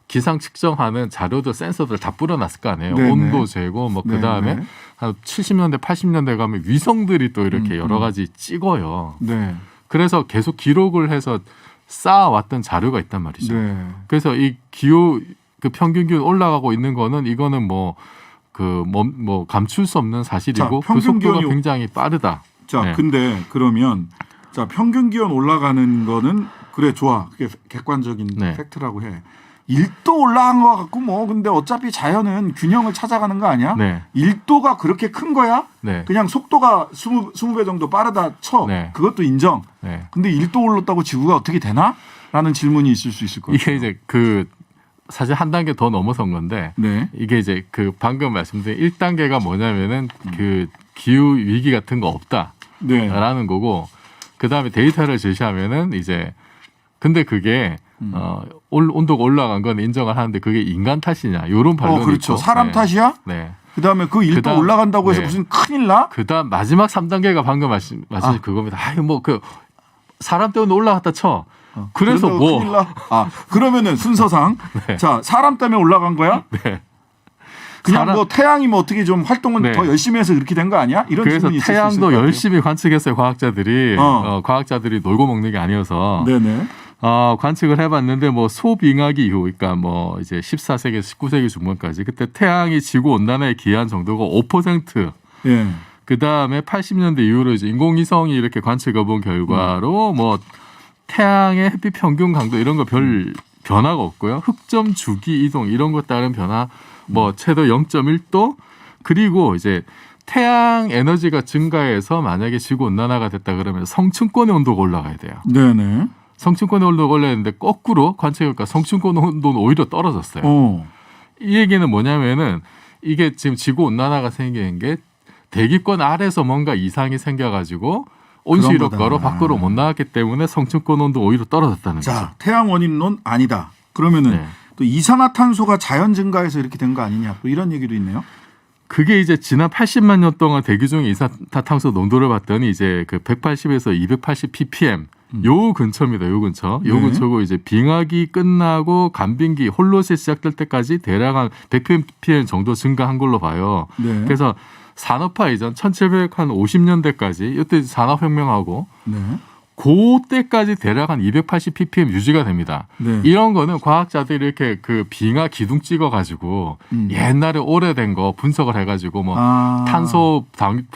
기상 측정하는 자료들 센서들 다 뿌려놨을 거 아니에요. 네네. 온도 재고 뭐 그다음에 네네. 한 70년대 80년대 가면 위성들이 또 이렇게 여러 가지 찍어요. 네. 그래서 계속 기록을 해서 쌓아왔던 자료가 있단 말이죠. 네. 그래서 이 기후 그 평균 기온 올라가고 있는 거는 이거는 뭐 감출 수 없는 사실이고 자, 그 평균 속도가 기온이 굉장히 빠르다. 자, 네. 근데 그러면 자, 평균 기온 올라가는 거는 그래 좋아. 그게 객관적인 네. 팩트라고 해. 1도 올라간 거 같고 뭐 근데 어차피 자연은 균형을 찾아가는 거 아니야? 네. 1도가 그렇게 큰 거야? 네. 그냥 속도가 20배 정도 빠르다 쳐. 네. 그것도 인정. 네. 근데 1도 올랐다고 지구가 어떻게 되나? 라는 질문이 있을 수 있을 것 같아요. 이게 이제 그 사실 한 단계 더 넘어선 건데 네. 이게 이제 그 방금 말씀드린 1단계가 뭐냐면은 그 기후 위기 같은 거 없다라는 네. 거고 그다음에 데이터를 제시하면은 이제 근데 그게 온도가 올라간 건 인정을 하는데 그게 인간 탓이냐 이런 반론이 그렇죠. 있고. 사람 네. 탓이야? 네. 그다음에 그 1도 그다음- 올라간다고 해서 네. 무슨 큰일 나? 그다음 마지막 3단계가 방금 말씀 그겁니다. 아유 뭐 그 사람 때문에 올라갔다 쳐. 그래서 그런다고 뭐 큰일 나? 그러면은 순서상 네. 자, 사람 때문에 올라간 거야? 네. 그냥 사람- 뭐 태양이 뭐 어떻게 좀 활동을 네. 더 열심히 해서 그렇게 된 거 아니야? 이런 그래서 질문이 있을 수 있을 태양도 것 같아요. 열심히 관측했어요 과학자들이. 어. 과학자들이 놀고 먹는 게 아니어서. 네네. 관측을 해봤는데 뭐 소빙하기 이후, 그러니까 뭐 이제 14세기에서 19세기 중반까지 그때 태양이 지구 온난화에 기여한 정도가 5%. 예. 그 다음에 80년대 이후로 이제 인공위성이 이렇게 관측해본 결과로 뭐 태양의 햇빛 평균 강도 이런 거 별 변화가 없고요. 흑점 주기 이동 이런 것 따른 변화 뭐 최대 0.1도 그리고 이제 태양 에너지가 증가해서 만약에 지구 온난화가 됐다 그러면 성층권의 온도가 올라가야 돼요. 네네. 성층권의 온도가 올라갔는데 거꾸로 관측해보니까 성층권 온도는 오히려 떨어졌어요. 이 얘기는 뭐냐면은 이게 지금 지구 온난화가 생기는 게 대기권 아래서 뭔가 이상이 생겨가지고 온실 그런 거다. 효과로 밖으로 못 나왔기 때문에 성층권 온도 오히려 떨어졌다는 거죠. 자, 태양 원인론 아니다. 그러면은 네. 또 이산화탄소가 자연 증가해서 이렇게 된 거 아니냐? 또 이런 얘기도 있네요. 그게 이제 지난 80만 년 동안 대기 중에 이산화탄소 농도를 봤더니 이제 그 180에서 280 ppm 요 근처입니다. 요 근처. 요 네. 근처고 이제 빙하기 끝나고 간빙기 홀로세 시작될 때까지 대략 한 100ppm 정도 증가한 걸로 봐요. 네. 그래서 산업화 이전 1750년대까지 이때 산업혁명하고 네. 그때까지 대략 한 280 ppm 유지가 됩니다. 네. 이런 거는 과학자들이 이렇게 그 빙하 기둥 찍어가지고 옛날에 오래된 거 분석을 해가지고 뭐 탄소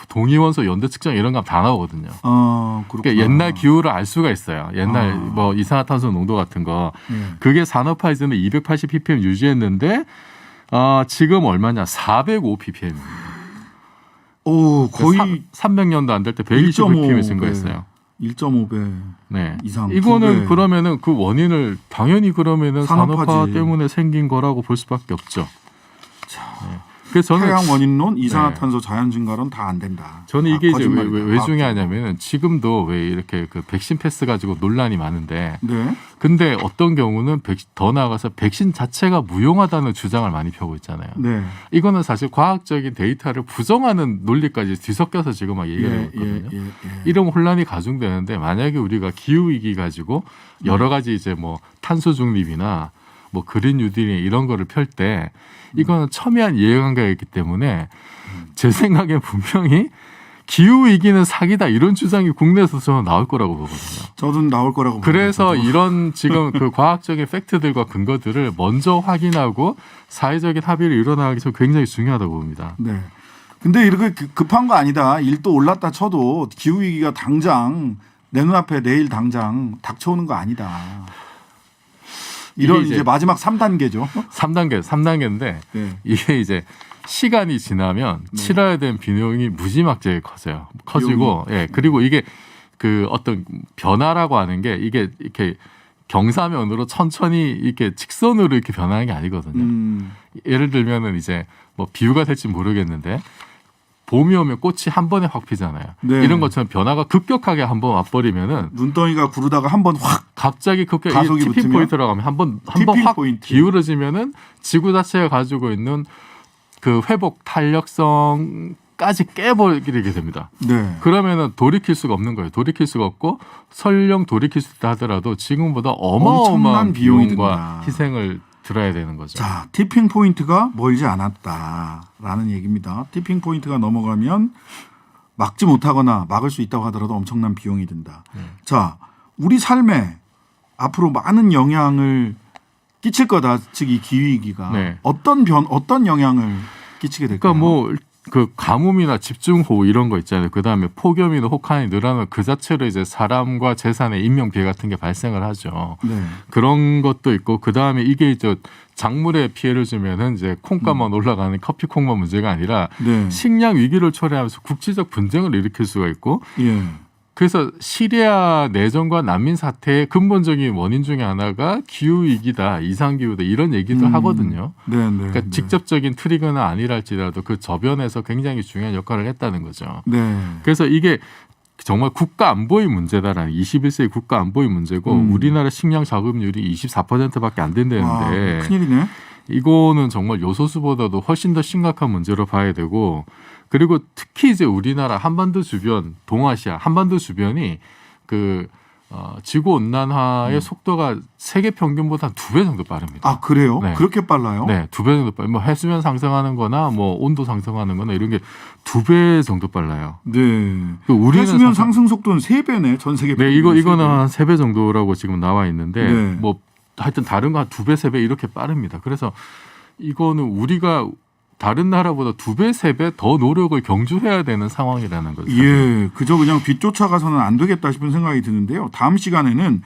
동위원소 연대 측정 이런 거 다 나오거든요. 그렇구나. 그러니까 옛날 기후를 알 수가 있어요. 옛날 뭐 이산화탄소 농도 같은 거. 그게 산업화 이전에 280 ppm 유지했는데 지금 얼마냐? 405 ppm입니다. 오, 거의 300년도 안 될 때 125 ppm 증가했어요. 1.5배 네. 이상. 이거는 2배. 그러면은 그 원인을 당연히 그러면은 산업화 산업화지. 때문에 생긴 거라고 볼 수밖에 없죠. 그래서 저는 태양 원인론, 이산화탄소 자연 증가론 다 안 된다. 저는 이게 이제 거짓말이다. 왜 중요하냐면은 지금도 왜 이렇게 그 백신 패스 가지고 논란이 많은데 네. 근데 어떤 경우는 더 나아가서 백신 자체가 무용하다는 주장을 많이 펴고 있잖아요. 네. 이거는 사실 과학적인 데이터를 부정하는 논리까지 뒤섞여서 지금 막 얘기하고 있거든요. 이런 혼란이 가중되는데 만약에 우리가 기후 위기 가지고 여러 가지 이제 뭐 탄소 중립이나 뭐 그린 뉴딜이 이런 거를 펼 때 이거는 첨예한 이해관계가 있기 때문에 제 생각에 분명히 기후 위기는 사기다 이런 주장이 국내에서 저는 나올 거라고 보거든요. 저도 나올 거라고 그래서 보거든요. 이런 지금 그 과학적인 팩트들과 근거들을 먼저 확인하고 사회적인 합의를 이뤄나가기 전 굉장히 중요하다고 봅니다. 네. 근데 이렇게 급한 거 아니다. 일도 올랐다 쳐도 기후 위기가 당장 내 눈앞에 내일 당장 닥쳐오는 거 아니다. 이런 이게 이제 마지막 3단계죠. 3단계인데 네. 이게 이제 시간이 지나면 치러야 되는 비용이 무지막지하게 커지고 예 그리고 이게 그 어떤 변화라고 하는 게 이게 이렇게 경사면으로 천천히 이렇게 직선으로 이렇게 변하는 게 아니거든요. 예를 들면은 이제 뭐 비유가 될지 모르겠는데 봄이 오면 꽃이 한 번에 확 피잖아요. 네. 이런 것처럼 변화가 급격하게 한번 와버리면은 눈덩이가 구르다가 한번 확 갑자기 급격히 가속이 티핑 붙으면? 포인트라고 하면 한번 티핑 확 포인트. 기울어지면은 지구 자체가 가지고 있는 그 회복 탄력성까지 깨버리게 됩니다. 네. 그러면은 돌이킬 수가 없는 거예요. 돌이킬 수가 없고 설령 돌이킬 수 있다 하더라도 지금보다 어마어마한 엄청난 비용이 비용과 든다. 희생을 들어야 되는 거죠. 자, 티핑 포인트가 멀지 않았다라는 얘기입니다. 티핑 포인트가 넘어가면 막지 못하거나 막을 수 있다고 하더라도 엄청난 비용이 든다. 자, 우리 삶에 앞으로 많은 영향을 끼칠 거다. 즉 이 기후위기가 네. 어떤 영향을 끼치게 될까요? 그러니까 뭐 그 가뭄이나 집중호우 이런 거 있잖아요. 그 다음에 폭염이나 혹한이 늘어나면 그 자체로 이제 사람과 재산의 인명 피해 같은 게 발생을 하죠. 네. 그런 것도 있고 그 다음에 이게 이제 작물에 피해를 주면은 이제 콩값만 올라가는 커피콩만 문제가 아니라 네. 식량 위기를 초래하면서 국제적 분쟁을 일으킬 수가 있고 예. 그래서 시리아 내전과 난민 사태의 근본적인 원인 중에 하나가 기후 위기다, 이상 기후다 이런 얘기도 하거든요. 네, 네. 그러니까 네. 직접적인 트리거는 아니랄지라도 그 저변에서 굉장히 중요한 역할을 했다는 거죠. 네. 그래서 이게 정말 국가 안보의 문제다라는 21세기 국가 안보의 문제고 우리나라 식량 자급률이 24%밖에 안 된다는데 큰일이네. 이거는 정말 요소수보다도 훨씬 더 심각한 문제로 봐야 되고 그리고 특히 이제 우리나라 한반도 주변, 동아시아 한반도 주변이 그 지구 온난화의 속도가 세계 평균보다 2배 정도 빠릅니다. 아, 그래요? 네. 그렇게 빨라요? 네, 2배 정도 빨라요. 뭐 해수면 상승하는 거나 뭐 온도 상승하는 거나 이런 게 2배 정도 빨라요. 네. 우리는 해수면 상승 속도는 3배네. 전 세계. 네, 이거는 한 3배 정도라고 지금 나와 있는데 네. 뭐 하여튼 다른 거 한 2배, 3배 이렇게 빠릅니다. 그래서 이거는 우리가 다른 나라보다 2배, 3배 더 노력을 경주해야 되는 상황이라는 거죠. 예, 그저 그냥 뒤쫓아가서는 안 되겠다 싶은 생각이 드는데요. 다음 시간에는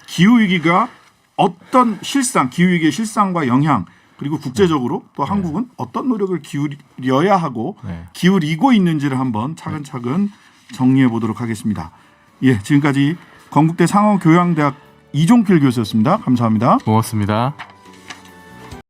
기후위기가 어떤 기후위기의 실상과 영향, 그리고 국제적으로 또 한국은 어떤 노력을 기울여야 하고 네. 기울이고 있는지를 한번 차근차근 정리해 보도록 하겠습니다. 예, 지금까지 건국대 상어교양대학 이종필 교수였습니다. 감사합니다. 고맙습니다.